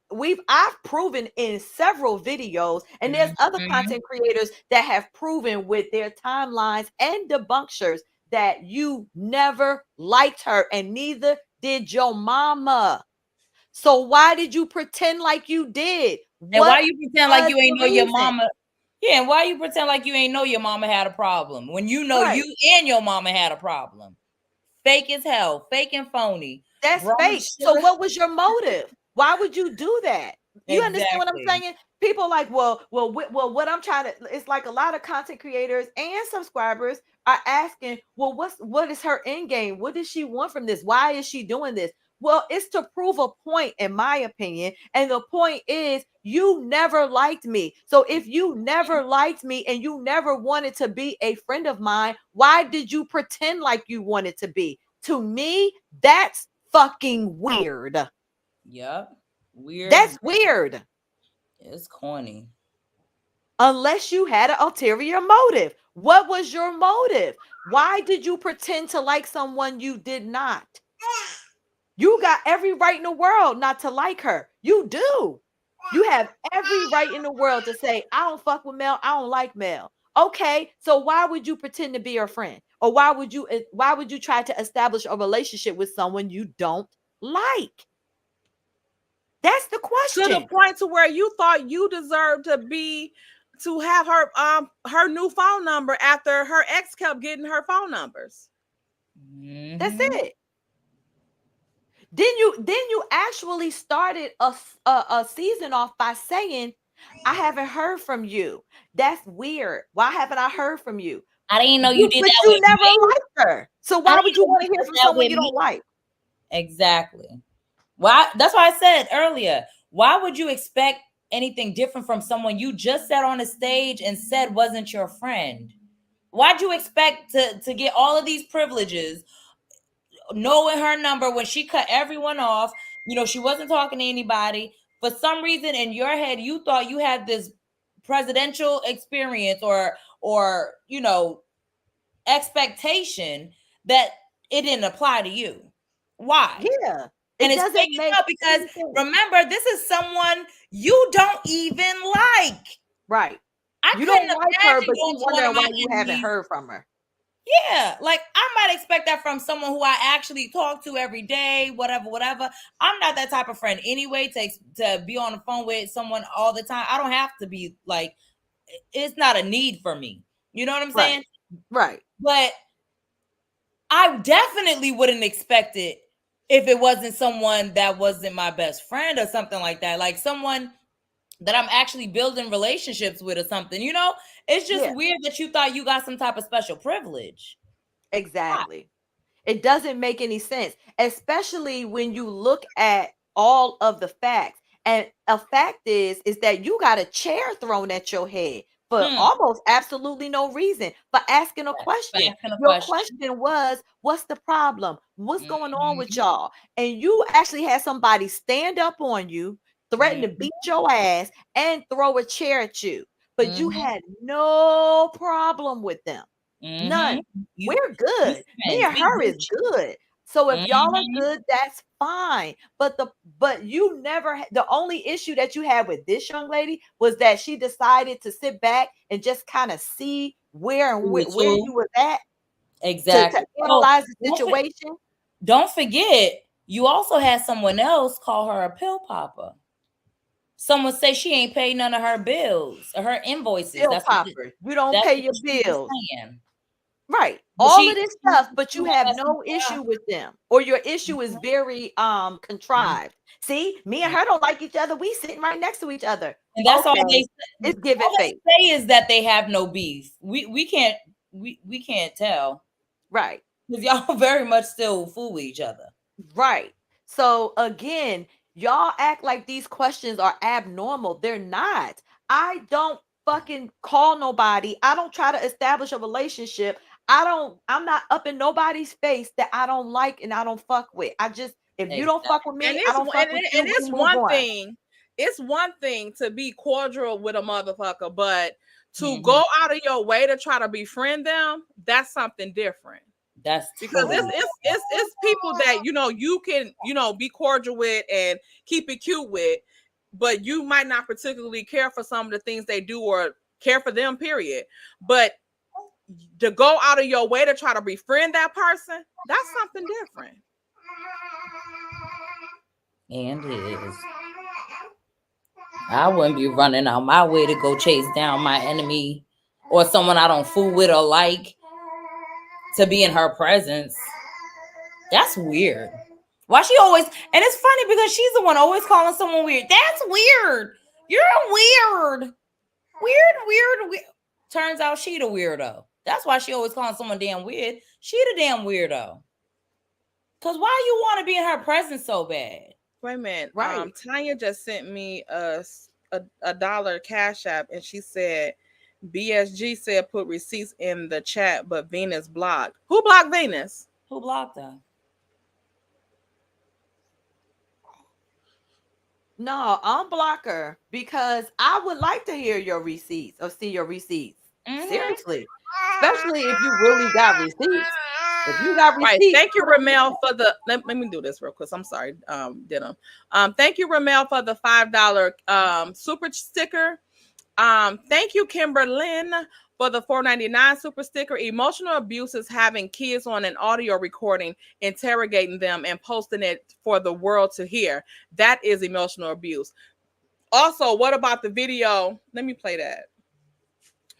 I've proven in several videos, and there's other content creators that have proven with their timelines and debunkers that you never liked her, and neither did your mama. So why did you pretend like you did? And why you pretend like you ain't know your reason? mama? Yeah, and why you pretend like you ain't know your mama had a problem when you know Right. you and your mama had a problem? Fake as hell, fake and phony. That's fake. So what was your motive? Why would you do that? You understand what I'm saying? People like, well, what I'm trying to, it's like a lot of content creators and subscribers are asking, well, what is her end game? What does she want from this? Why is she doing this? Well, it's to prove a point, in my opinion. And the point is, you never liked me. So if you never liked me and you never wanted to be a friend of mine, why did you pretend like you wanted to be? To me, that's fucking weird. Yep. Weird. That's weird. It's corny. Unless you had an ulterior motive. What was your motive? Why did you pretend to like someone you did not? You got every right in the world not to like her. You do. You have every right in the world to say, I don't fuck with Mel. I don't like Mel. Okay, so why would you pretend to be her friend? Or why would you try to establish a relationship with someone you don't like? That's the question. To the point to where you thought you deserved to have her new phone number after her ex kept getting her phone numbers. Mm-hmm. That's it. Then you actually started a season off by saying, I haven't heard from you. That's weird. Why haven't I heard from you? I didn't know you did that. But you never liked her. So why would you want to hear from someone you don't like? Exactly. Why? That's why I said earlier. Why would you expect anything different from someone you just sat on a stage and said wasn't your friend? Why'd you expect to get all of these privileges, knowing her number when she cut everyone off? You know, she wasn't talking to anybody. For some reason in your head, you thought you had this presidential experience or you know, expectation that it didn't apply to you. Why? Yeah. And it's fake as hell because remember, this is someone you don't even like. Right. You don't like her, but you wondering why you haven't heard from her. Yeah, like I might expect that from someone who I actually talk to every day, whatever. I'm not that type of friend anyway to be on the phone with someone all the time. I don't have to be like, it's not a need for me. You know what I'm saying? Right. But I definitely wouldn't expect it if it wasn't someone that wasn't my best friend or something like that. Like someone that I'm actually building relationships with or something. You know, it's just weird that you thought you got some type of special privilege. Exactly. It doesn't make any sense, especially when you look at all of the facts. And a fact is that you got a chair thrown at your head for almost absolutely no reason, for asking a question. Your question was, what's the problem? What's going on with y'all? And you actually had somebody stand up on you, threaten to beat your ass, and throw a chair at you. But you had no problem with them. None. We're good. Me and her is good. So if y'all are good, that's fine. But you never, the only issue that you had with this young lady was that she decided to sit back and just kind of see where you were at. Exactly. To analyze the situation. Don't forget, you also had someone else call her a pill popper. Someone say she ain't paid none of her bills or her invoices. Pill popper. You don't pay your bills. Right. All of this stuff, but you have no issue with them, or your issue is very contrived. See, me and her don't like each other. We sitting right next to each other. And that's all they say. It's giving face. They say is that they have no beef. We can't tell. Right. Because y'all very much still fool with each other. Right. So again, y'all act like these questions are abnormal. They're not. I don't fucking call nobody. I don't try to establish a relationship. I'm not up in nobody's face that I don't like and I don't fuck with. If you don't fuck with me, I don't fuck with you. And it's one thing. It's one thing to be cordial with a motherfucker, but to go out of your way to try to befriend them, that's something different. That's because it's people that you can be cordial with and keep it cute with, but you might not particularly care for some of the things they do or care for them, period. But to go out of your way to try to befriend that person, that's something different. And it is. I wouldn't be running out my way to go chase down my enemy or someone I don't fool with or like to be in her presence. That's weird. Why she always, and it's funny because she's the one always calling someone weird. That's weird. You're weird. Weird. Turns out she the weirdo. That's why she always calling someone damn weird. She the damn weirdo. Cause why you want to be in her presence so bad? Wait a minute. Right. Tanya just sent me a $1 Cash App, and she said BSG said put receipts in the chat, but Venus blocked. Who blocked Venus? Who blocked her? No, unblock her because I would like to hear your receipts or see your receipts. Seriously. Especially if you really got receipts. If you got receipts. Right. Thank you, Ramel, for the let me do this real quick. I'm sorry, Denim. Thank you, Ramel, for the $5 super sticker. Thank you, Kimberlyn, for the $4.99 super sticker. Emotional abuse is having kids on an audio recording, interrogating them and posting it for the world to hear. That is emotional abuse. Also, what about the video? Let me play that.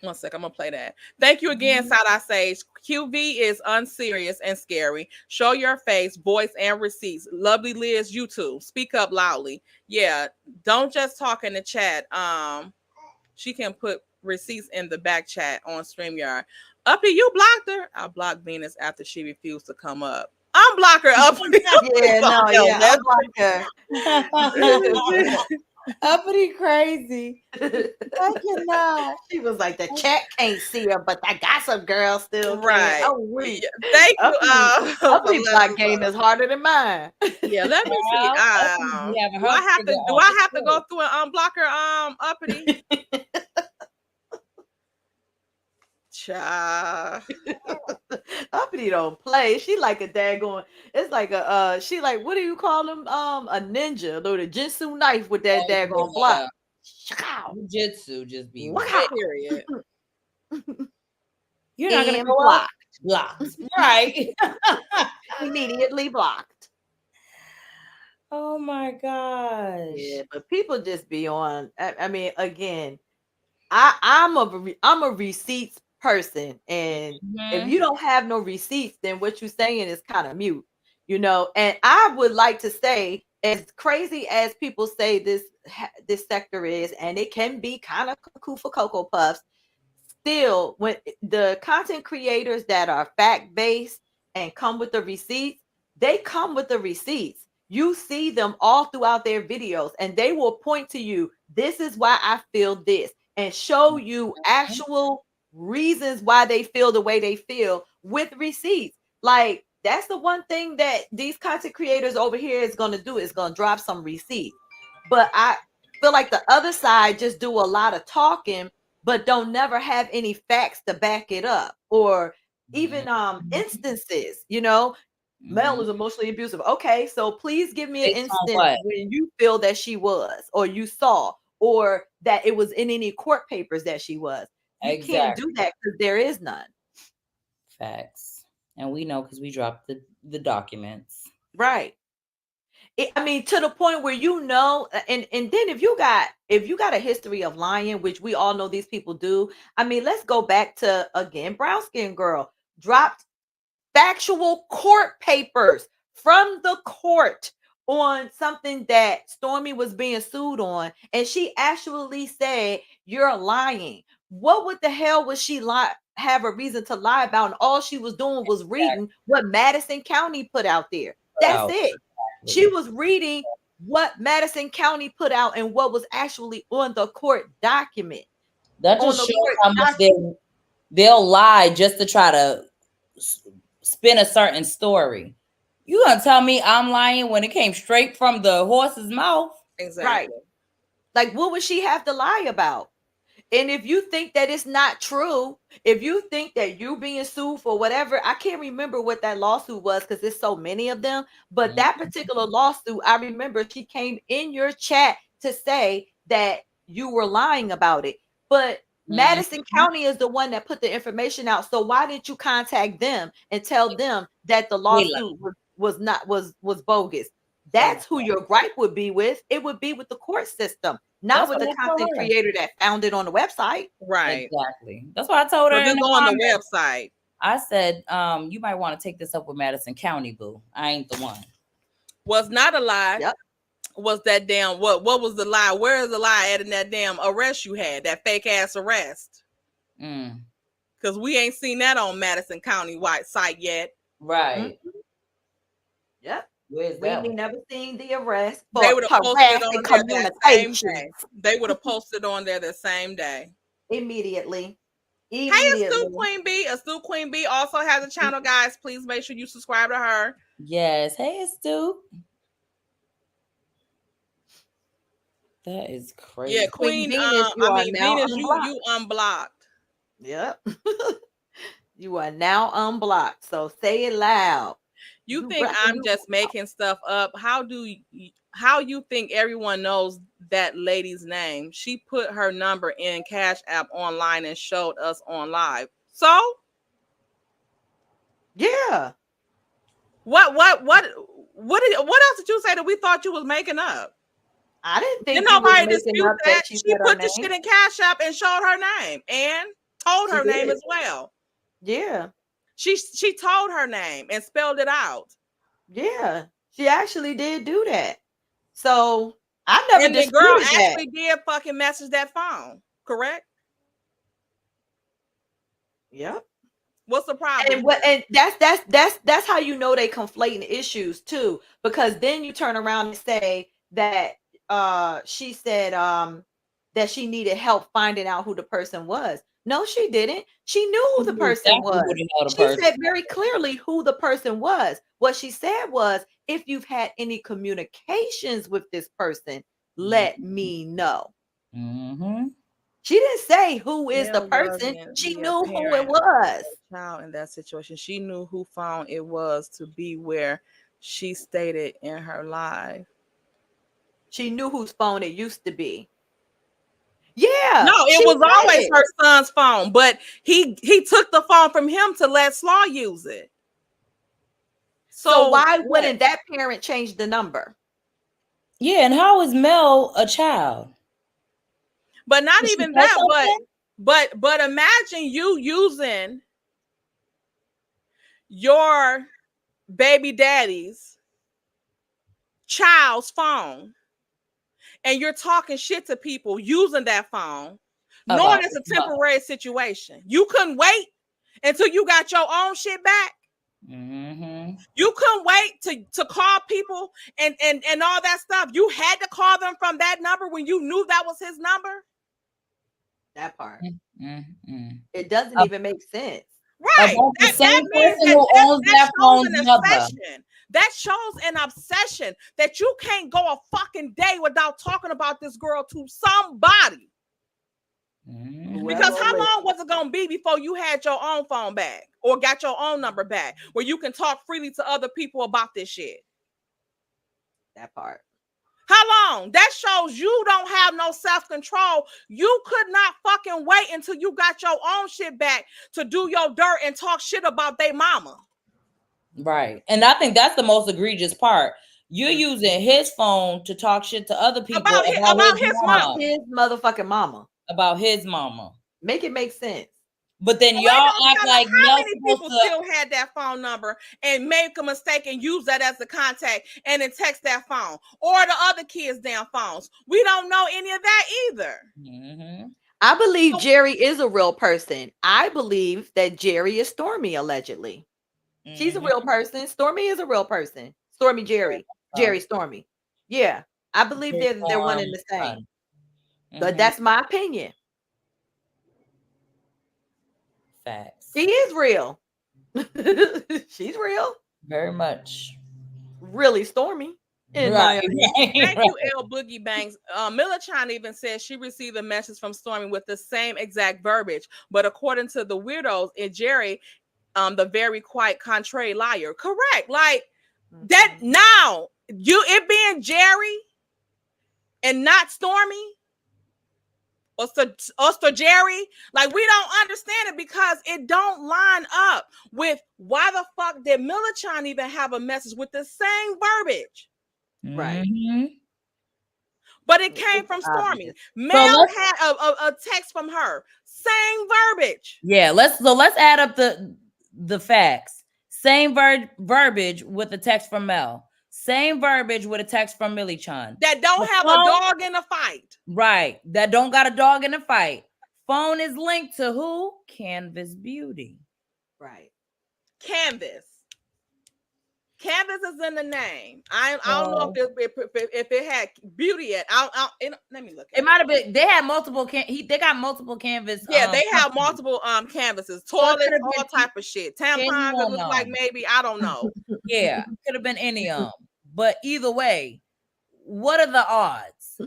One sec, I'm gonna play that. Thank you again, Side Eye Sage. QV is unserious and scary. Show your face, voice, and receipts. Lovely Liz, you too. Speak up loudly. Yeah, don't just talk in the chat. She can put receipts in the back chat on StreamYard. Uppy, you blocked her. I blocked Venus after she refused to come up. Unblock her, Uppy. Unblock her. Uppity crazy. I cannot. She was like, the chat can't see her, but I got some girls still. Right. Oh, wait. Thank you. Uppity block game is harder than mine. Yeah, let me see. Do I have to go through and unblock her, Uppity? Cha. Uppity don't play. She like a daggone. It's like a she like, what do you call them? A ninja or the Jitsu knife with that daggone block. Jitsu just be period. You're not gonna go blocked. Right. Immediately blocked. Oh my gosh. Yeah, but people just be on. I mean, again, I'm a receipts person, and if you don't have no receipts, then what you're saying is kind of mute, you know. And I would like to say, as crazy as people say this sector is, and it can be kind of cuckoo for Cocoa Puffs, still, when the content creators that are fact-based and come with the receipts, they come with the receipts. You see them all throughout their videos, and they will point to you, this is why I feel this, and show you actual reasons why they feel the way they feel with receipts. Like, that's the one thing that these content creators over here is going to do, is going to drop some receipts. But I feel like the other side just do a lot of talking, but don't never have any facts to back it up, or even instances, you know. Mel is emotionally abusive. Okay, so please give me an instance when you feel that she was, or you saw, or that it was in any court papers that she was. You can't do that because there is none. Facts. And we know because we dropped the documents. Right. I mean, to the point where, you know, and then if you got a history of lying, which we all know these people do. I mean, let's go back to, again, brown skin girl dropped factual court papers from the court on something that Stormy was being sued on, and she actually said, you're lying. What the hell was she have a reason to lie about? And all she was doing was reading what Madison County put out there. That's it. She was reading what Madison County put out and what was actually on the court document. That just shows how much they'll lie just to try to spin a certain story. You gonna tell me I'm lying when it came straight from the horse's mouth? Exactly. Right. Like, what would she have to lie about? And if you think that it's not true, if you think that you're being sued for whatever, I can't remember what that lawsuit was because there's so many of them. But that particular lawsuit, I remember she came in your chat to say that you were lying about it. But Madison County is the one that put the information out. So why didn't you contact them and tell them that the lawsuit was bogus? That's who your gripe would be with. It would be with the court system. Not with the content creator that found it on the website. Right. Exactly. That's what I told her. So just go on the website. I said, you might want to take this up with Madison County, boo. I ain't the one. Was not a lie. Yep. Was that damn what was the lie? Where is the lie at in that damn arrest you had? That fake ass arrest. Because we ain't seen that on Madison County white site yet. Right. Mm-hmm. Yep. Where's we that ain't never seen the arrest. They would have posted on there that same day. They would have posted on there the same day. Immediately. Hey, Astute Queen B. Astute Queen B also has a channel, guys. Please make sure you subscribe to her. Yes. Hey, Astute. That is crazy. Yeah, Queen Venus, Venus, you unblocked. Yep. You are now unblocked. So say it loud. You think I'm just making stuff up? How you think everyone knows that lady's name? She put her number in Cash App online and showed us on live. So yeah. What else did you say that we thought you was making up? I didn't think nobody dispute that. She put the shit in Cash App and showed her name and told her name as well. Yeah. She told her name and spelled it out. Yeah. She actually did do that. So I never and the girl actually did fucking message that phone, correct? Yep. What's the problem? And that's how you know they conflating issues too, because then you turn around and say that she said that she needed help finding out who the person was. No, she didn't. She knew who the person was. She said very clearly who the person was. What she said was, if you've had any communications with this person, let me know. She didn't say who is the person. She knew who it was. Child in that situation, she knew who phone it was to be where she stated in her live. She knew whose phone it used to be. Yeah. No, it was always her son's phone, but he took the phone from him to let Slaw use it. So why wouldn't that parent change the number? Yeah, and how is Mel a child? But not even that, but imagine you using your baby daddy's child's phone and you're talking shit to people using that phone, knowing it's a temporary situation. You couldn't wait until you got your own shit back. You couldn't wait to call people and all that stuff. You had to call them from that number when you knew that was his number. That part. It doesn't even make sense. Right. That means that shows an obsession. That shows an obsession that you can't go a fucking day without talking about this girl to somebody. Because how long was it going to be before you had your own phone back or got your own number back where you can talk freely to other people about this shit? That part. How long? That shows you don't have no self-control. You could not fucking wait until you got your own shit back to do your dirt and talk shit about their mama. Right. And I think that's the most egregious part. You're using his phone to talk shit to other people about his mama. His motherfucking mama. About his mama. Make it make sense. But then y'all act like how many people still had that phone number and make a mistake and use that as the contact and then text that phone or the other kids' damn phones. We don't know any of that either. I believe Jerry is a real person. I believe that Jerry is Stormy, allegedly. She's a real person. Stormy is a real person. Stormy, Jerry. Jerry, Stormy. Yeah. I believe they're one and the same. But that's my opinion. Facts. She is real. She's real. Very much. Really Stormy. Thank you, L Boogie Banks. Millichan even says she received a message from Stormy with the same exact verbiage, but according to the weirdos in Jerry, the very quite contrary liar. Correct. Like that now, it being Jerry and not Stormy. Or Jerry, like we don't understand it because it don't line up with why the fuck did Millichan even have a message with the same verbiage? Right. But it came from Stormy. Obvious. Mel had a text from her. Same verbiage. Yeah, let's add up the facts. Same verbiage with a text from Mel. Same verbiage with a text from Millie Chan. That don't have a dog in the fight. Right. That don't got a dog in the fight. Phone is linked to who? Canvas Beauty. Right. Canvas. Canvas is in the name. I don't know if it had beauty yet. Let me look. It might have been. They had multiple. They got multiple canvas. Yeah, they have multiple canvases, toilets, all type of shit. Tampons. It looks like maybe I don't know. Yeah, could have been any of them. But either way, what are the odds?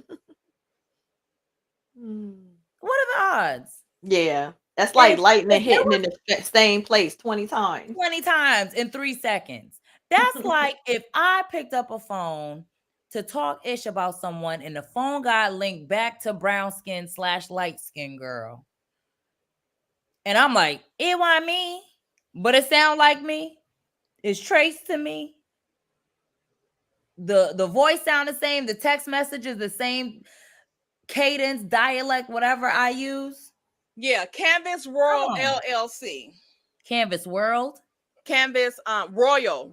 What are the odds? Yeah, that's like lightning hitting in the same place 20 times. 20 times in 3 seconds. That's like if I picked up a phone to talk ish about someone and the phone got linked back to brown skin / light skin girl. And I'm like, it wasn't me, but it sound like me. It's traced to me. The voice sound the same. The text message is the same cadence, dialect, whatever I use. Yeah, Canvas World LLC. Canvas World? Canvas Royal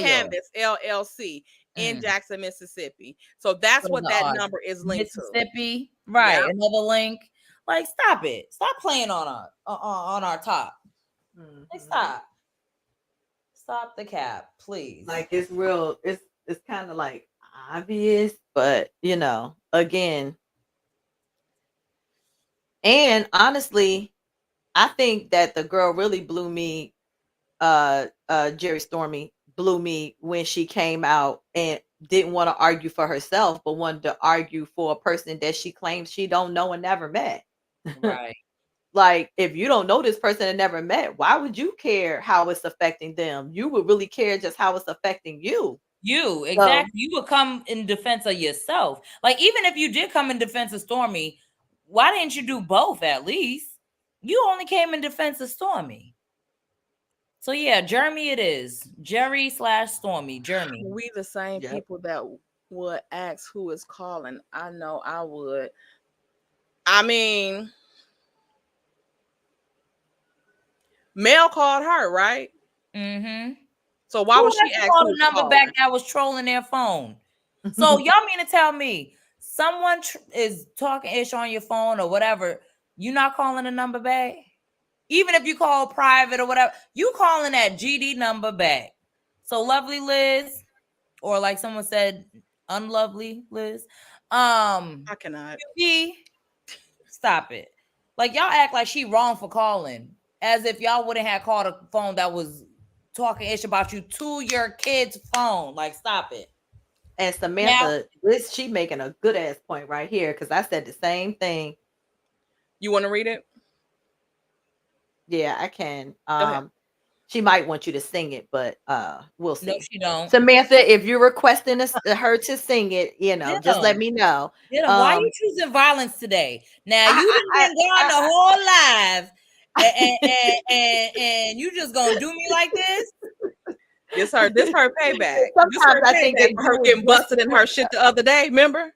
Canvas LLC in Jackson, Mississippi. So that's what that number is linked to. Mississippi, right? Yep. Another link. Like, stop it! Stop playing on our top. Like, stop the cap, please. Like, it's real. It's kind of like obvious, but you know, again, and honestly, I think that the girl really blew me. Jerry Stormy blew me when she came out and didn't want to argue for herself, but wanted to argue for a person that she claims she don't know and never met. Right. Like, if you don't know this person and never met, why would you care how it's affecting them? You would really care just how it's affecting you. You, exactly. You would come in defense of yourself. Like, even if you did come in defense of Stormy, why didn't you do both at least? You only came in defense of Stormy. So yeah, Jeremy it is. Jerry / Stormy. Jeremy. We the same people that would ask who is calling. I know I would. I mean, Mel called her, right? Mm-hmm. So why would she ask call the number back that was trolling their phone? So y'all mean to tell me someone is talking ish on your phone or whatever, you not calling the number back? Even if you call private or whatever, you calling that GD number back. So lovely Liz, or like someone said, unlovely Liz. I cannot. Stop it. Like, y'all act like she wrong for calling, as if y'all wouldn't have called a phone that was talking ish about you to your kid's phone. Like, stop it. And Samantha, she making a good ass point right here, because I said the same thing. You want to read it? Yeah, I can. She might want you to sing it, but we'll see. No, she don't. Samantha, if you're requesting her to sing it, you know, just let me know. Why are you choosing violence today? Now you done been gone the whole live, and you just gonna do me like this? This her payback. Sometimes I think that her getting busted in her shit the other day. Remember?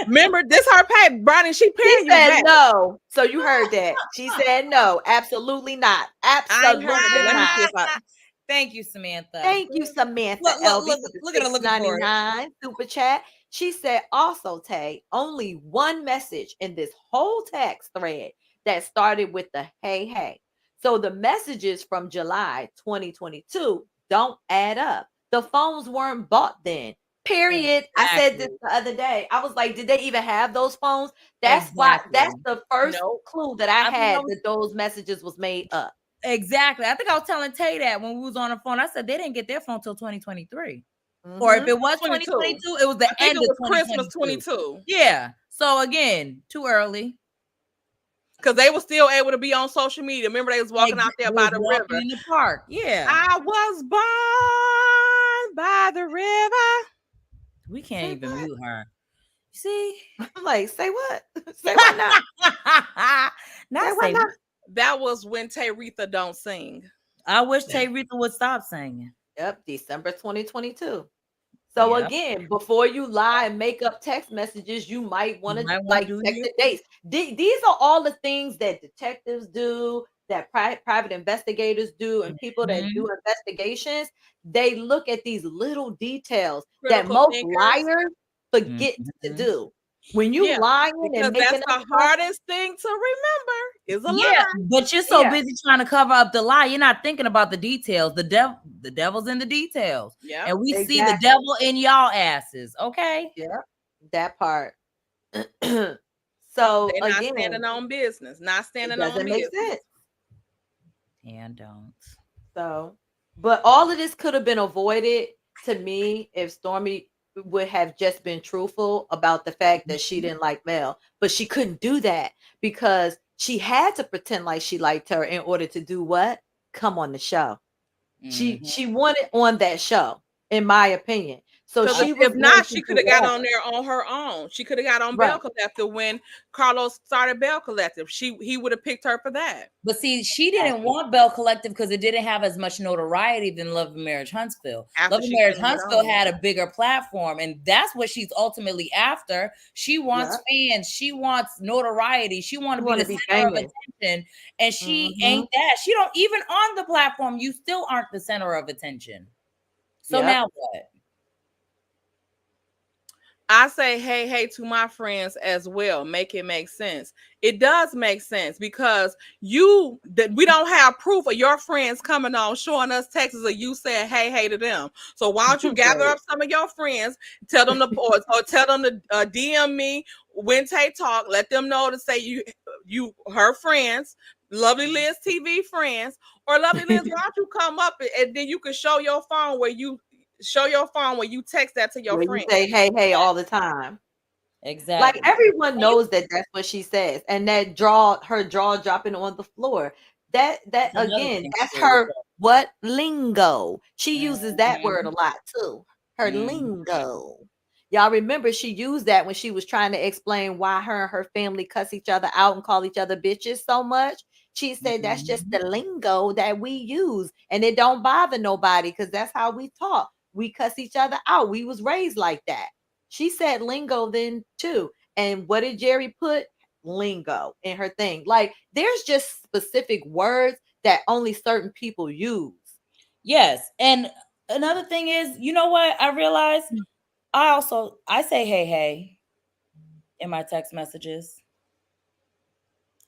Remember, this her pay, Bronny. She said no. So you heard that. She said no. Absolutely not. Absolutely not. Thank you, Samantha. Thank you, Samantha. Look at her looking for it. Super chat. She said, also, Tay, only one message in this whole text thread that started with the hey. So the messages from July 2022 don't add up. The phones weren't bought then. Period. Exactly. I said this the other day. I was like, did they even have those phones? That's why. That's the first clue that I had that those messages was made up. Exactly. I think I was telling Tay that when we was on the phone. I said they didn't get their phone till 2023. Or if it was 2022, it was the end of Christmas 22. Yeah. So again, too early. Because they were still able to be on social media. Remember, they was walking out there by the river. In the park. Yeah. I was born by the river. We can't even mute her. See? I'm like, say what? Say what now? Not say what? That was When Tayretha Don't Sing. I wish Tayretha would stop singing. Yep, December 2022. So again, before you lie and make up text messages, you might want to like check the dates. These are all the things that detectives do, that private investigators do, and people that do investigations. They look at these little details that most liars forget to do. When you lying and making that's the hardest thing to remember is a lie. But you're so busy trying to cover up the lie, you're not thinking about the details. The devil's in the details. Yeah, and we see the devil in y'all asses. Okay. Yeah, that part. So they're not again, standing on business. Not standing on doesn't business. make sense. And don't. So, but all of this could have been avoided to me if Stormy would have just been truthful about the fact that she didn't like Mel, but she couldn't do that because she had to pretend like she liked her in order to do what? Come on the show. She wanted on that show, in my opinion. So she if not, she could have got on there on her own. She could have got on Bell Collective when Carlos started Bell Collective. He would have picked her for that. But see, she didn't want Bell Collective because it didn't have as much notoriety than Love and Marriage Huntsville. Love and Marriage Huntsville had a bigger platform, and that's what she's ultimately after. She wants fans. She wants notoriety. She wants to be the center of attention, and she ain't that. She don't even on the platform. You still aren't the center of attention. So now what? I say, hey to my friends as well. Make it make sense. It does make sense because we don't have proof of your friends coming on showing us texts of you saying, hey to them. So why don't you gather up some of your friends, tell them to or tell them to DM me WHENTAYTALK. Let them know to say you her friends, Lovely Liz TV friends, or Lovely Liz. Why don't you come up and then you can show your phone where you text that to your friend. You say hey all the time. Exactly. Like everyone knows that that's what she says, and that her jaw dropping on the floor. That again, that's her what lingo. She uses that word a lot too. Her lingo. Y'all remember she used that when she was trying to explain why her and her family cuss each other out and call each other bitches so much. She said that's just the lingo that we use, and it don't bother nobody because that's how we talk. We cuss each other out. We was raised like that. She said lingo then too. And what did Jerry put? Lingo in her thing. Like there's just specific words that only certain people use. Yes. And another thing is, you know what? I realized I say hey in my text messages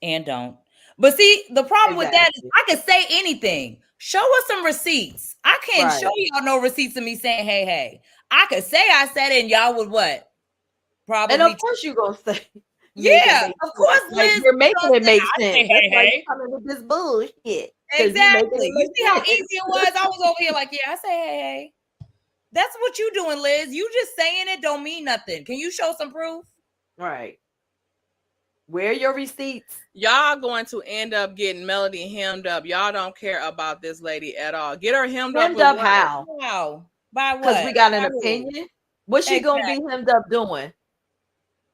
and don't. But see, the problem with that is I can say anything. Show us some receipts. I can't show y'all no receipts of me saying hey. I could say I said it and y'all would what? Probably. And of course you're going to say. Yeah, of course, Liz. Like you're making it make sense. That's why you're coming with this bullshit. Exactly. You see how easy it was? I was over here like, yeah, I say hey. That's what you doing, Liz. You just saying it don't mean nothing. Can you show some proof? Right. Where are your receipts? Y'all going to end up getting Melody hemmed up. Y'all don't care about this lady at all. Get her hemmed up. Hemmed up how? How? By what? Because we got an opinion. What's she gonna be hemmed up doing?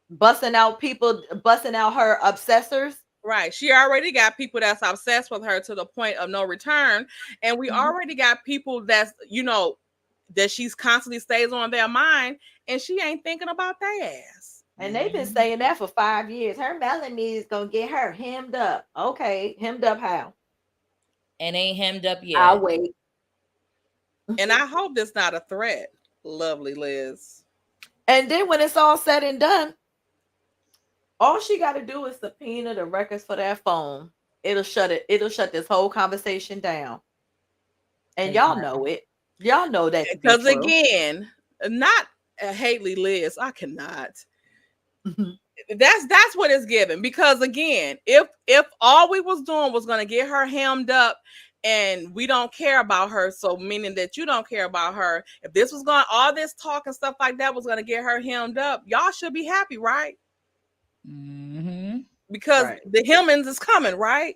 Busting out her obsessors. Right. She already got people that's obsessed with her to the point of no return. And we already got people that's, that she's constantly stays on their mind and she ain't thinking about their ass. And they've been saying that for 5 years. Her Melanie is gonna get her hemmed up. Okay, hemmed up how? And ain't hemmed up yet. I'll wait. And I hope that's not a threat. Lovely Liz. And then when it's all said and done, all she got to do is subpoena the records for that phone. It'll shut this whole conversation down. And y'all know it. Y'all know that. Because again, not Haley Liz. I cannot. That's what it's given. Because again, if all we was doing was going to get her hemmed up and we don't care about her, so meaning that you don't care about her, if this was going, all this talk and stuff like that was going to get her hemmed up, y'all should be happy, right? Because the Hillmans is coming, right?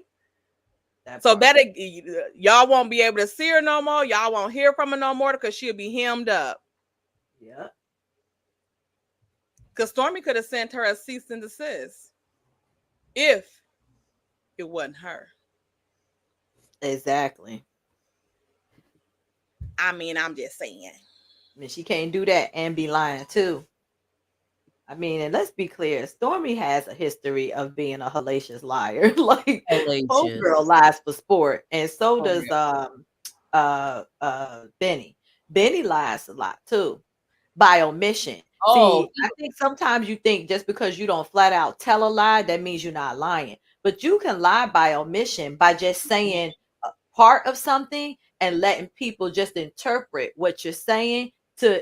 So that y'all won't be able to see her no more. Y'all won't hear from her no more because she'll be hemmed up. Yeah. Because Stormy could have sent her a cease and desist if it wasn't her. Exactly. I mean, I'm just saying. I mean, she can't do that and be lying too. I mean, and let's be clear, Stormy has a history of being a hellacious liar. Like, homegirl lies for sport, and so does Benny. Benny lies a lot too, by omission. See, I think sometimes you think just because you don't flat out tell a lie, that means you're not lying. But you can lie by omission by just saying a part of something and letting people just interpret what you're saying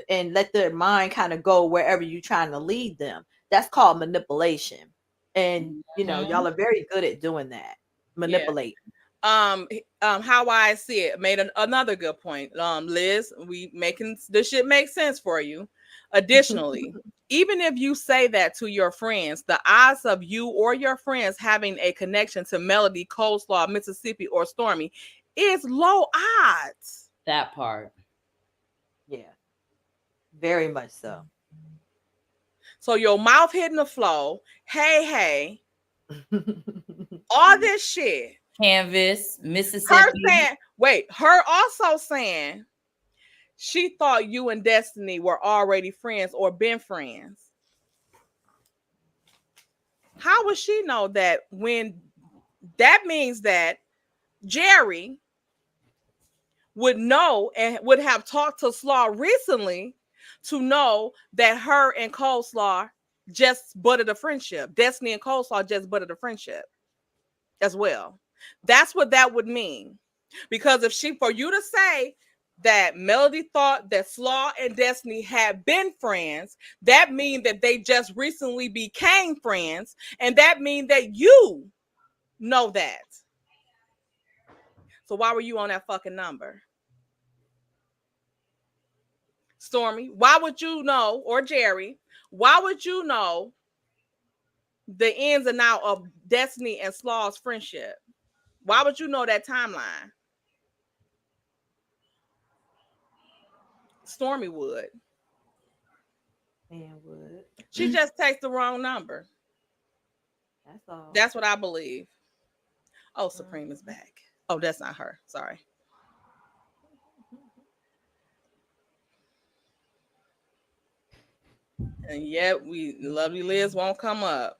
and let their mind kind of go wherever you're trying to lead them. That's called manipulation. And y'all are very good at doing that. Manipulate. Yeah. How I see it made another good point. Liz, we making this shit make sense for you. Additionally, even if you say that to your friends, the odds of you or your friends having a connection to Melody, Coleslaw, Mississippi, or Stormy is low odds. That part. Yeah. Very much so. So your mouth hitting the flow. Hey. All this shit. Canvas, Mississippi. Her also saying she thought you and Destiny were already friends or been friends. How would she know that when that means that Jerry would know and would have talked to Slaw recently to know that her and Coleslaw just butted a friendship. Destiny and Coleslaw just butted a friendship as well. That's what that would mean. Because for you to say that Melody thought that Slaw and Destiny had been friends, that means that they just recently became friends, and that means that you know that. So why were you on that fucking number? Stormy, why would you know, or Jerry, why would you know the ins and outs of Destiny and Slaw's friendship? Why would you know that timeline? Stormy would. And would. She just takes the wrong number. That's all. That's what I believe. Oh, Supreme is back. Oh, that's not her. Sorry. And yet Lovely Liz won't come up.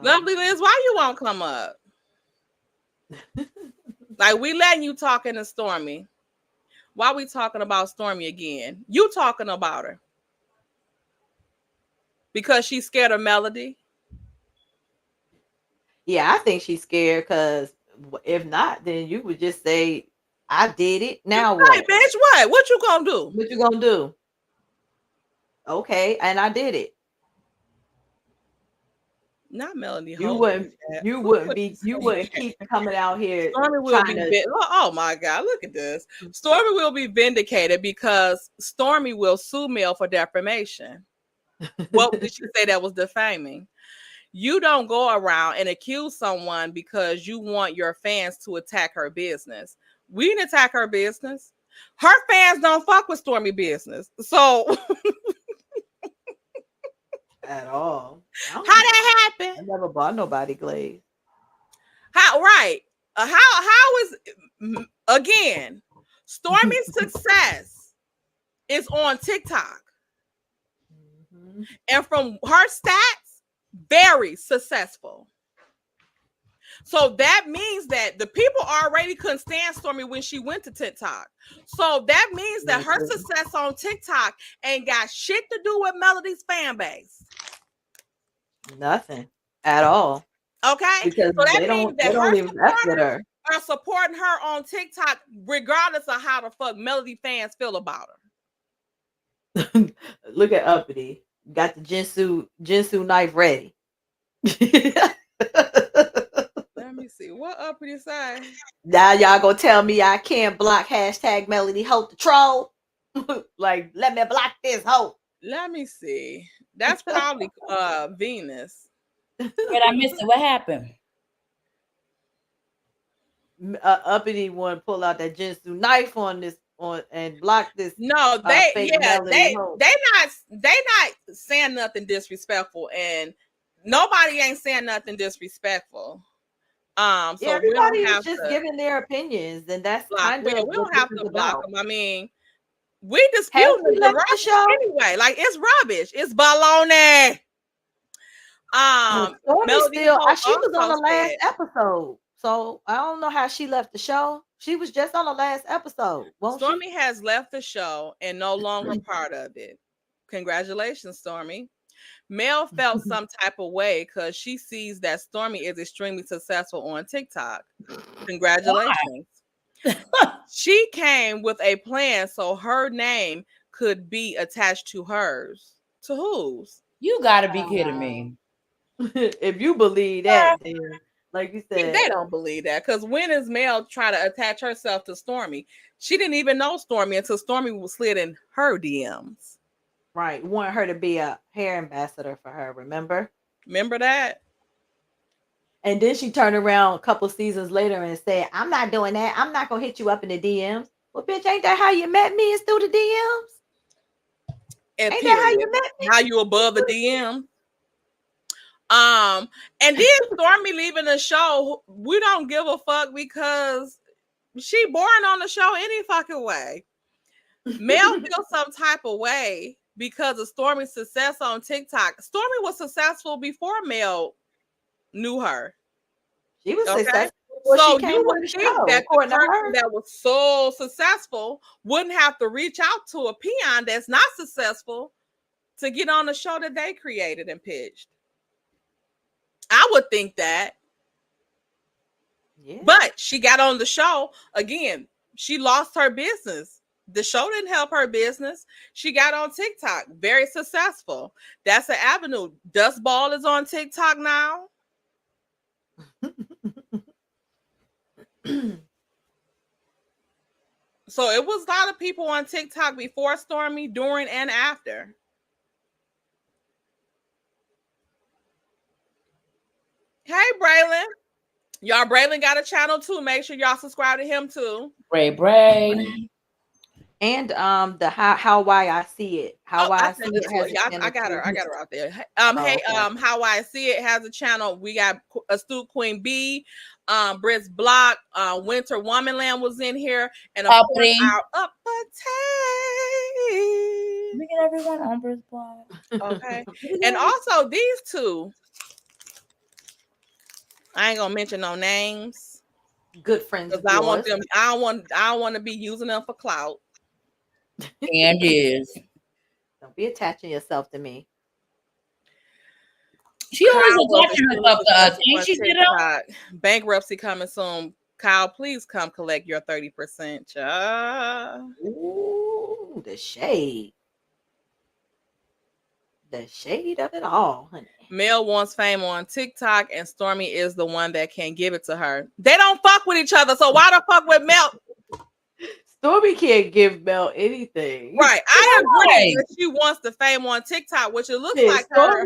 No. Lovely Liz, why you won't come up? Like, we letting you talk in the Stormy. Why we talking about Stormy again? You talking about her. Because she's scared of Melody? Yeah, I think she's scared because if not, then you would just say, I did it. Now what? Hey, bitch, what? What you gonna do? What you gonna do? Okay, and I did it. Not Melody. You wouldn't keep coming out here. Stormy will be oh my God, look at this. Stormy will be vindicated because Stormy will sue Mel for defamation. What did she say that was defaming? You don't go around and accuse someone because you want your fans to attack her business. We didn't attack her business. Her fans don't fuck with Stormy business. So at all. How that happen? I never bought nobody glaze. How right? How is again? Stormy's success is on TikTok, and from her stats, very successful. So that means that the people already couldn't stand Stormy when she went to TikTok. So that means that her success on TikTok ain't got shit to do with Melody's fan base. Nothing at all. Okay, because so that means that her supporters are supporting her on TikTok, regardless of how the fuck Melody fans feel about her. Look at Uppity. Got the Jinsu knife ready. Let me see what Uppity say. Now y'all gonna tell me I can't block hashtag Melody Hope the troll? Like, let me block this hoe. Let me see. That's probably Venus. But I missed it. What happened? Uppity want to pull out that Jinsu knife and block this. No, they not saying nothing disrespectful, and nobody ain't saying nothing disrespectful. So everybody is just giving their opinions, and that's kind of we don't have to block them. I mean, We disputing the rubbish show anyway. Like, it's rubbish. It's baloney. Stormy still, she was on the last episode, so I don't know how she left the show. She was just on the last episode. Stormy has left the show and no longer part of it. Congratulations, Stormy. Mel felt some type of way because she sees that Stormy is extremely successful on TikTok. Congratulations. She came with a plan so her name could be attached to hers. To whose? You gotta be kidding me. If you believe that, then, like you said, they don't believe that. Because when is Mel trying to attach herself to Stormy? She didn't even know Stormy until Stormy was slid in her DMs. Right. Want her to be a hair ambassador for her, remember that? And then she turned around a couple seasons later and said, I'm not doing that. I'm not gonna hit you up in the DMs. Well, bitch, ain't that how you met me? It's through the DMs. And ain't that how you met me? How you above the DM? And then Stormy leaving the show, we don't give a fuck because she boring on the show any fucking way. Mel feels some type of way because of Stormy's success on TikTok. Stormy was successful before Mel knew her. She was successful. So you would think that the person that was so successful wouldn't have to reach out to a peon that's not successful to get on the show that they created and pitched. I would think that. Yeah. But she got on the show. Again, she lost her business. The show didn't help her business. She got on TikTok. Very successful. That's an avenue. Dust Ball is on TikTok now. So it was a lot of people on TikTok before Stormy, during, and after. Hey, Braylon. Y'all, Braylon got a channel too. Make sure y'all subscribe to him too. Bray. And the how why I see it. How I see it. I got her out there. Hey, How I See It has a channel. We got Astute Queen B, Britt's Block, Winter Womanland was in here, and of course our Uppity. Look at everyone on Britt's Block. Okay. And also these two. I ain't gonna mention no names. Good friends. Because I want them. I don't want to be using them for clout. And is. Don't be attaching yourself to me. She always attaching herself to us. Ain't she did it? Bankruptcy coming soon. Kyle, please come collect your 30%. Ooh, the shade. The shade of it all, honey. Mel wants fame on TikTok, and Stormy is the one that can give it to her. They don't fuck with each other, so why the fuck with Mel? Stormy can't give Mel anything. Right. I agree that she wants the fame on TikTok, which it looks like her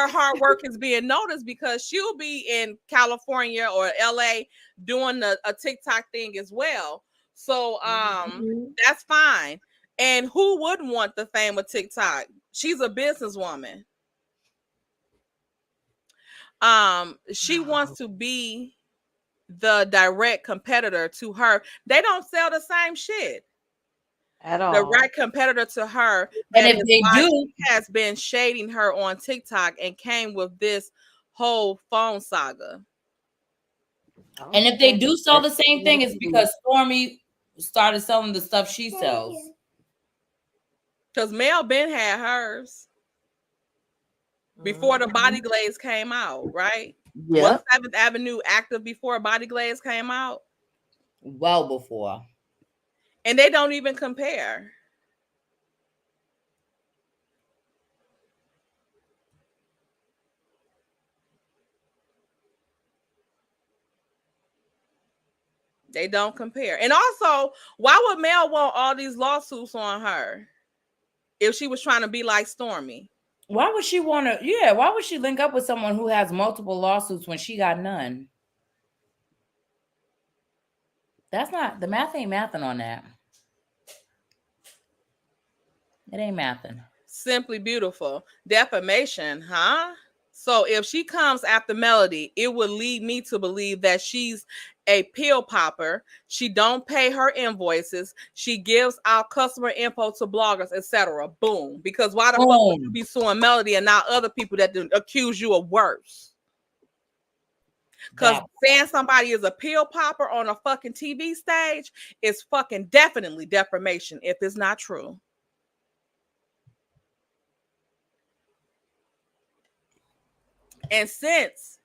hard work is being noticed because she'll be in California or LA doing a TikTok thing as well. So that's fine. And who wouldn't want the fame of TikTok? She's a businesswoman. She wants to be the direct competitor to her. They don't sell the same shit at all. The right competitor to her, and if they do, has been shading her on TikTok and came with this whole phone saga. And if they do sell the same thing, it's because Stormy started selling the stuff she sells. Because Mel Ben had hers before the body glaze came out, right? Yeah. Was 7th Avenue active before body glaze came out? Well before. And they don't even compare. They don't compare. And also, why would Mel want all these lawsuits on her if she was trying to be like Stormy? Why would she want to? Yeah, why would she link up with someone who has multiple lawsuits when she got none? That's not, the math ain't mathing on that. It ain't mathing. Simply Beautiful. Defamation, huh? So if she comes after Melody, it would lead me to believe that she's a pill popper. She don't pay her invoices. She gives out customer info to bloggers, etc. Boom. Because why the fuck would you be suing Melody and not other people that accuse you of worse? Because saying somebody is a pill popper on a fucking TV stage is fucking definitely defamation if it's not true. And since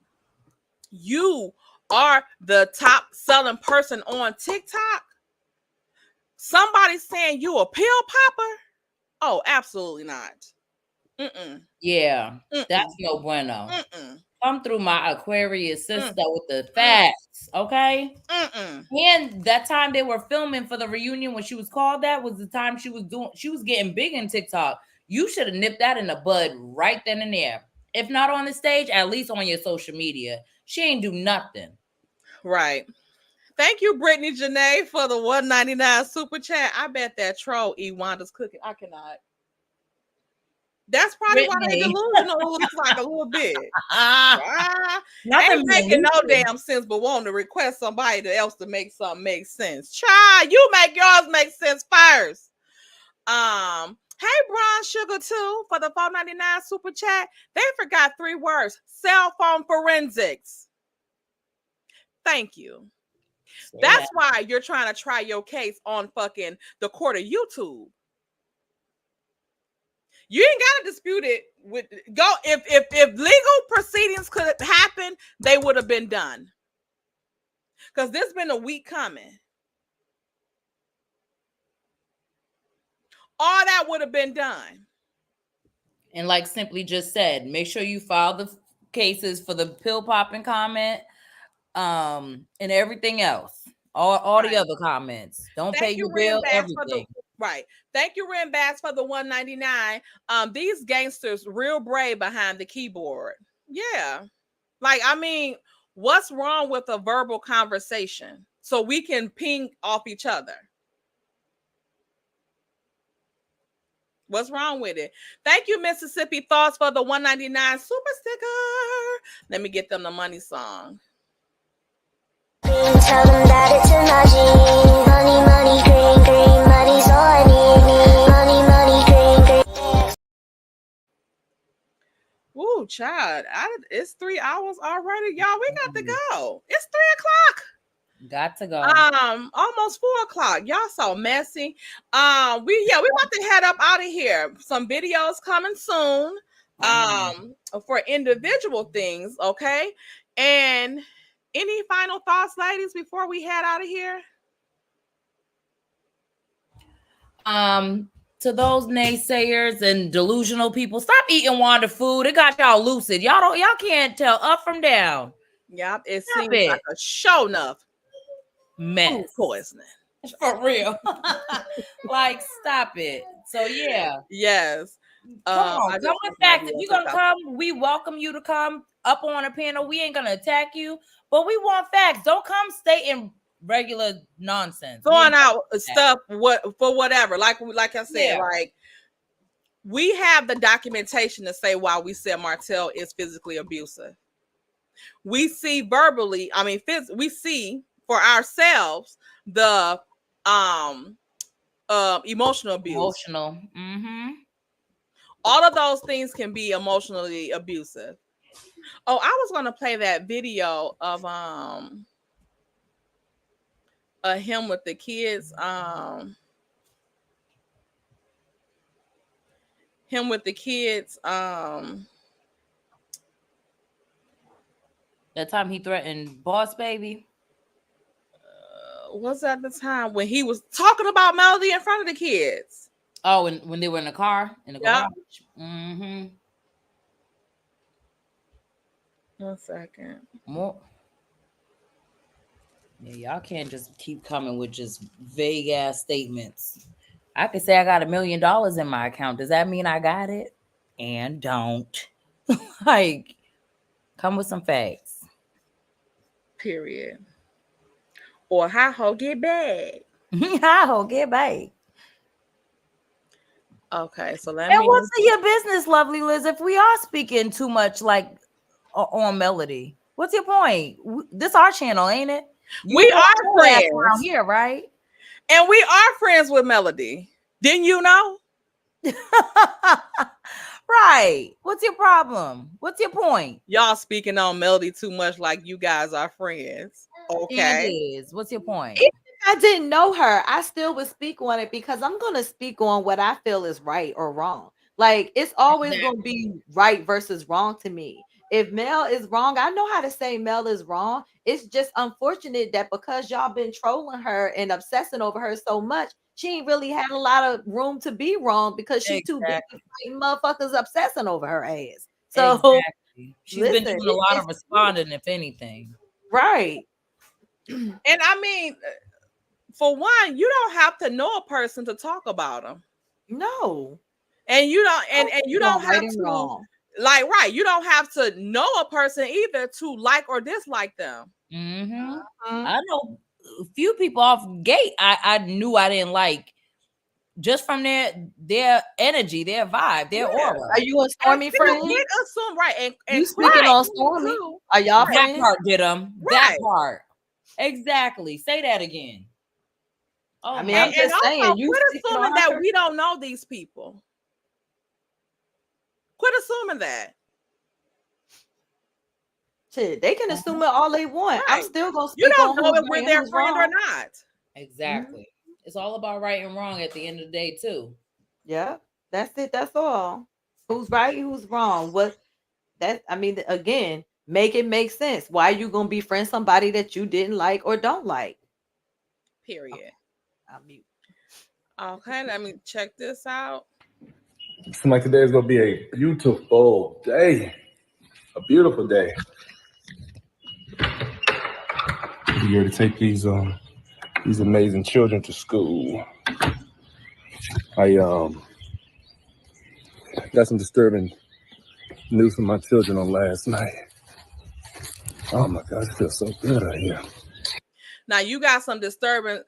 you are the top selling person on TikTok, somebody saying you a pill popper? Oh, absolutely not. Yeah, that's no bueno. Come through my Aquarius sister with the facts, okay? And that time they were filming for the reunion when she was called that was the time she was getting big in TikTok. You should have nipped that in the bud right then and there. If not on the stage, at least on your social media. She ain't do nothing. Right. Thank you, Brittany Janae, for the $1.99 super chat. I bet that troll eat Wanda's cooking. I cannot. That's probably why they delusional looks like a little bit. Ain't making no damn sense, but wanting to request somebody else to make something make sense. Child, you make yours make sense first. Hey, Brown Sugar 2 for the $4.99 super chat. They forgot 3 words: cell phone forensics. Thank you. That's why you're trying to try your case on fucking the court of YouTube. You ain't gotta dispute it with if legal proceedings could happen, they would have been done. Because this been a week coming. All that would have been done. And like Simply just said, make sure you file the cases for the pill popping comment, and everything else. All the other comments. Don't pay your bill, everything. Right. Thank you, Ren Bass, for the $1.99. These gangsters real brave behind the keyboard. Yeah. Like, I mean, what's wrong with a verbal conversation? So we can ping off each other. What's wrong with it? Thank you, Mississippi Thoughts, for the $1.99 super sticker. Let me get them the money song. Tell them that it's a magic. Money, money, green, green, money's all I need. Money, money, green, green. Ooh, child. It's 3 hours already. Y'all, we got to go. It's 3 o'clock. Got to go. Almost 4 o'clock. Y'all so messy. We about to head up out of here. Some videos coming soon. For individual things, okay? And any final thoughts, ladies, before we head out of here? To those naysayers and delusional people, stop eating Wanda food. It got y'all lucid. Y'all can't tell up from down. Yep, it seems like a show enough mess poisoning. For real. Like, stop it. So yeah. Yes. Come with facts. If you're gonna come, we welcome you to come up on a panel. We ain't gonna attack you, but we want facts. Don't come stating regular nonsense. Throwing out stuff for whatever. Like I said, like we have the documentation to say why we said Martell is physically abusive. We see verbally, we see for ourselves the emotional abuse. All of those things can be emotionally abusive. Oh, I was gonna play that video of him with the kids. Him with the kids. That time he threatened Boss Baby. Was that the time when he was talking about Melody in front of the kids? Oh, when they were in the car in the garage. One second. More. Yeah, y'all can't just keep coming with just vague ass statements. I could say I got $1 million in my account. Does that mean I got it? And don't. Like, come with some facts. Period. Or hi ho, get back. Hi ho, get back. Okay, so let and me. what's in your business, lovely Liz? If we are speaking too much like on melody, what's your point? This our channel, ain't it? We are friends around here, right? And we are friends with Melody. Didn't you know? Right. What's your problem? What's your point? Y'all speaking on Melody too much like you guys are friends. Okay. What's your point? Even if I didn't know her, I still would speak on it because I'm going to speak on what I feel is right or wrong. Like, it's always going to be right versus wrong to me. If Mel is wrong, I know how to say Mel is wrong. It's just unfortunate that because y'all been trolling her and obsessing over her so much, she ain't really had a lot of room to be wrong because she's too busy fighting motherfuckers obsessing over her ass. So she's been doing a lot of responding, if anything. Right. And I mean, for one, you don't have to know a person to talk about them. No. And you don't, and you don't have to wrong. Like, right, you don't have to know a person either to like or dislike them. I know a few people off gate I knew I didn't like just from their energy, their vibe, their aura. Are you a Stormy friend? Quit assume, right? And you speaking on Stormy? Are y'all friends? That part did them. That part. Exactly. Say that again. Oh, I mean, I'm just saying. You quit assuming that we don't know these people. Quit assuming that. Shit, they can assume it all they want. Right. I'm still gonna speak you don't on know if we're their friend or not. Exactly. It's all about right and wrong at the end of the day, too. Yeah, that's it. That's all. Who's right? Who's wrong? What? That I mean, again, make it make sense. Why are you gonna befriend somebody that you didn't like or don't like? Period. Okay. I'll mute. Okay, let me check this out. Seems like today is gonna be a beautiful day. A beautiful day. We're here to take these amazing children to school. I got some disturbing news from my children on last night. Oh my God, it feels so good out here. Now you got some disturbing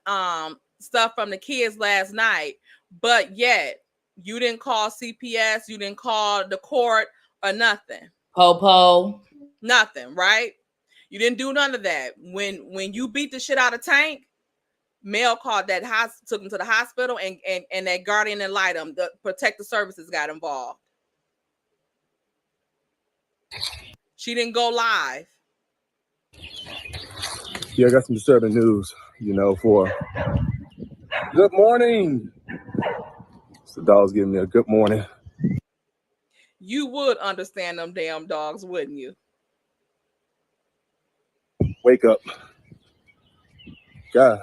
stuff from the kids last night, but yet you didn't call CPS, you didn't call the court or nothing. Popo. Nothing, right? You didn't do none of that. When you beat the shit out of Tank, Mel called that took him to the hospital, and that guardian ad litem, the protective services got involved. She didn't go live. Yeah, I got some disturbing news, for good morning. So the dog's giving me a good morning. You would understand them damn dogs, wouldn't you? Wake up. God.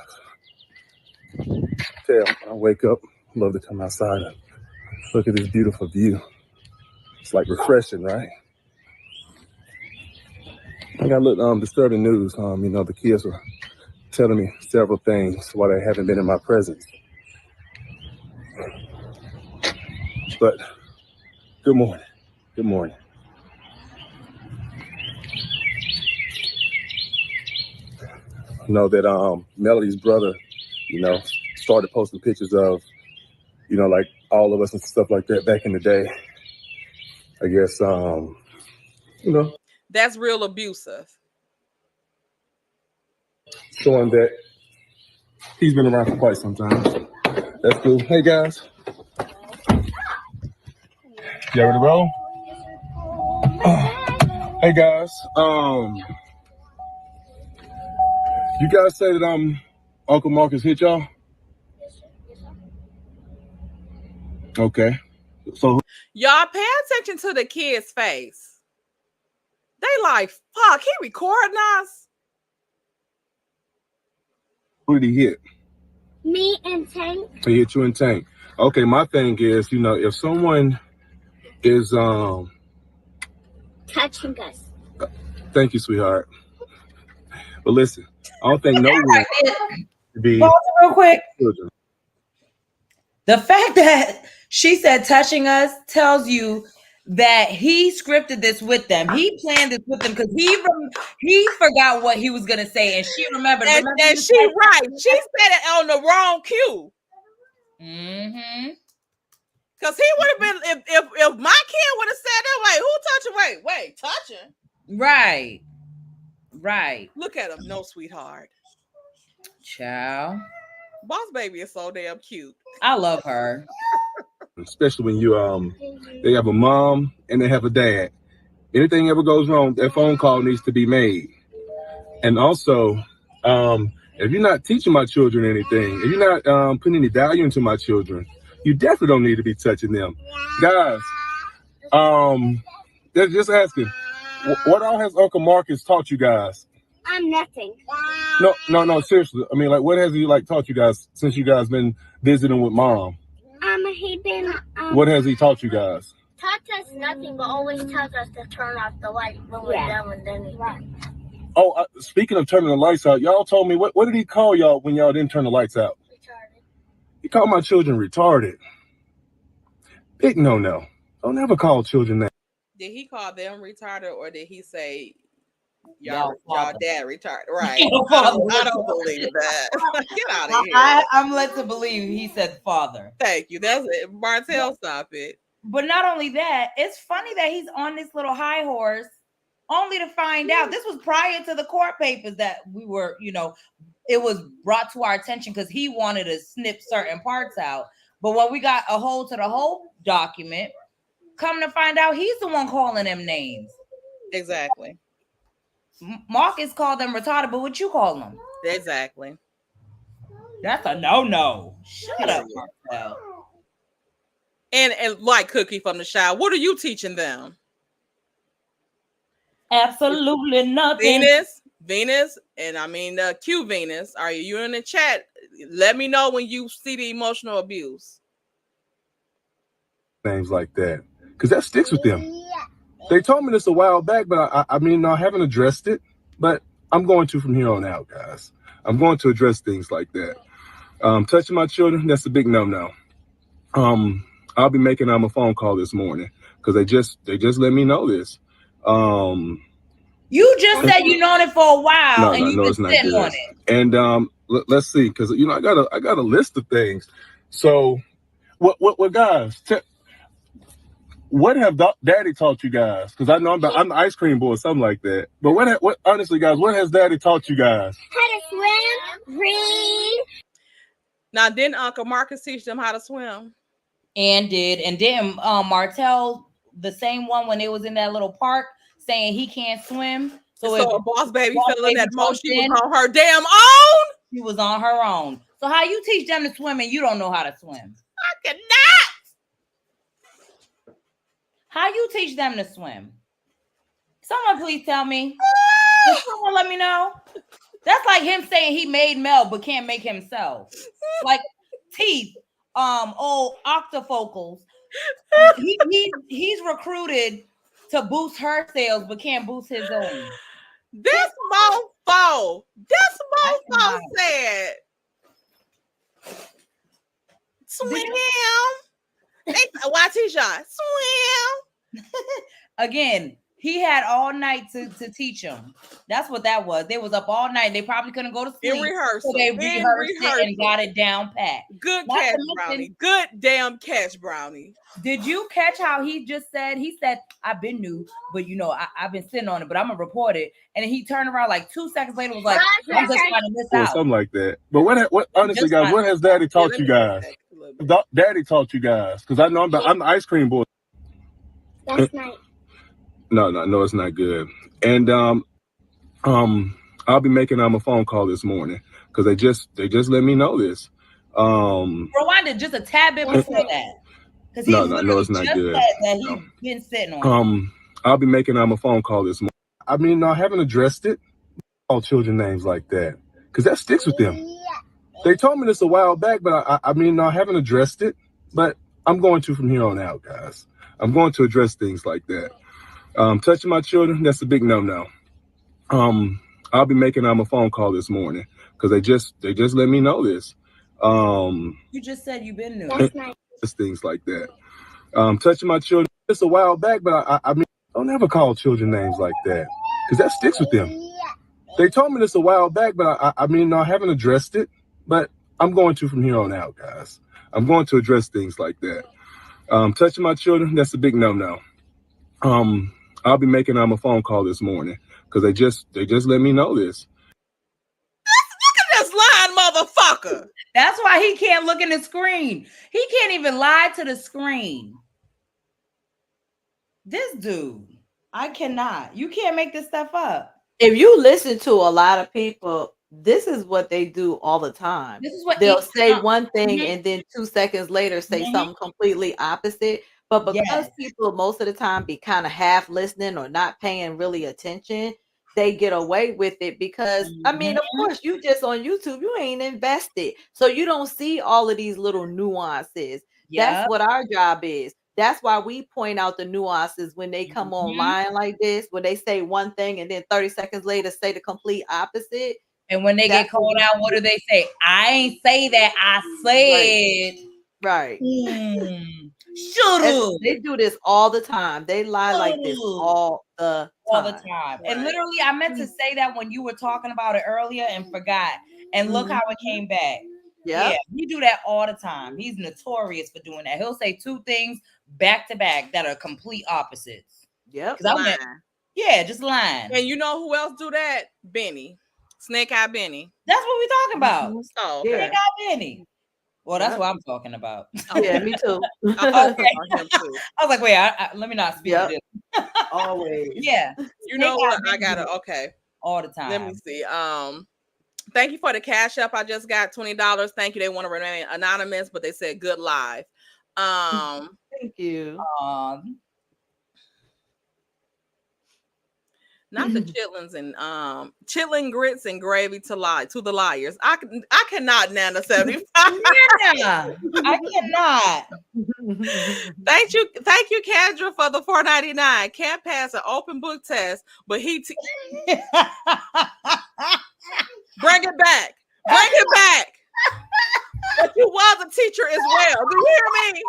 When I wake up, I love to come outside and look at this beautiful view. It's like refreshing, right? I got a little disturbing news. The kids were telling me several things why they haven't been in my presence. But good morning. Good morning. I know that Melody's brother, started posting pictures of, like all of us and stuff like that back in the day. I guess, that's real abusive. Showing that he's been around for quite some time. That's cool. Hey guys. You ready to roll? Hey guys. You guys say that Uncle Marcus hit y'all? Okay. So y'all pay attention to the kid's face. They like, fuck, he recording us. Who did he hit? Me and Tank. He hit you and Tank. Okay, my thing is, if someone is touching us. Thank you, sweetheart. But listen, I don't think no one should be pause it real quick. Children. The fact that she said touching us tells you that he scripted this with them. He planned this with them because he forgot what he was gonna say, and she remembered. And she right. She said it on the wrong cue. Mm-hmm. Because he would have been, if my kid would have said that, wait, who touching? Wait, touching? Right. Look at him. No, sweetheart. Child. Boss Baby is so damn cute. I love her. Especially when you they have a mom and they have a dad. Anything ever goes wrong, that phone call needs to be made. And also, if you're not teaching my children anything, if you're not putting any value into my children, you definitely don't need to be touching them. Guys, they're just asking, what all has Uncle Marcus taught you guys? Nothing. No, seriously. I mean, like, what has he taught you guys since you guys been visiting with mom? He been What has he taught you guys? taught us nothing, but always tells us to turn off the light when we're done with anything. Oh, speaking of turning the lights out, y'all told me, what did he call y'all when y'all didn't turn the lights out? Retarded. He called my children retarded. Big no. Don't ever call children that. Did he call them retarded, or did he say y'all dad retarded? Right. I don't believe that. Get out of here. I'm led to believe he said father. Thank you. That's it. Martell, stop it. But not only that, it's funny that he's on this little high horse only to find out this was prior to the court papers that we were, it was brought to our attention because he wanted to snip certain parts out. But when we got a hold to the whole document, come to find out he's the one calling them names. Exactly. Marcus called them retarded, but what you call them? Exactly. That's a no. Shut up, Marcel. And like Cookie from the Shy, what are you teaching them? Absolutely nothing. Venus, and I mean Q Venus. Are you in the chat? Let me know when you see the emotional abuse. Things like that, because that sticks with them. They told me this a while back, but I haven't addressed it. But I'm going to from here on out, guys. I'm going to address things like that. Touching my children, that's a big no. I'll be making a phone call this morning because they just let me know this. You just said you known it for a while, and you've been sitting on it. And let's see, because I got a list of things. So, what guys? What have Daddy taught you guys? Because I know I'm the ice cream boy, something like that. But what honestly, guys, what has Daddy taught you guys? How to swim, read. Now, didn't Uncle Marcus teach them how to swim? And then Martell, the same one when it was in that little park, saying he can't swim. So if Boss Baby fell in that moat, she was on her damn own. She was on her own. So how you teach them to swim and you don't know how to swim? I cannot. How you teach them to swim? Someone please tell me. Someone let me know. That's like him saying he made Mel but can't make himself. Like teeth, old octafocals. He's recruited to boost her sales but can't boost his own. This mofo said, swim. Why T-Shot? Swim. Again, he had all night to teach him. That's what that was. They was up all night. They probably couldn't go to sleep. In rehearsal. So they rehearsed it and got it down pat. Good catch, Brownie. Good damn catch, Brownie. Did you catch how he just said? He said, I've been new, but I've been sitting on it, but I'm gonna report it. And then he turned around like 2 seconds later, was like, I'm just trying to miss out. Something like that. But what honestly, guys, what has Daddy taught you guys? Daddy taught you guys, because I know I'm the ice cream boy. That's nice. No, it's not good. And I'll be making a phone call this morning because they just let me know this. Rewind it just a tad bit before that. Because no, it's not good. That he's been sitting on. I'll be making a phone call this morning. I haven't addressed it. All children names like that because that sticks with them. They told me this a while back, but I haven't addressed it. But I'm going to from here on out, guys. I'm going to address things like that. Touching my children, that's a big no. I'll be making a phone call this morning because they just let me know this. You just said you've been new. That's nice. Things like that. Touching my children, it's a while back, but I don't ever call children names like that because that sticks with them. They told me this a while back, but I haven't addressed it. But I'm going to from here on out, guys. I'm going to address things like that. Touching my children, that's a big no-no. I'll be making a phone call this morning because they just let me know this. Look at this lying motherfucker. That's why he can't look in the screen. He can't even lie to the screen. This dude, I cannot. You can't make this stuff up. If you listen to a lot of people, this is what they do all the time. This is what they'll say one thing Mhm. and then 2 seconds later say Mhm. something completely opposite. But because Yes. people most of the time be kind of half listening or not paying really attention, they get away with it because I mean, of course, you just on YouTube, you ain't invested. So you don't see all of these little nuances. That's what our job is. That's why we point out the nuances when they come online like this, when they say one thing and then 30 seconds later say the complete opposite. And when they get called out, what do they say? I ain't say that. I said. Right. Shut up. They do this all the time. They lie like this all the time. Right. And literally, I meant to say that when you were talking about it earlier and forgot. And look how it came back. Yeah, he do that all the time. He's notorious for doing that. He'll say two things back to back that are complete opposites. Yep. Just lying. And you know who else do that? Benny. Snake Eye Benny. That's what we talking about. Oh, okay. Snake Eye Benny. Well, that's what I'm talking about. Yeah, me too. Okay. I was like, wait, let me not speak to this. Always. Yeah. You know what? I got it. Okay. All the time. Let me see. Thank you for the cash up. I just got $20. Thank you. They want to remain anonymous, but they said good live. Thank you. Not the chitlins and chitlin grits and gravy to the liars. I cannot Nana 75. Yeah, I cannot. Thank you, Kendra, for the $4.99. Can't pass an open book test, but he bring it back. But you was a teacher as well. Do you hear me?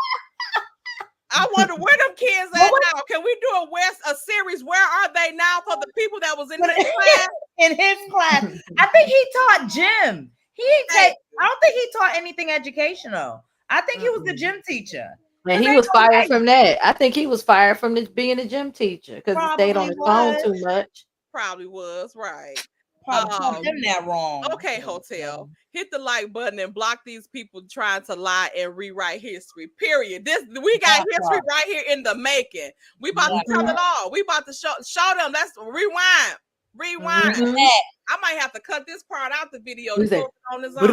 I wonder where them kids at now. Can we do a series? Where are they now for the people that was in his class? In his class, I think he taught gym. I don't think he taught anything educational. I think he was the gym teacher. And he was fired from that. I think he was fired from being a gym teacher because he stayed on his phone too much. Probably was, right. Probably taught them that wrong. Okay, Hotel. Hit the like button and block these people trying to lie and rewrite history. Period. We got history right here in the making. We about to tell it all. We about to show them. Let's rewind. I might have to cut this part out the video to put it on his own.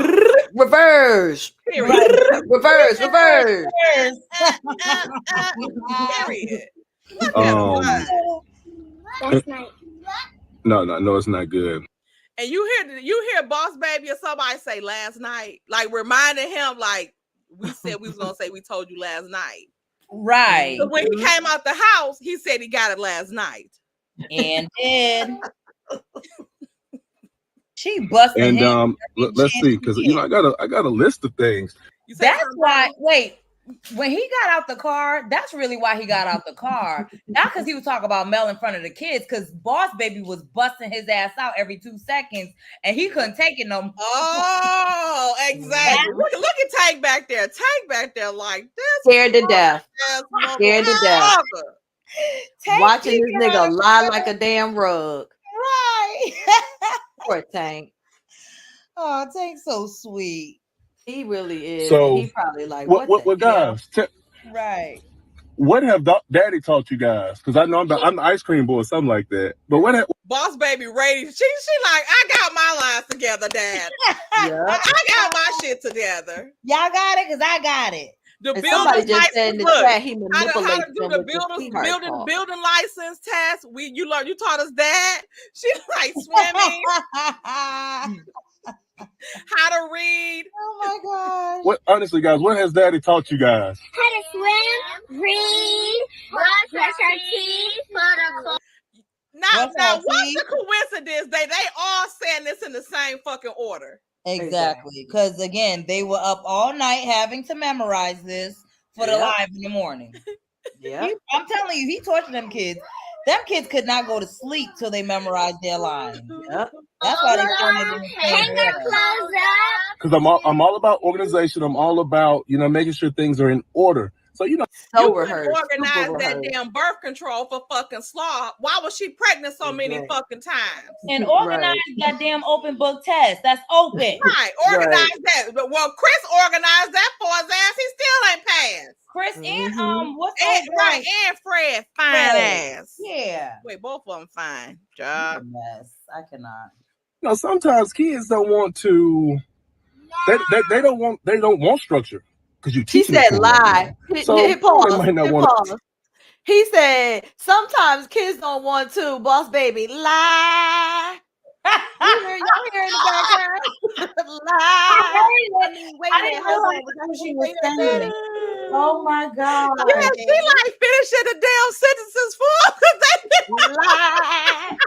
Reverse. Period. Reverse. Period. Last night. No, it's not good. And you hear Boss Baby or somebody say last night, like reminding him, like we said we was gonna say we told you last night. Right. So when he came out the house, he said he got it last night. And then she busted and him. Let's see, because I got a list of things. That's why when he got out the car, that's really why he got out the car. Not because he was talking about Mel in front of the kids, because Boss Baby was busting his ass out every 2 seconds, and he couldn't take it no more. Oh, exactly. Look at Tank back there. Tank back there like this. Scared to death. Watching this nigga lie like a damn rug. Right. Poor Tank. Oh, Tank's so sweet. He really is. So he probably like what guys? Right. What have Daddy taught you guys? Because I know I'm the ice cream boy, something like that. But what? Boss Baby ready? She like, I got my lines together, Dad. I got my shit together. Y'all got it, because I got it. The somebody just said in the chat he manipulates how to do the building license test. You taught us that. She like swimming. How to read. Oh my God. What honestly, guys, what has Daddy taught you guys? How to swim, read, brush our teeth, put a clothes. Now what's the coincidence? They all saying this in the same fucking order. Exactly. Because again, they were up all night having to memorize this for the live in the morning. Yeah. I'm telling you, he tortured them kids. Them kids could not go to sleep till they memorized their lines. Yep. That's why they turned it in. Hang our clothes up. Because I'm all about organization. I'm all about making sure things are in order. So you couldn't organize that damn birth control for fucking Slaw. Why was she pregnant so many fucking times? And organize that damn open book test. That's open. Right, organize that. But well, Chris organized that for his ass. He still ain't passed. Chris and what's and Fred, fine ass. Yeah. Wait, both of them fine. A mess. I cannot. You know, sometimes kids don't want to. They don't want structure because you teach. He said lie. Pause. He said sometimes kids don't want to. Boss baby, lie. Y'all hear in the background? Lie. I didn't realize what she was saying. Oh my God. Yeah, she like finishing the damn sentences for lie.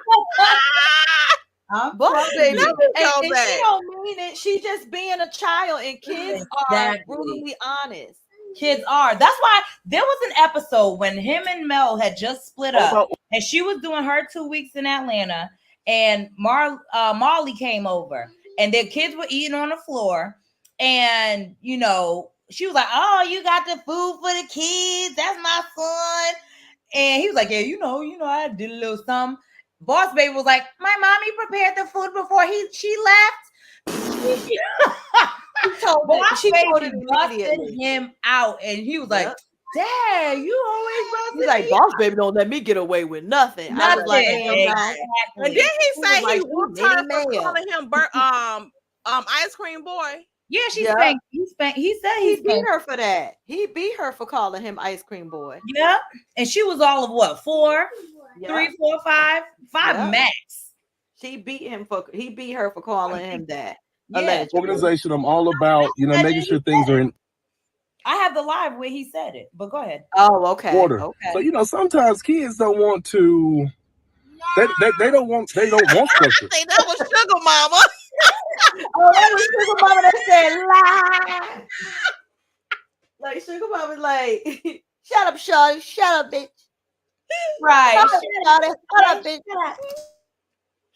Boss baby, and she don't mean it. She just being a child, and kids are brutally honest. Kids are. That's why there was an episode when him and Mel had just split up, and she was doing her 2 weeks in Atlanta, and Marley came over, and their kids were eating on the floor, and you know she was like, "Oh, you got the food for the kids? That's my son." And he was like, "Yeah, you know, I did a little something." Boss baby was like, "My mommy prepared the food before she left." She told him busted him out, and he was like, "Dad, you always busted." He's like, "Boss baby don't let me get away with nothing." I was like, exactly. And then he said he whooped her for calling him ice cream boy. Yeah, she spanked. He said he beat her for that. He beat her for calling him ice cream boy. Yeah, and she was all of what, 4, 3, 4, 5 max. He beat her for calling him that. Yeah. Organization. I'm all about making sure things are in. I have the live where he said it, but go ahead. Oh, okay. Order. Okay. So sometimes kids don't want to. They don't want structure. I think that was Sugar Mama. Oh, that was Sugar Mama that said lie. Like Sugar Mama was like, "Shut up, Shawty. Shut up, bitch." Right. Shut up, bitch.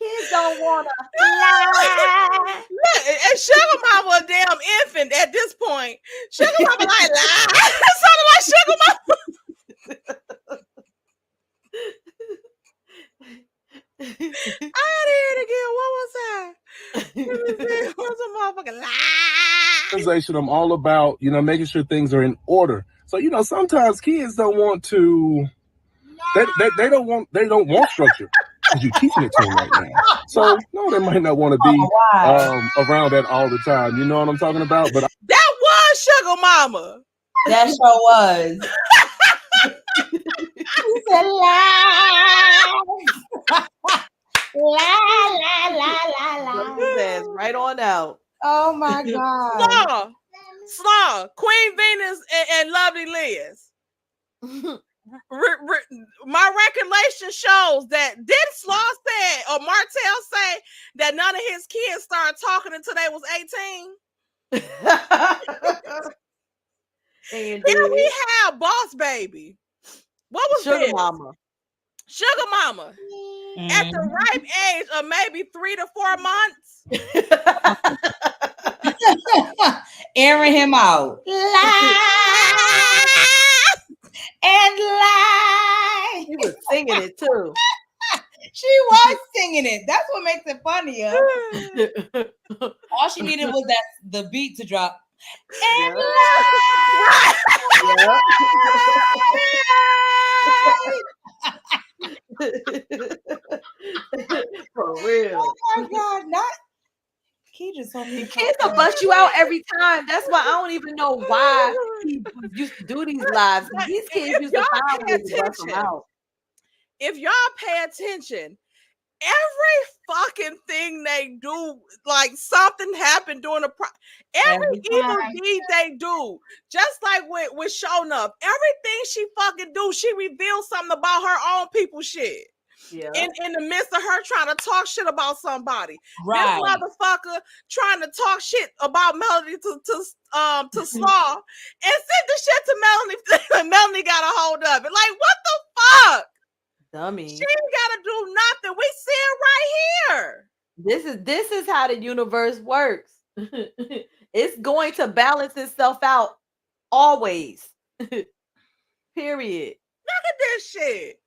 Kids don't wanna lie. Look, and Sugar Mama a damn infant at this point. Sugar Mama like lie. It sounded like Sugar Mama. I had to hear it again. What was that? What's a motherfucking lie? Organization. I'm all about making sure things are in order. So sometimes kids don't want to. They don't want structure because you're teaching it to them right now. So no, they might not want to be around that all the time. You know what I'm talking about? But that was Sugar Mama. That sure was. He said lie. La. Right on out. Oh my God. Slaw, Queen Venus and Lovely Liz. My recollection shows that did Slaw say or Martell say that none of his kids started talking until they was 18. Here we have Boss Baby. What was Sugar this? Mama? Sugar Mama. At the ripe age of maybe 3 to 4 months. Airing him out. Lie and lie. He was singing it too. She was singing it. That's what makes it funnier. All she needed was the beat to drop. And lie. For real. Oh my God, not kids will bust you out every time. That's why I don't even know why he used to do these lives. These kids used to find ways to bust them out. If y'all pay attention, every fucking thing they do, like something happened during the every evil deed they do, just like with Showing Up, everything she fucking do, she reveals something about her own people shit. Yeah. In the midst of her trying to talk shit about somebody, right. This motherfucker trying to talk shit about Melody to Slaw and sent the shit to Melody. Melody got a hold of it. Like, what the fuck? Dummy. She ain't gotta do nothing. We see it right here. This is how the universe works. It's going to balance itself out always. Period. Look at this shit.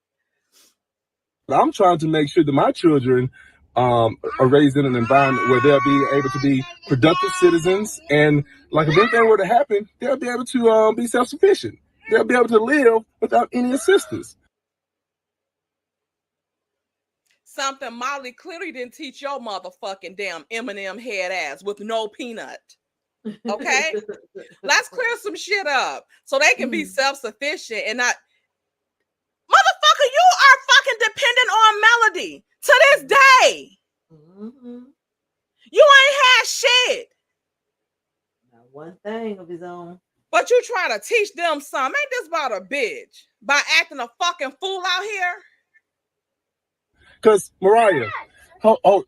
I'm trying to make sure that my children are raised in an environment where they'll be able to be productive citizens, and like if anything were to happen, they'll be able to be self-sufficient. They'll be able to live without any assistance. Something Molly clearly didn't teach your motherfucking damn M&M head ass with no peanut. Okay? Let's clear some shit up so they can be self-sufficient and not. Motherfucker, you are fucking dependent on Melody to this day. Mm-hmm. You ain't had shit. Not one thing of his own. But you try to teach them something. Ain't this about a bitch? By acting a fucking fool out here? Because, Mariah, hold,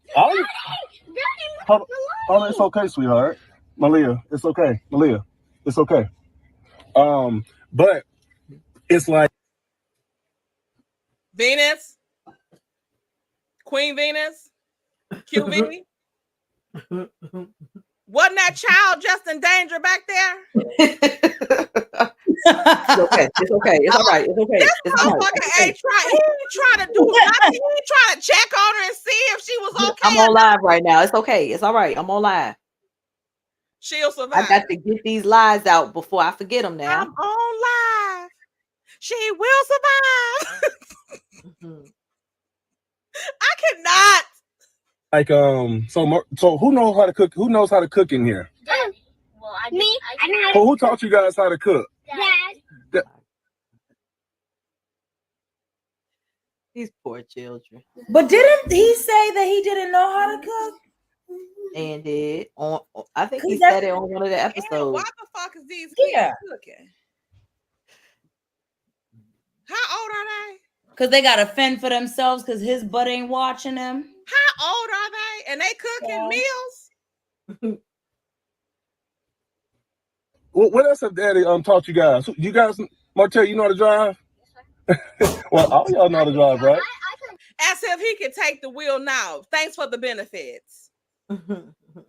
it's okay, sweetheart. Malia, it's okay. Malia, it's okay. But it's like Venus, Queen Venus, Q Venus. Wasn't that child just in danger back there? It's okay. It's okay. It's all right. It's okay. This It's all right. motherfucker ain't trying. He ain't trying to do nothing. He ain't trying to check on her and see if she was okay. I'm on live right now. It's okay. It's all right. I'm on live. She'll survive. I got to get these lies out before I forget them now. I'm on live. She will survive. I cannot. Like so who knows how to cook? Who knows how to cook in here? Well, I Who taught you guys how to cook? Dad. These poor children. But didn't he say that he didn't know how to cook? And it on. I think he said it on one of the episodes. Why the fuck is these kids cooking? How old are they? Because they gotta fend for themselves because his butt ain't watching them. How old are they? And they cooking meals? What else have Daddy taught you guys? You guys, Martell, you know how to drive? Well, all y'all know how to drive, right? As if he could take the wheel now. Thanks for the benefits.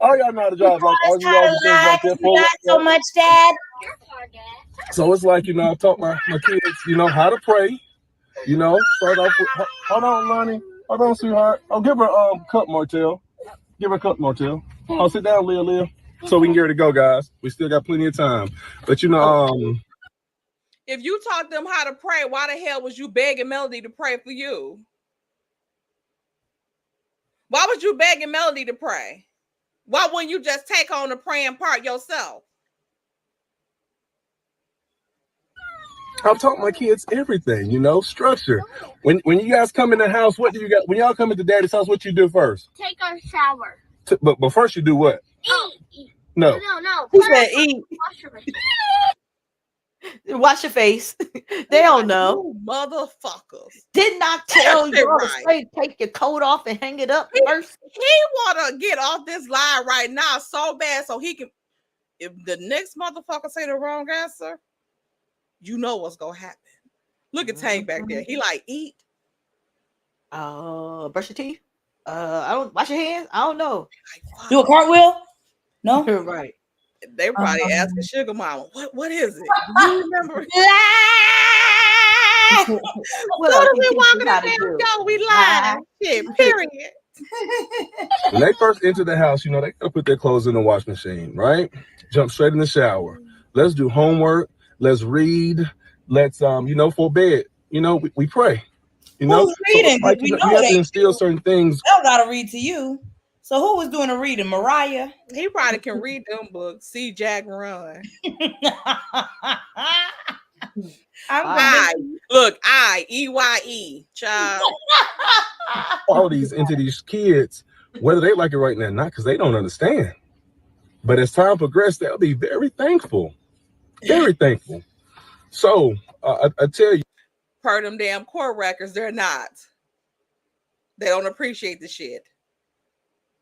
All y'all know how to drive, like all you all things like that. Not so much, Dad. So it's like, I taught my kids, how to pray. Start off with, hold on, Lonnie. Hold on, sweetheart. Oh, give her a cup, Martell. Give her a cup, Martell. Oh, sit down, Leah. So we can get her to go, guys. We still got plenty of time. But if you taught them how to pray, why the hell was you begging Melody to pray for you? Why was you begging Melody to pray? Why wouldn't you just take on the praying part yourself? I've taught my kids everything, structure. When you guys come in the house, what do you got? When y'all come into Daddy's house, what you do first? Take a shower. But first you do what? Eat. No. Who said eat? Wash your face. They don't know. Motherfuckers. Did not tell you to straight take your coat off and hang it up first. He want to get off this line right now so bad so he can. If the next motherfucker say the wrong answer, you know what's gonna happen. Look at Tank back there. He like eat. Brush your teeth. I don't wash your hands. I don't know. Do a cartwheel? No. Right. They probably asking Sugar Mama, what is it? Do you remember? What so else we walking got in to do? yo, we lying. Shit, period. When they first enter the house, they gotta put their clothes in the wash machine, right? Jump straight in the shower. Let's do homework. Let's read. Let's for bed. We pray. Who's reading? So, like, you have to instill certain things. I don't gotta read to you. So who was doing the reading? Mariah? He probably can read them books. See Jack run. EYE, child. All these into these kids, whether they like it right now or not, because they don't understand. But as time progresses, they'll be very thankful. Very thankful. So I tell you, per them damn court records, they're not. They don't appreciate the shit.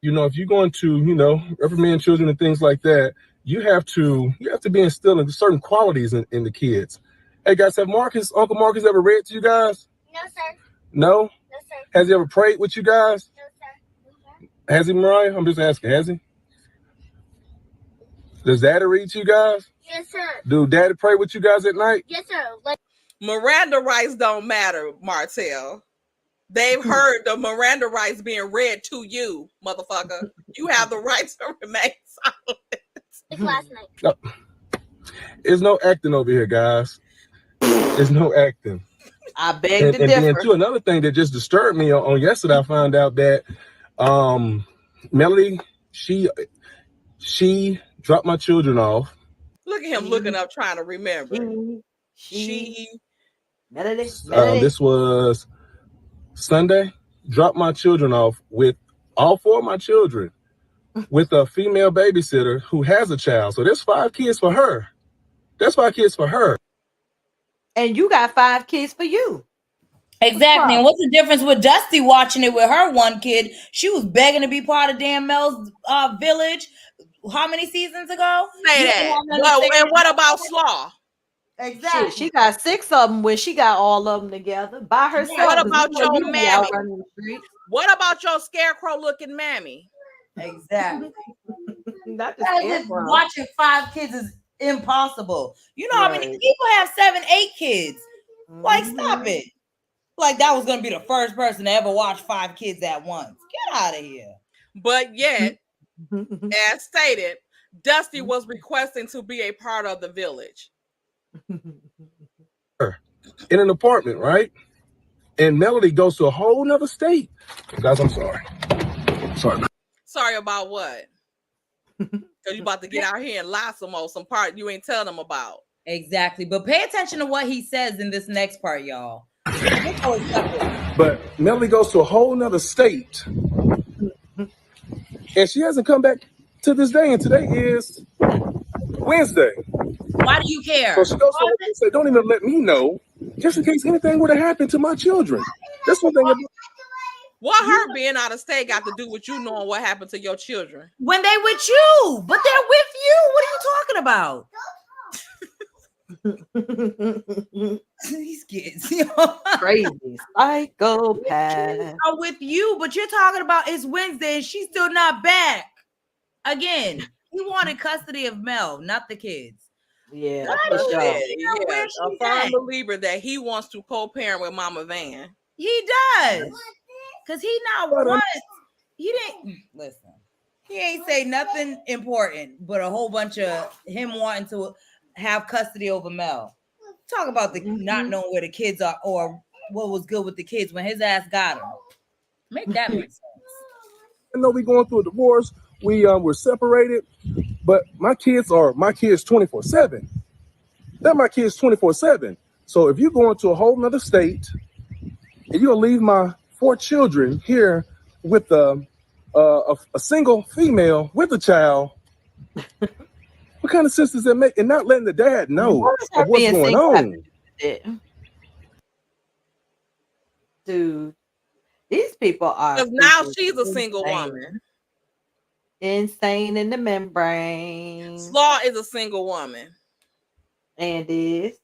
If you're going to, reprimand children and things like that, you have to be instilling certain qualities in the kids. Hey guys, have Uncle Marcus ever read to you guys? No, sir. No? No, sir. Has he ever prayed with you guys? No, sir. No, sir. Has he, Mariah? I'm just asking, has he? Does Daddy read to you guys? Yes, sir. Do Daddy pray with you guys at night? Yes, sir. Miranda rights don't matter, Martell. They've heard the Miranda rights being read to you, motherfucker. You have the right to remain silent. It's last night. No. There's no acting over here, guys. There's no acting. I beg to differ. And then too, another thing that just disturbed me on yesterday, I found out that Melody, she dropped my children off. Look at him looking up, trying to remember. Melody. This was Sunday. Dropped my children off with all 4 of my children with a female babysitter who has a child. So there's 5 kids for her. That's 5 kids for her. And you got 5 kids for you. Exactly. And what's the difference with Dusty watching it with her 1 kid? She was begging to be part of Dan Mel's village. How many seasons ago? Say that. Well, and what about Slaw? Exactly. She got 6 of them when she got all of them together by herself. What about your mammy? What about your scarecrow looking mammy? Exactly. Not the scarecrow. Watching 5 kids is impossible. You know how many people have 7, 8 kids? Like, stop it. Like that was gonna be the first person to ever watch 5 kids at once. Get out of here. But yet, as stated, Dusty was requesting to be a part of the village. In an apartment, right? And Melody goes to a whole nother state. Guys, I'm sorry. Sorry about what? Because you about to get out here and lie some part you ain't telling them about. Exactly. But pay attention to what he says in this next part, y'all. But Melody goes to a whole nother state. And she hasn't come back to this day. And today is Wednesday. Why do you care? So she goes to and say, don't even let me know, just in case anything would have happened to my children. That's one thing. What her being out of state got to do with you knowing what happened to your children? When they with you, but they're with you. What are you talking about? These kids, crazy psychopath. Are with you, but you're talking about it's Wednesday and she's still not back. Again, he wanted custody of Mel, not the kids. Yeah, a firm believer that he wants to co-parent with Mama Van. He does, because he not once. He didn't listen. He ain't say nothing important, but a whole bunch of him wanting to have custody over Mel. Talk about the not knowing where the kids are or what was good with the kids when his ass got them. Make that make sense. I know we going through a divorce. We're separated, but my kids 24/7. They're my kids 24/7. So if you're going to a whole nother state and you're gonna leave my 4 children here with a single female with a child, what kind of sense does that make? And not letting the dad know of what's going on. Dude, these people are. Because now she's a single woman. Insane in the membrane. Slaw is a single woman. And is.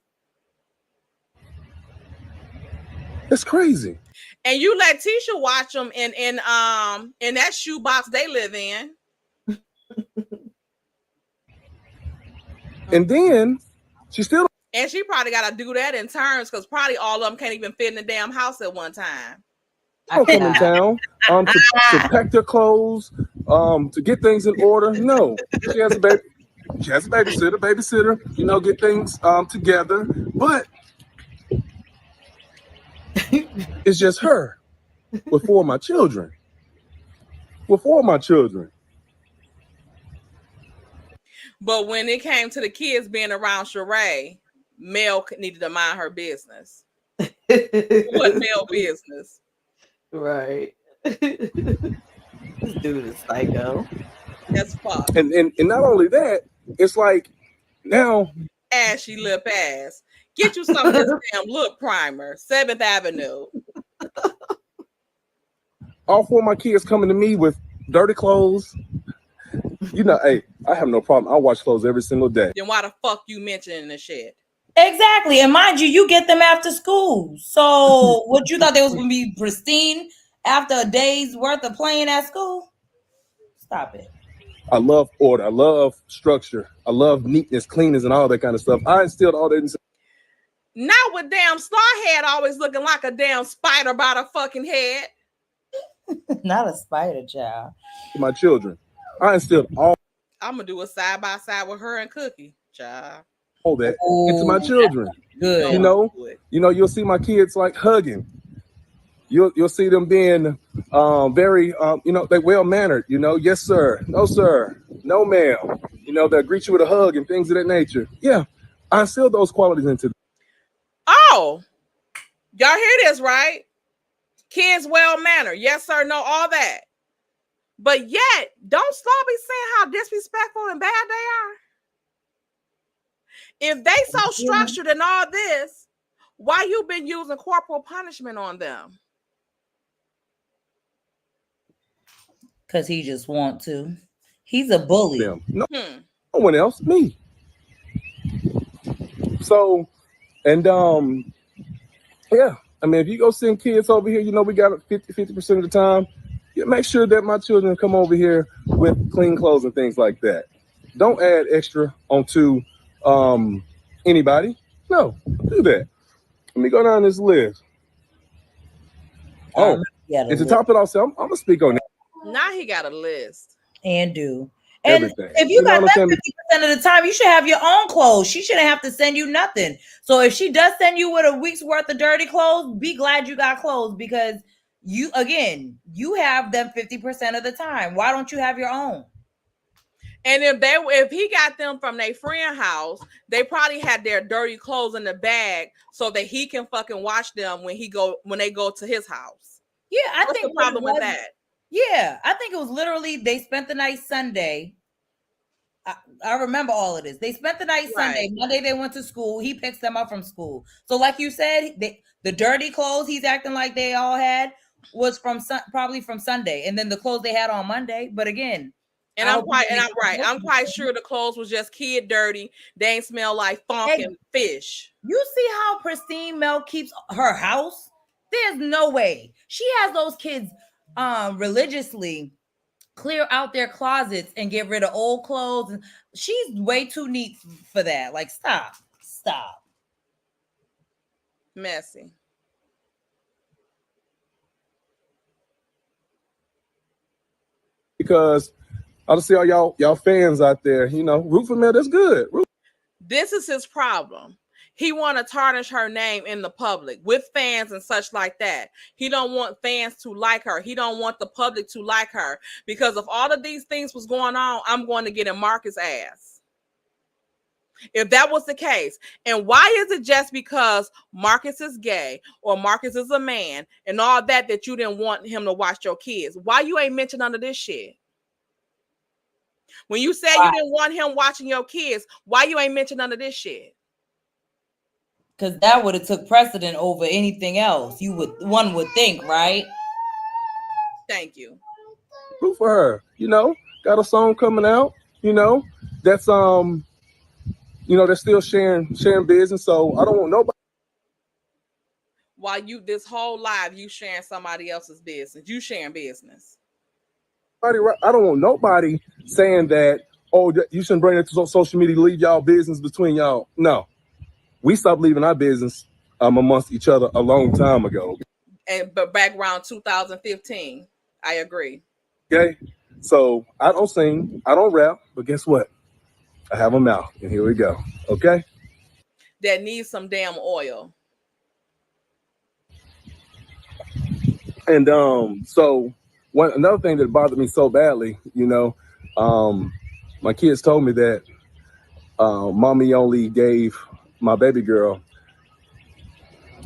That's crazy. And you let Tisha watch them in that shoebox they live in. And then she still. And she probably got to do that in turns because probably all of them can't even fit in the damn house at one time. Don't come in town to pack their clothes, to get things in order. No, she has a baby. She has a babysitter. You know, get things together. But it's just her with 4 of my children. But when it came to the kids being around Sheree, Mel needed to mind her business. What Mel business? Right. This dude is psycho. That's fuck. And not only that, it's like now ashy lip ass. Get you some of this damn lip primer, 7th Avenue. All 4 of my kids coming to me with dirty clothes. You know, hey, I have no problem. I wash clothes every single day. Then why the fuck you mentioning the shit? Exactly. And mind you get them after school. So what you thought they was going to be pristine after a day's worth of playing at school? Stop it. I love order. I love structure. I love neatness, cleanness, and all that kind of stuff. I instilled all that. Not with damn Starhead always looking like a damn spider by the fucking head. Not a spider, child. My children. I instilled all. I'm gonna do a side by side with her and Cookie, child. All that into my children. Good. You know, you'll see my kids like hugging. You'll see them being very, you know, they well mannered. You know, yes sir, no sir, no ma'am. You know, they'll greet you with a hug and things of that nature. Yeah, I instill those qualities into them. Oh, y'all hear this, right? Kids well mannered, yes sir, no, all that. But yet, don't stop me saying how disrespectful and bad they are. If they so structured and all this, why you been using corporal punishment on them? Because he just want to. He's a bully. Them. No, no one else, me. So, and yeah, I mean, if you go send kids over here, you know, we got it 50% of the time. You make sure that my children come over here with clean clothes and things like that. Don't add extra onto anybody. No, don't do that. Let me go down this list. Oh, and to top it off, I'm gonna speak on that. Now he got a list. And do. And everything. If you got that 50% of the time, you should have your own clothes. She shouldn't have to send you nothing. So if she does send you with a week's worth of dirty clothes, be glad you got clothes because you have them 50% of the time. Why don't you have your own? And if he got them from their friend house, they probably had their dirty clothes in the bag so that he can fucking wash them when they go to his house. Yeah, I What's think the problem with that? Yeah, I think it was literally they spent the night Sunday. I remember all of this. They spent the night Sunday. Monday they went to school. He picks them up from school. So like you said, the dirty clothes he's acting like they all had was probably from Sunday, and then the clothes they had on Monday. But again, I'm quite sure the clothes was just kid dirty. They ain't smell like funk and fish. You see how pristine Mel keeps her house? There's no way she has those kids religiously clear out their closets and get rid of old clothes. She's way too neat for that. Like, stop. Messy. Because I'll see all y'all fans out there, you know, root for Mel. That's good. This is his problem. He want to tarnish her name in the public with fans and such like that. He don't want fans to like her. He don't want the public to like her because if all of these things was going on, I'm going to get in Marcus' ass. If that was the case, and why is it just because Marcus is gay or Marcus is a man and all that you didn't want him to watch your kids? Why you ain't mentioned none of this shit? When you said you didn't want him watching your kids, why you ain't mentioned none of this shit? Because that would have took precedent over anything else. One would think, right? Thank you. Root for her. You know, got a song coming out. You know, that's you know, they're still sharing business. So I don't want nobody. While this whole live, you sharing somebody else's business. You sharing business. I don't want nobody saying that. Oh, you shouldn't bring it to social media. Leave y'all business between y'all. No. We stopped leaving our business amongst each other a long time ago. But back around 2015, I agree. Okay, so I don't sing, I don't rap, but guess what? I have a mouth, and here we go. Okay, that needs some damn oil. And so another thing that bothered me so badly, you know, my kids told me that mommy only gave my baby girl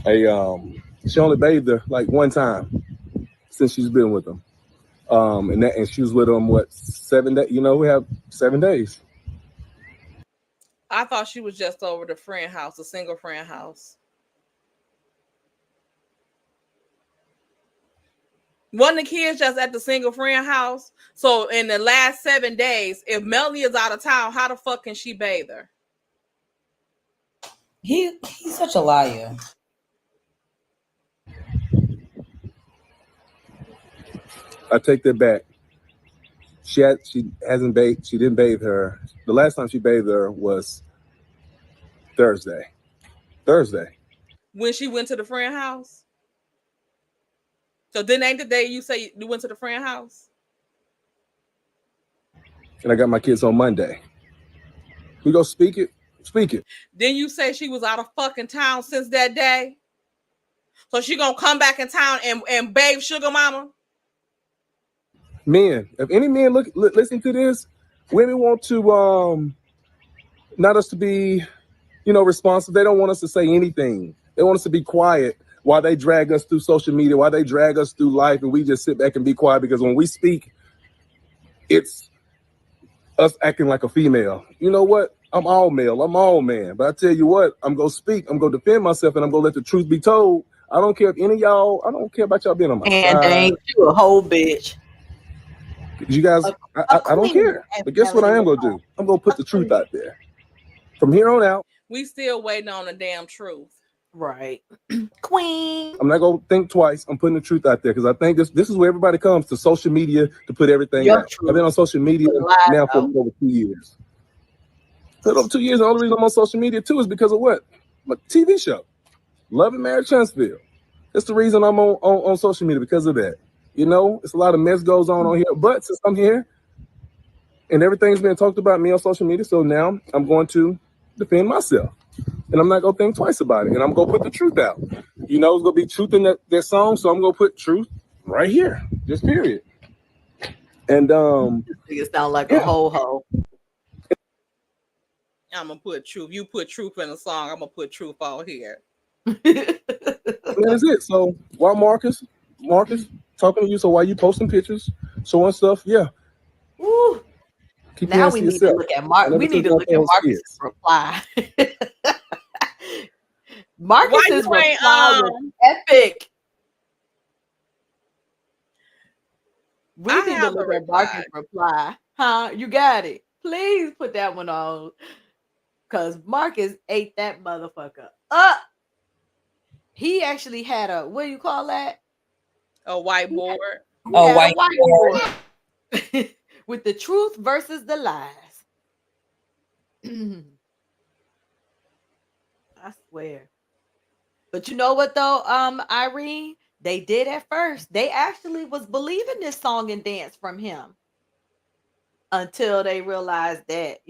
she only bathed her like one time since she's been with them. And she was with them 7 days, you know, we have 7 days. I thought she was just over the friend house, the single friend house. Wasn't the kids just at the single friend house? So in the last 7 days, if Melanie is out of town, how the fuck can she bathe her? He's such a liar. I take that back. She hasn't bathed. She didn't bathe her. The last time she bathed her was Thursday. When she went to the friend house. So then ain't the day you say you went to the friend house? And I got my kids on Monday. We go speak it. Then you say she was out of fucking town since that day. So she gonna come back in town and babe sugar mama? Men, if any men listen to this, women want to not us to be, responsive. They don't want us to say anything. They want us to be quiet while they drag us through social media, while they drag us through life, and we just sit back and be quiet, because when we speak, it's us acting like a female. You know what? I'm all male. I'm all man. But I tell you what, I'm going to speak. I'm going to defend myself, and I'm going to let the truth be told. I don't care if any of y'all, I don't care about y'all being on my side. And ain't you a whole bitch. You guys, I don't care. But guess what I am going to do? I'm going to put the truth out there. From here on out. We still waiting on the damn truth. Right. Queen. I'm not going to think twice. I'm putting the truth out there, because I think this is where everybody comes to social media to put everything out. I've been on social media now for over 2 years. Over 2 years, the only reason I'm on social media too is because of what? My TV show, Love and Marriage Huntsville. That's the reason I'm on social media, because of that. It's a lot of mess goes on here. But since I'm here and everything's been talked about me on social media, so now I'm going to defend myself. And I'm not going to think twice about it. And I'm going to put the truth out. It's going to be truth in that song, so I'm going to put truth right here. Just period. And it sound like a ho-ho. I'm going to put truth. You put truth in a song, I'm going to put truth out here. That's it. So while Marcus talking to you, so while you posting pictures, showing stuff, yeah. Woo. Now we need to look at Marcus's reply. Marcus's reply was epic. We need to look at Marcus' reply. Huh? You got it. Please put that one on. Because Marcus ate that motherfucker up. He actually had a, what do you call that? A whiteboard. A whiteboard. With the truth versus the lies. I swear. But you know what though, Irene? They did at first. They actually was believing this song and dance from him. Until they realized that,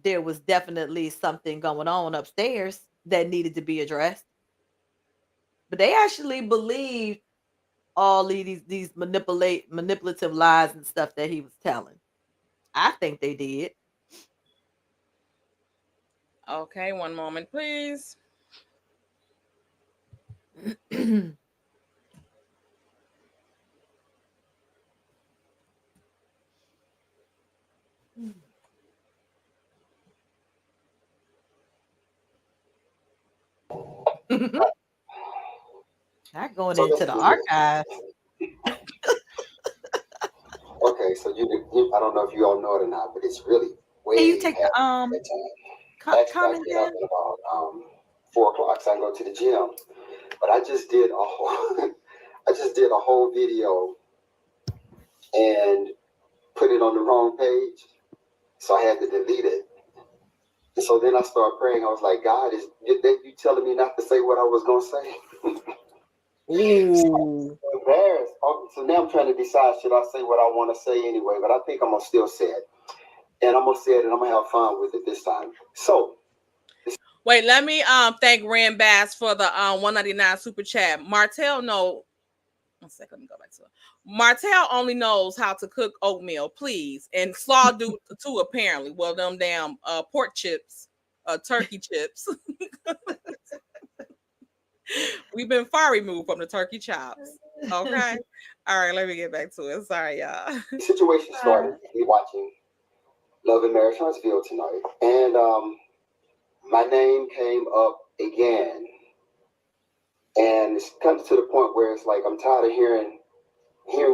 there was definitely something going on upstairs that needed to be addressed. But they actually believed all these manipulative lies and stuff that he was telling. I think they did. Okay, one moment, please. Not going into the archives. Okay, so you I don't know if you all know it or not, but it's really way. Can you take the comment get up at about 4 o'clock, so I can go to the gym. But I just did a whole video and put it on the wrong page, so I had to delete it. And so then I started praying. I was like, God, is you telling me not to say what I was gonna say? Ooh. So embarrassed. So now I'm trying to decide, should I say what I want to say anyway? But I think I'm gonna still say it, and I'm gonna say it, and I'm gonna have fun with it this time. So, wait, let me thank Ren Bass for the 199 super chat. Martell no. One second, let me go back to it. Martell only knows how to cook oatmeal, please, and Slaw do too apparently. Well, them damn pork chips, turkey chips. We've been far removed from the turkey chops. Okay. All right, let me get back to it. Sorry, y'all. The situation started me watching Love and Marriage Huntsville tonight, and my name came up again, and it's come to the point where it's like I'm tired of hearing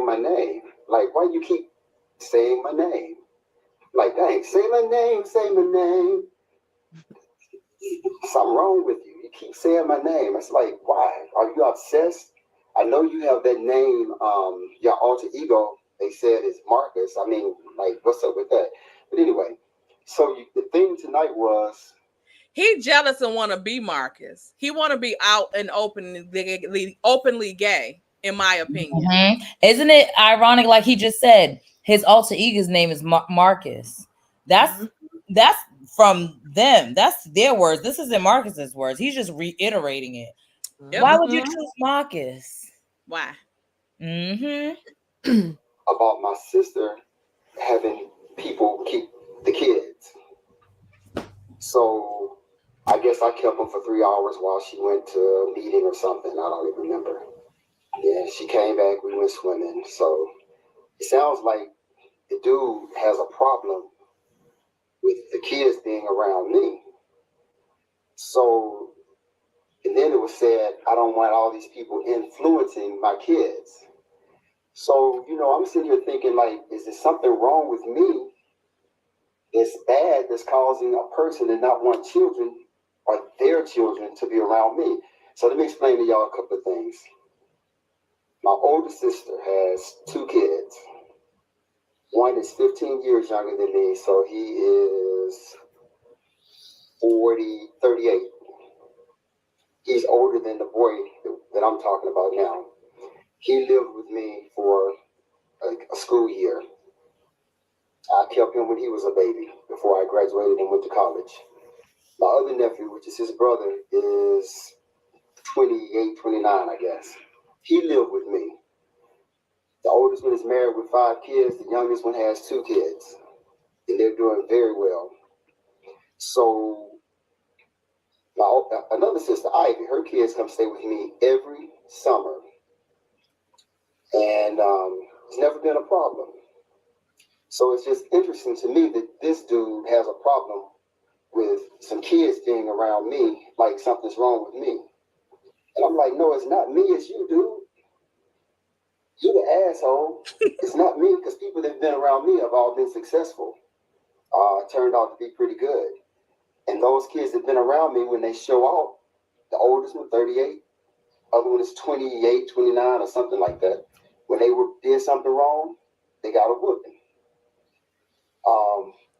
my name. Like, why you keep saying my name? Like, dang, say my name, say my name. Something wrong with you. You keep saying my name. It's like, why? Are you obsessed? I know you have that name, your alter ego, they said is Marcus. I mean, like, what's up with that? But anyway, so the thing tonight was... He jealous and want to be Marcus. He want to be out and openly gay, in my opinion. Mm-hmm. Isn't it ironic? Like he just said, his alter ego's name is Marcus. That's from them. That's their words. This isn't Marcus's words. He's just reiterating it. Why would you choose Marcus? Why? About my sister having people keep the kids. So I guess I kept them for 3 hours while she went to a meeting or something. I don't even remember. Yeah, she came back, we went swimming. So it sounds like the dude has a problem with the kids being around me. So, and then it was said, I don't want all these people influencing my kids. So, you know, I'm sitting here thinking, like, is there something wrong with me that's bad that's causing a person to not want children or their children to be around me? So let me explain to y'all a couple of things. My older sister has 2 kids. One is 15 years younger than me, so he is 38. He's older than the boy that I'm talking about now. He lived with me for a school year. I kept him when he was a baby before I graduated and went to college. My other nephew, which is his brother, is 28, 29, I guess. He lived with me. The oldest one is married with 5 kids. The youngest one has 2 kids. And they're doing very well. So another sister, Ivy, her kids come stay with me every summer. And it's never been a problem. So it's just interesting to me that this dude has a problem with some kids being around me, like something's wrong with me. And I'm like, no, it's not me, it's you, dude. You the asshole. It's not me, because people that have been around me have all been successful. Turned out to be pretty good. And those kids that have been around me, when they show out, the oldest one, 38, other one is 28, 29, or something like that. When they did something wrong, they got a whooping.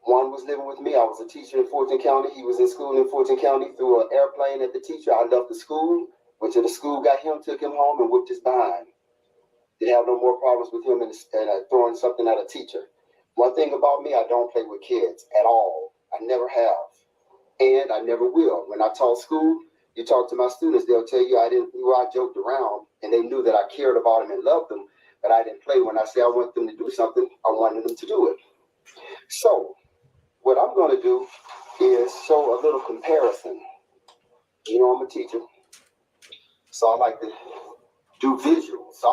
One was living with me. I was a teacher in Fulton County. He was in school in Fulton County. Threw an airplane at the teacher. I left the school, went to the school, got him, took him home, and whipped his behind. Didn't have no more problems with him and throwing something at a teacher. One thing about me, I don't play with kids at all. I never have. And I never will. When I taught school, you talk to my students, they'll tell you I joked around, and they knew that I cared about them and loved them, but I didn't play. When I say I want them to do something, I wanted them to do it. So what I'm going to do is show a little comparison. You know, I'm a teacher, so I like to do visuals. So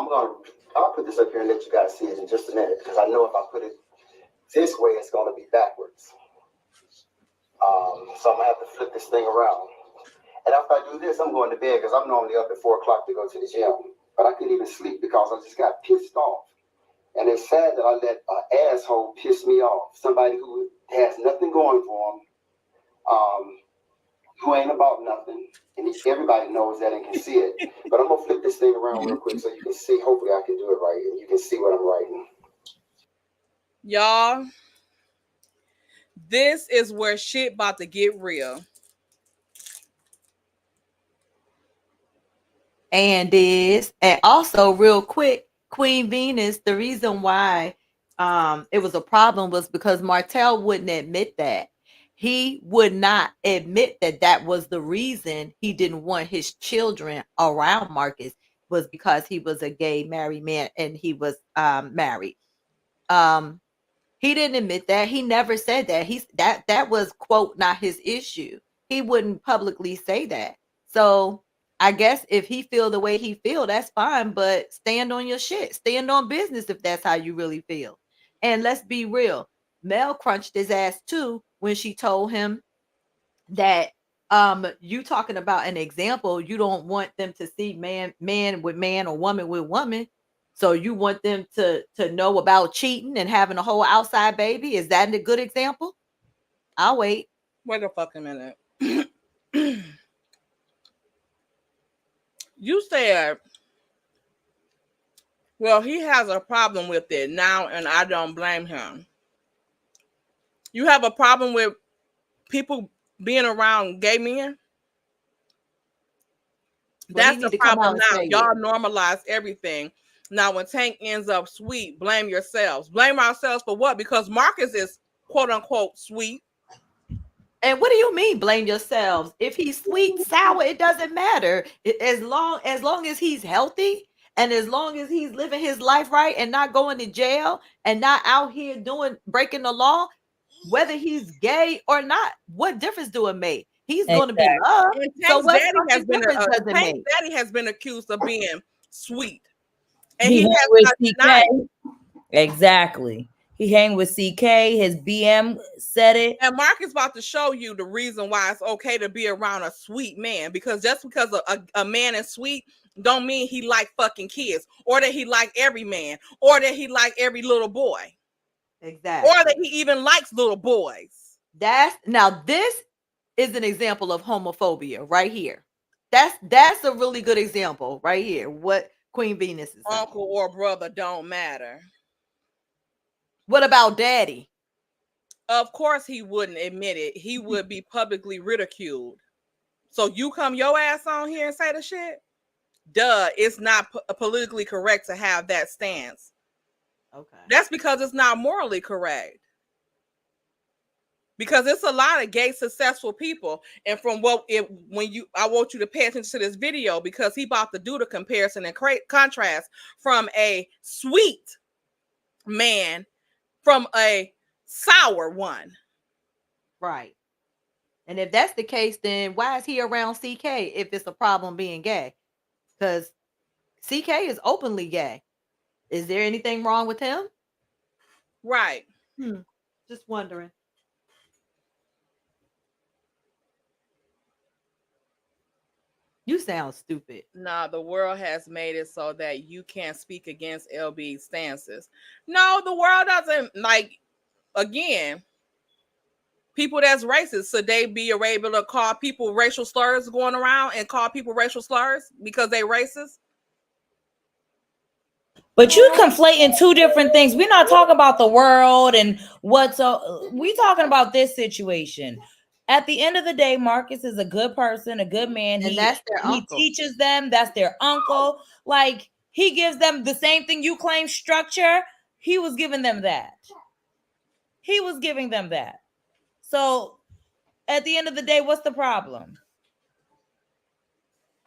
I'll put this up here and let you guys see it in just a minute, because I know if I put it this way, it's going to be backwards. So I'm going to have to flip this thing around. And after I do this, I'm going to bed, because I'm normally up at 4 o'clock to go to the gym. But I couldn't even sleep because I just got pissed off. And it's sad that I let an asshole piss me off. Somebody who has nothing going for him, who ain't about nothing. And everybody knows that and can see it. But I'm going to flip this thing around real quick so you can see. Hopefully I can do it right, and you can see what I'm writing. Y'all, this is where shit about to get real. And also real quick, Queen Venus, the reason why it was a problem was because Martell wouldn't admit that. He would not admit that was the reason he didn't want his children around Marcus, was because he was a gay married man and he was married. He didn't admit that. He never said that. That was, quote, not his issue. He wouldn't publicly say that. So I guess if he feel the way he feel, that's fine, but stand on your shit. Stand on business if that's how you really feel. And let's be real. Mel crunched his ass too when she told him that you talking about an example. You don't want them to see man with man or woman with woman. So you want them to know about cheating and having a whole outside baby? Is that a good example? I'll wait. Wait a fucking minute. You said, well, he has a problem with it now, and I don't blame him. You have a problem with people being around gay men. Well, That's the problem now. Y'all normalize everything. Now, when Tank ends up sweet, blame yourselves. Blame ourselves for what? Because Marcus is quote unquote sweet. And what do you mean blame yourselves? If he's sweet, sour, it doesn't matter. As long as he's healthy and as long as he's living his life right and not going to jail and not out here breaking the law, whether he's gay or not, what difference do it make? He's going to be loved. So what daddy has been accused of being sweet. And he has with not CK. denied. Exactly. He hang with CK. His BM said it. And Mark is about to show you the reason why it's okay to be around a sweet man. Because just because a man is sweet don't mean he like fucking kids, or that he like every man, or that he like every little boy. Exactly. Or that he even likes little boys. This is an example of homophobia right here. That's a really good example right here. What Queen Venus is saying. Uncle or brother don't matter. What about daddy? Of course he wouldn't admit it. He would be publicly ridiculed. So you come your ass on here and say the shit? Duh, it's not politically correct to have that stance. Okay. That's because it's not morally correct. Because it's a lot of gay successful people. And from I want you to pay attention to this video because he about to do the comparison and contrast from a sweet man from a sour one. Right. And if that's the case, then why is he around CK if it's a problem being gay? Because CK is openly gay. Is there anything wrong with him? Right. Just wondering. You sound stupid. Nah, the world has made it so that you can't speak against LB's stances. No, the world doesn't. Like, again, people that's racist, should they be able to call people racial slurs going around and call people racial slurs because they racist? But you conflating two different things. We're not talking about the world and we talking about this situation. At the end of the day, Marcus is a good person, a good man. And that's their uncle. He teaches them. That's their uncle. Like, he gives them the same thing you claim, structure. He was giving them that. He was giving them that. So at the end of the day, what's the problem?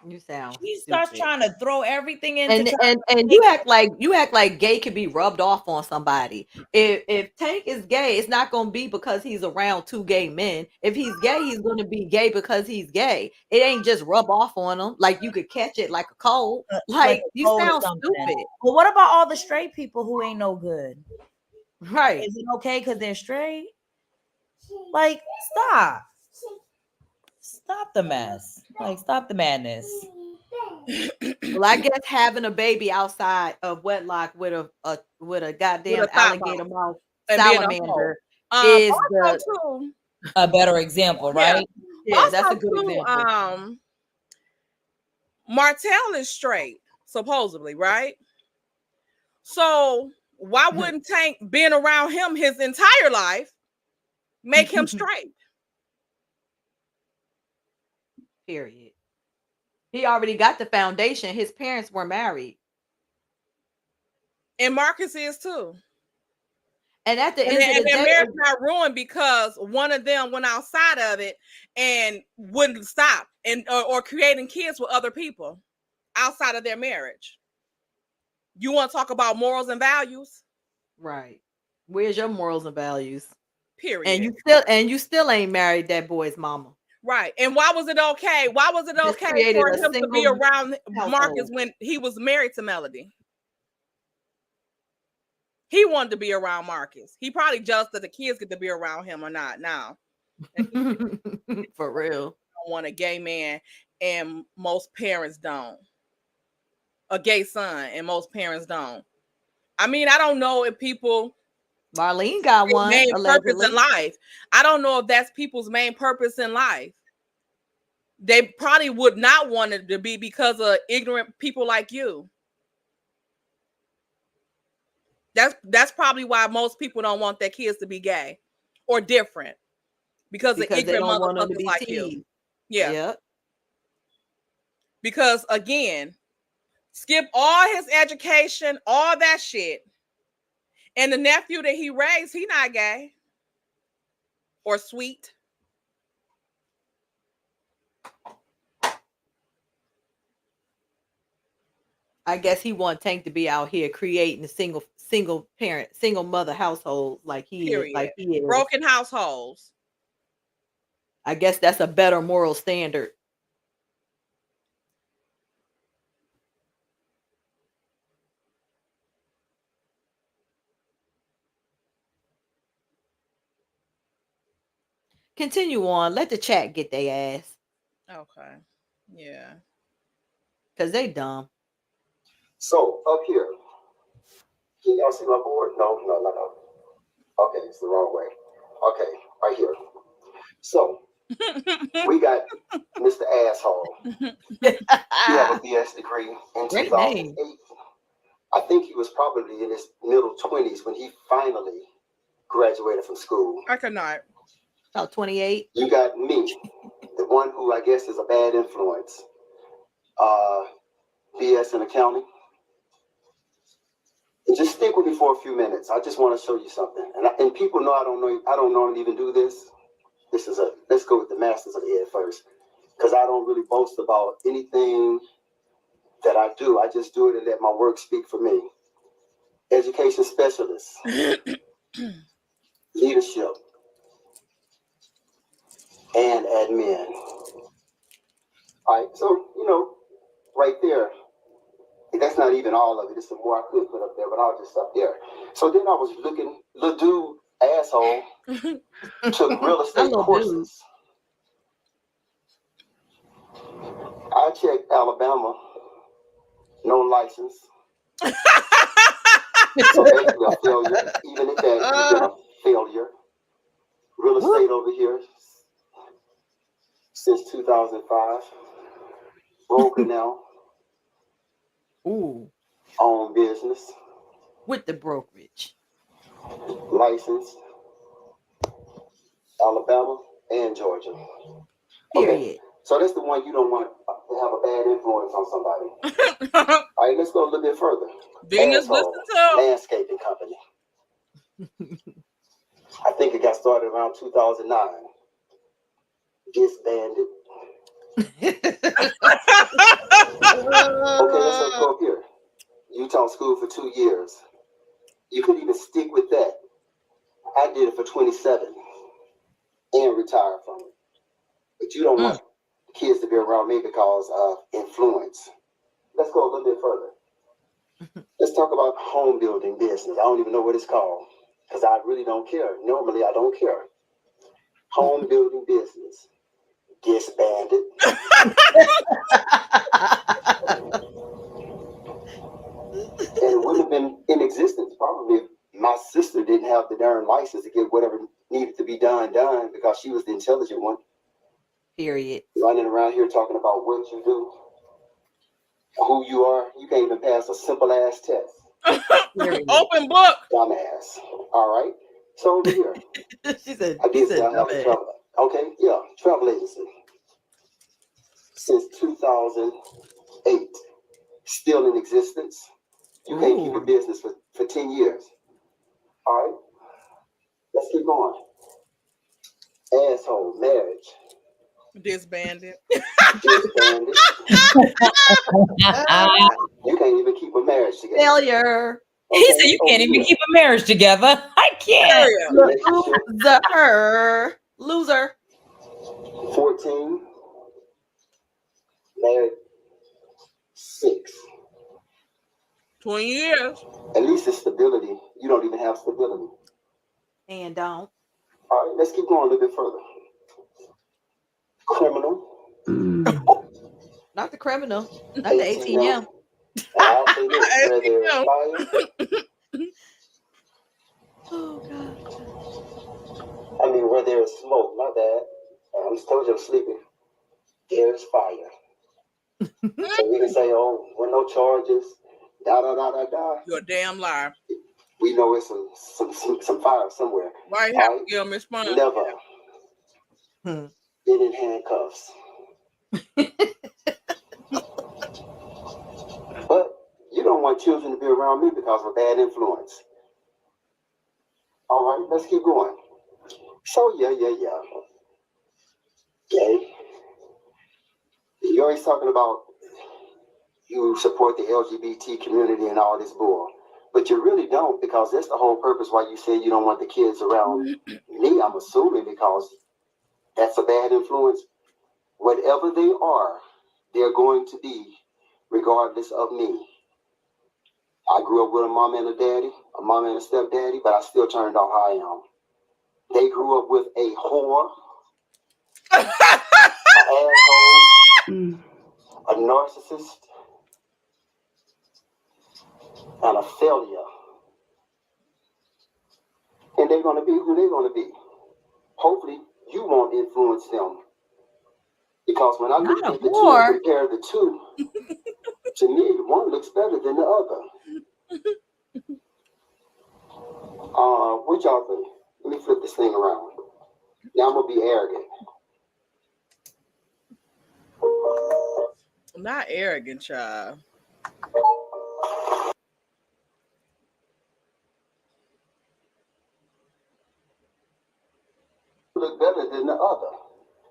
You sound He starts trying to throw everything into and you act like gay could be rubbed off on somebody. If Tank is gay, it's not going to be because he's around two gay men. If he's gay, he's going to be gay because he's gay. It ain't just rub off on him like you could catch it like a cold. Like you sound stupid. Well, what about all the straight people who ain't no good? Right? Is it okay because they're straight? Like, stop the mess. Like, stop the madness. Well, I guess having a baby outside of wedlock with a goddamn alligator mouth salamander is a better example, right? Yeah, that's a good example. Martell is straight, supposedly, right? So why wouldn't Tank being around him his entire life make him straight? Period. He already got the foundation. His parents were married. And Marcus is too. And at the end of the day, their marriage not ruined because one of them went outside of it and wouldn't stop or creating kids with other people outside of their marriage. You want to talk about morals and values? Right. Where's your morals and values? Period. And you still ain't married that boy's mama. Right. And why was it okay? Why was it okay for him to be around Marcus when he was married to Melody? He wanted to be around Marcus. He probably just that the kids get to be around him or not now. For real. Don't want a gay man, and most parents don't. A gay son, and most parents don't. I mean, I don't know if people. Marlene got one. Main purpose in life. I don't know if that's people's main purpose in life. They probably would not want it to be because of ignorant people like you. That's probably why most people don't want their kids to be gay or different, Because the they ignorant don't want them to motherfuckers be like you. teased. Yeah. Yep. Because again, skip all his education, all that shit. And the nephew that he raised, he not gay or sweet. I guess he want Tank to be out here creating a single parent, single mother household like he is. Broken households. I guess that's a better moral standard. Continue on. Let the chat get their ass. Okay. Yeah. Because they dumb. So, up here. Can y'all see my board? No. Okay, it's the wrong way. Okay, right here. So, we got Mr. Asshole. He have a BS degree in 2008. I think he was probably in his middle 20s when he finally graduated from school. I could not. About 28. You got me, the one who I guess is a bad influence. BS in accounting. And just stick with me for a few minutes. I just want to show you something. And people know I don't normally even do this. Let's go with the masters of the ed first. Because I don't really boast about anything that I do. I just do it and let my work speak for me. Education specialists. Leadership. And admin. All right, so, right there, that's not even all of it. There's some more I could put up there, but I'll just stop there. So then I was looking, little dude, asshole, took real estate courses. I checked Alabama, no license. So basically a failure. Even at that, he's been a failure. Real estate over here since 2005. Broker now. Ooh. Own business. With the brokerage. Licensed. Alabama and Georgia. Period. Okay. So that's the one you don't want to have a bad influence on somebody. All right, let's go a little bit further. Venus, listen to landscaping company. I think it got started around 2009. Disbanded. Okay, let's go up here. Utah school for 2 years. You could even stick with that. I did it for 27 and retired from it. But you don't want kids to be around me because of influence. Let's go a little bit further. Let's talk about home building business. I don't even know what it's called because I really don't care. Normally, I don't care. Home building business. Disbanded. And it wouldn't have been in existence probably if my sister didn't have the darn license to get whatever needed to be done because she was the intelligent one. Period. Running around here talking about what you do, who you are. You can't even pass a simple ass test. Open book. Dumbass. All right. So over here. She said, I did say I have a travel. Okay, yeah, travel agency. Since 2008. Still in existence. You can't keep a business for 10 years. All right. Let's keep going. Asshole, marriage. Disbanded. Disbanded. You can't even keep a marriage together. Failure. Okay. He said you can't even keep a marriage together. I can't. Loser. 14. Married 6. 20 years. At least it's stability. You don't even have stability. And don't. All right, let's keep going a little bit further. Criminal. Not the criminal. Not the ATM. I'll say this, where there's fire. Oh, God. I mean, where there's smoke, my bad. I just told you I'm sleeping. There's fire. So we can say, oh, with no charges, da. You're a damn liar. We know it's some fire somewhere. Why you have to give Miss Fun? Never been in handcuffs. But you don't want children to be around me because of a bad influence. All right, let's keep going. So, yeah. Okay. You're always talking about you support the LGBT community and all this bull. But you really don't, because that's the whole purpose why you say you don't want the kids around me, I'm assuming, because that's a bad influence. Whatever they are, they're going to be, regardless of me. I grew up with a mom and a daddy, a mom and a stepdaddy, but I still turned out how I am. They grew up with a whore, an asshole, a narcissist, and a failure. And they're going to be who they're going to be. Hopefully, you won't influence them. Because when I look at the two and compare the two, to me, one looks better than the other. What y'all think? Let me flip this thing around. Now I'm going to be arrogant. Not arrogant, child. Look better than the other.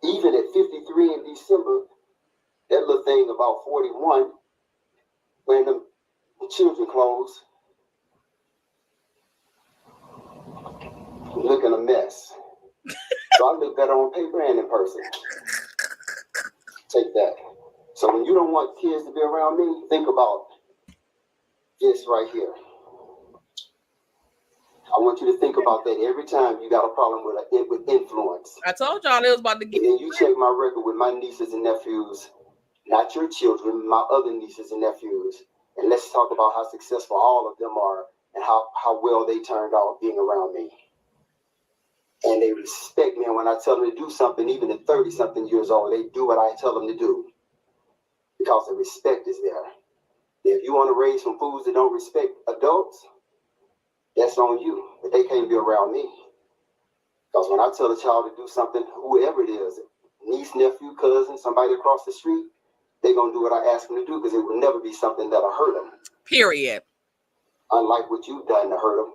Even at 53 in December, that little thing about 41, wearing them children clothes, looking a mess. So I look better on paper and in person. Take that. So when you don't want kids to be around me, think about this right here. I want you to think about that every time you got a problem with influence. I told y'all it was about to get. And then you check my record with my nieces and nephews, not your children, my other nieces and nephews. And let's talk about how successful all of them are and how well they turned out being around me. And they respect me. And when I tell them to do something, even at 30-something years old, they do what I tell them to do. Because the respect is there. If you want to raise some fools that don't respect adults, that's on you. But they can't be around me. Because when I tell a child to do something, whoever it is, niece, nephew, cousin, somebody across the street, they're going to do what I ask them to do, because it will never be something that'll hurt them. Period. Unlike what you've done to hurt them.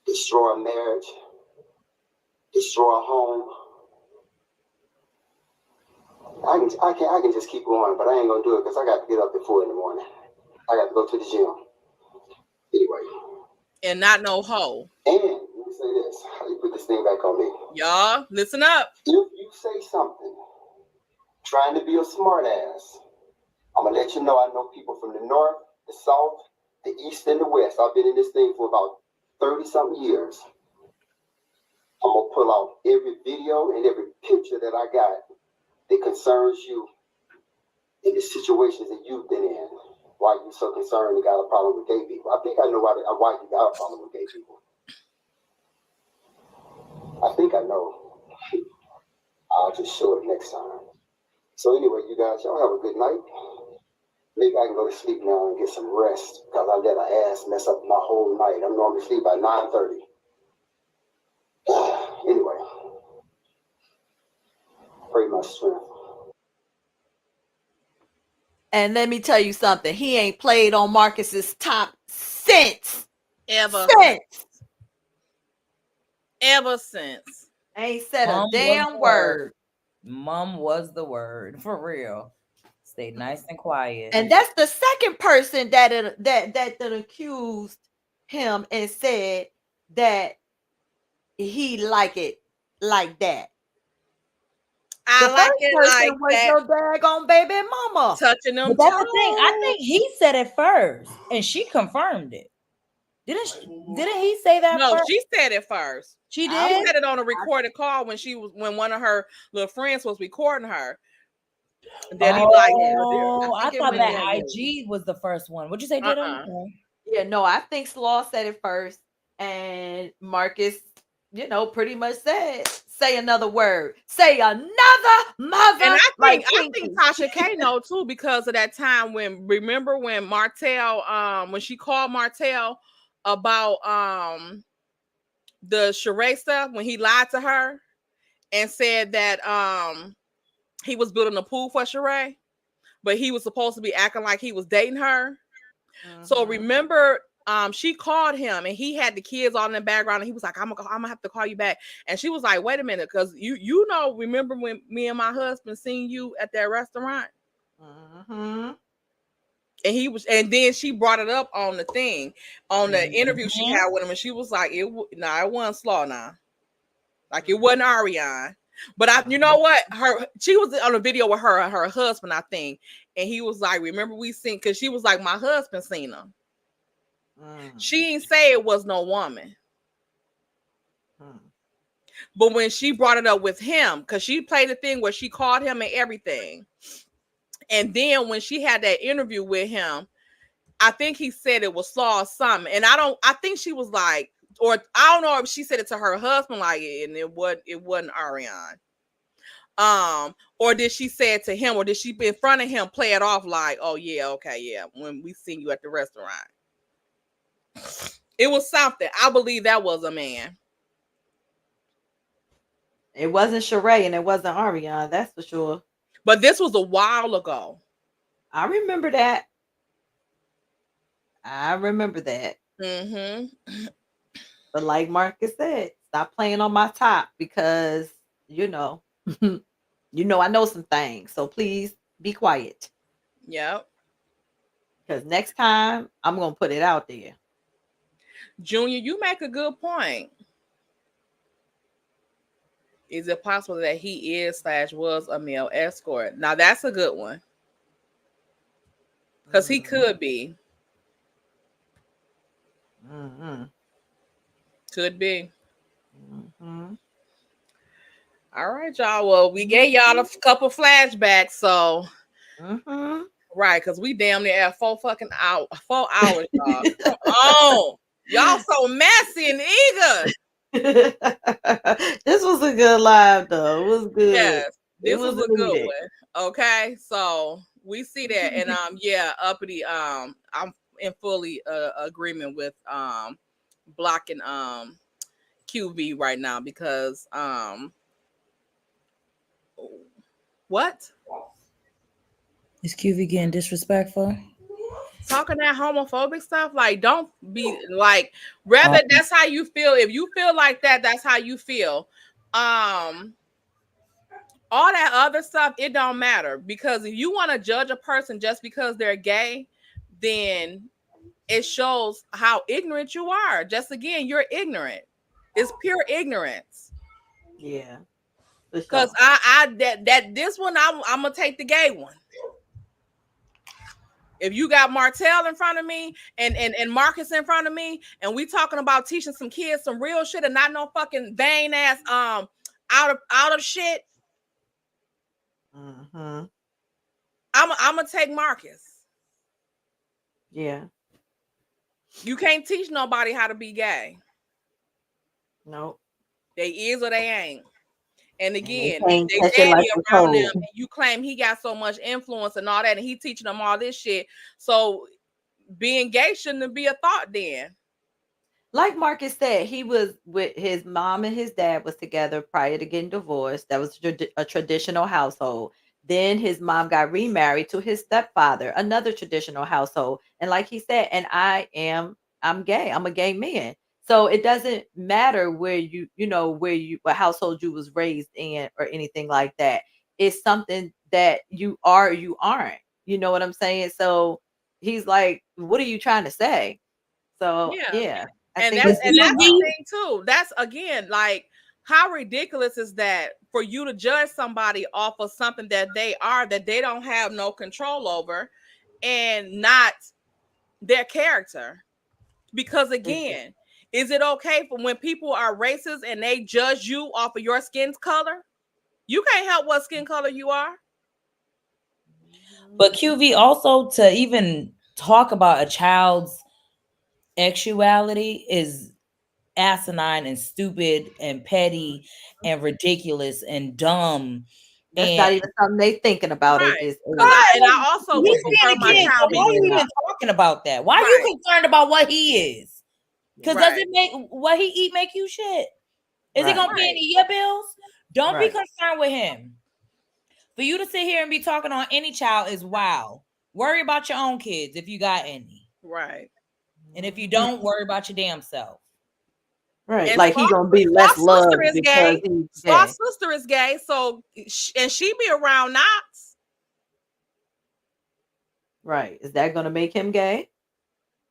Destroy a marriage. Destroy a home. I can just keep going, but I ain't going to do it because I got to get up at 4 in the morning. I got to go to the gym. Anyway. And not no hoe. And let me say this. How you put this thing back on me? Y'all, listen up. If you say something trying to be a smart ass, I'm going to let you know I know people from the north, the south, the east, and the west. I've been in this thing for about 30-something years. I'm going to pull out every video and every picture that I got that concerns you in the situations that you've been in. Why you so concerned and got a problem with gay people. I think I know why you got a problem with gay people. I think I know. I'll just show it next time. So anyway, you guys, y'all have a good night. Maybe I can go to sleep now and get some rest, because I let an ass mess up my whole night. I'm normally asleep by 9:30. Anyway, pray my strength. And let me tell you something. He ain't played on Marcus's top since. Ever since. Ain't said a damn word. Mom was the word, for real. Stay nice and quiet. And that's the second person that accused him and said that he like it like that. I like it like was that. Your daggone baby mama Touching them. But that's the thing. I think he said it first, and she confirmed it. Didn't he say that? No, first? she said it first. She did. I had it on a recorded call when one of her little friends was recording her. That he liked it. I thought that IG was the first one. What'd you say, Jada? Yeah, no, I think Slaw said it first, and Marcus, pretty much said, say another word. Say another mother. And I think Tasha K know too, because of that time remember when Martell, when she called Martell about the Sheree stuff, when he lied to her, and said that he was building a pool for Sheree, but he was supposed to be acting like he was dating her. So remember, she called him and he had the kids all in the background and he was like, I'm gonna have to call you back. And she was like, wait a minute, because you know, remember when me and my husband seen you at that restaurant? And he was, and then she brought it up on the thing, on the interview she had with him, and she was like, it wasn't Slaw now. Like it wasn't Ariane. But you know what? She was on a video with her and her husband, I think. And he was like, remember we seen, because she was like, my husband seen him. She didn't say it was no woman. But when she brought it up with him, because she played the thing where she called him and everything. And then when she had that interview with him, I think he said it was Slaw or something. And I think she was like, or I don't know if she said it to her husband, like, and it wasn't Ariane. Or did she say it to him, or did she in front of him play it off like, oh yeah, okay, yeah, when we seen you at the restaurant? It was something. I believe that was a man. It wasn't Sheree and it wasn't Ariane, that's for sure. But this was a while ago. I remember that. But like Marcus said, stop playing on my top because, you know, I know some things. So please be quiet. Yep. Because next time I'm going to put it out there. Junior, you make a good point. Is it possible that he is / was a male escort? Now that's a good one. Because he could be. Could be. All right, y'all. Well, we gave y'all a couple flashbacks, so right, because we damn near at 4 hours, y'all. Come on. Y'all so messy and eager. This was a good live, though. It was good. Yes, this was a good one. Okay, so we see that, and yeah, uppity. I'm in fully agreement with blocking QV right now because what is QV getting disrespectful? Talking that homophobic stuff, like don't be like, rather that's how you feel. If you feel like that, that's how you feel. All that other stuff, it don't matter, because if you want to judge a person just because they're gay, then it shows how ignorant you are. Just again, you're ignorant. It's pure ignorance. Yeah. Because this one, I'm gonna take the gay one. If you got Martell in front of me and Marcus in front of me, and we talking about teaching some kids some real shit and not no fucking vain ass out of shit, I'm gonna take Marcus. Yeah. You can't teach nobody how to be gay. Nope. They is or they ain't. And again, they daddy like around them, and you claim he got so much influence and all that, and he teaching them all this shit. So being gay shouldn't be a thought then. Like Marcus said, he was with his mom and his dad was together prior to getting divorced. That was a traditional household. Then his mom got remarried to his stepfather, another traditional household. And like he said, and I'm gay. I'm a gay man. So it doesn't matter where what household you was raised in or anything like that. It's something that you are or you aren't. You know what I'm saying? So he's like, what are you trying to say? So yeah. And that's the thing too. That's again, like, how ridiculous is that for you to judge somebody off of something that they don't have no control over, and not their character? Because again, is it okay for when people are racist and they judge you off of your skin color? You can't help what skin color you are. But QV also, to even talk about a child's sexuality is asinine and stupid and petty and ridiculous and dumb. That's not even something they thinking about at this age. And I also would prefer my child. Why are you even talking about that? Why are you concerned about what he is? Because does it make what he eat make you shit? Is he gonna pay any of your bills? Don't be concerned with him. For you to sit here and be talking on any child is wow. Worry about your own kids if you got any. Right. And if you don't, worry about your damn self. Right. And like he gonna be less loved because he's gay. Spark's sister is gay, so and she be around Knox. Right. Is that gonna make him gay?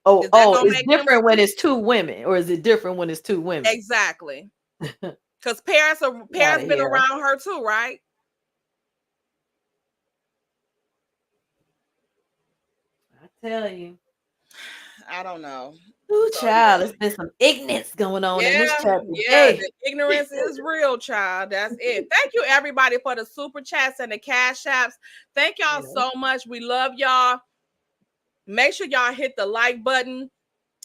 It's different when it's two women, or is it different when it's two women? Exactly. Because parents been around her too, right? I tell you. I don't know. Ooh, child, there's been some ignorance going on in this chat today. Yeah, the ignorance is real, child. That's it. Thank you, everybody, for the super chats and the cash apps. Thank y'all so much. We love y'all. Make sure y'all hit the like button.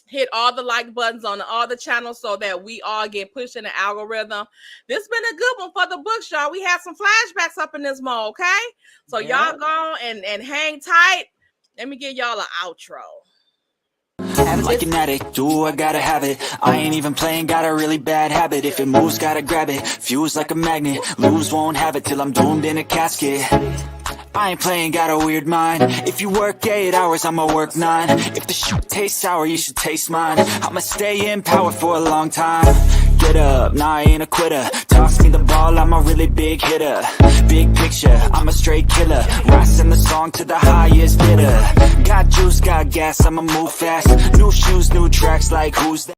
Hit all the like buttons on all the channels so that we all get pushed in the algorithm. This has been a good one for the books, y'all. We have some flashbacks up in this mode, okay? So y'all go and hang tight. Let me give y'all an outro. Like an addict, do I gotta have it. I ain't even playing, got a really bad habit. If it moves, gotta grab it. Fuse like a magnet, lose, won't have it till I'm doomed in a casket. I ain't playing, got a weird mind. If you work 8 hours, I'ma work 9. If the shoot tastes sour, you should taste mine. I'ma stay in power for a long time. Get up, nah, I ain't a quitter. Toss me the ball, I'm a really big hitter. Big picture, I'm a straight killer. Rising the song to the highest bidder. Got juice, got gas, I'ma move fast. New shoes, new tracks, like who's that?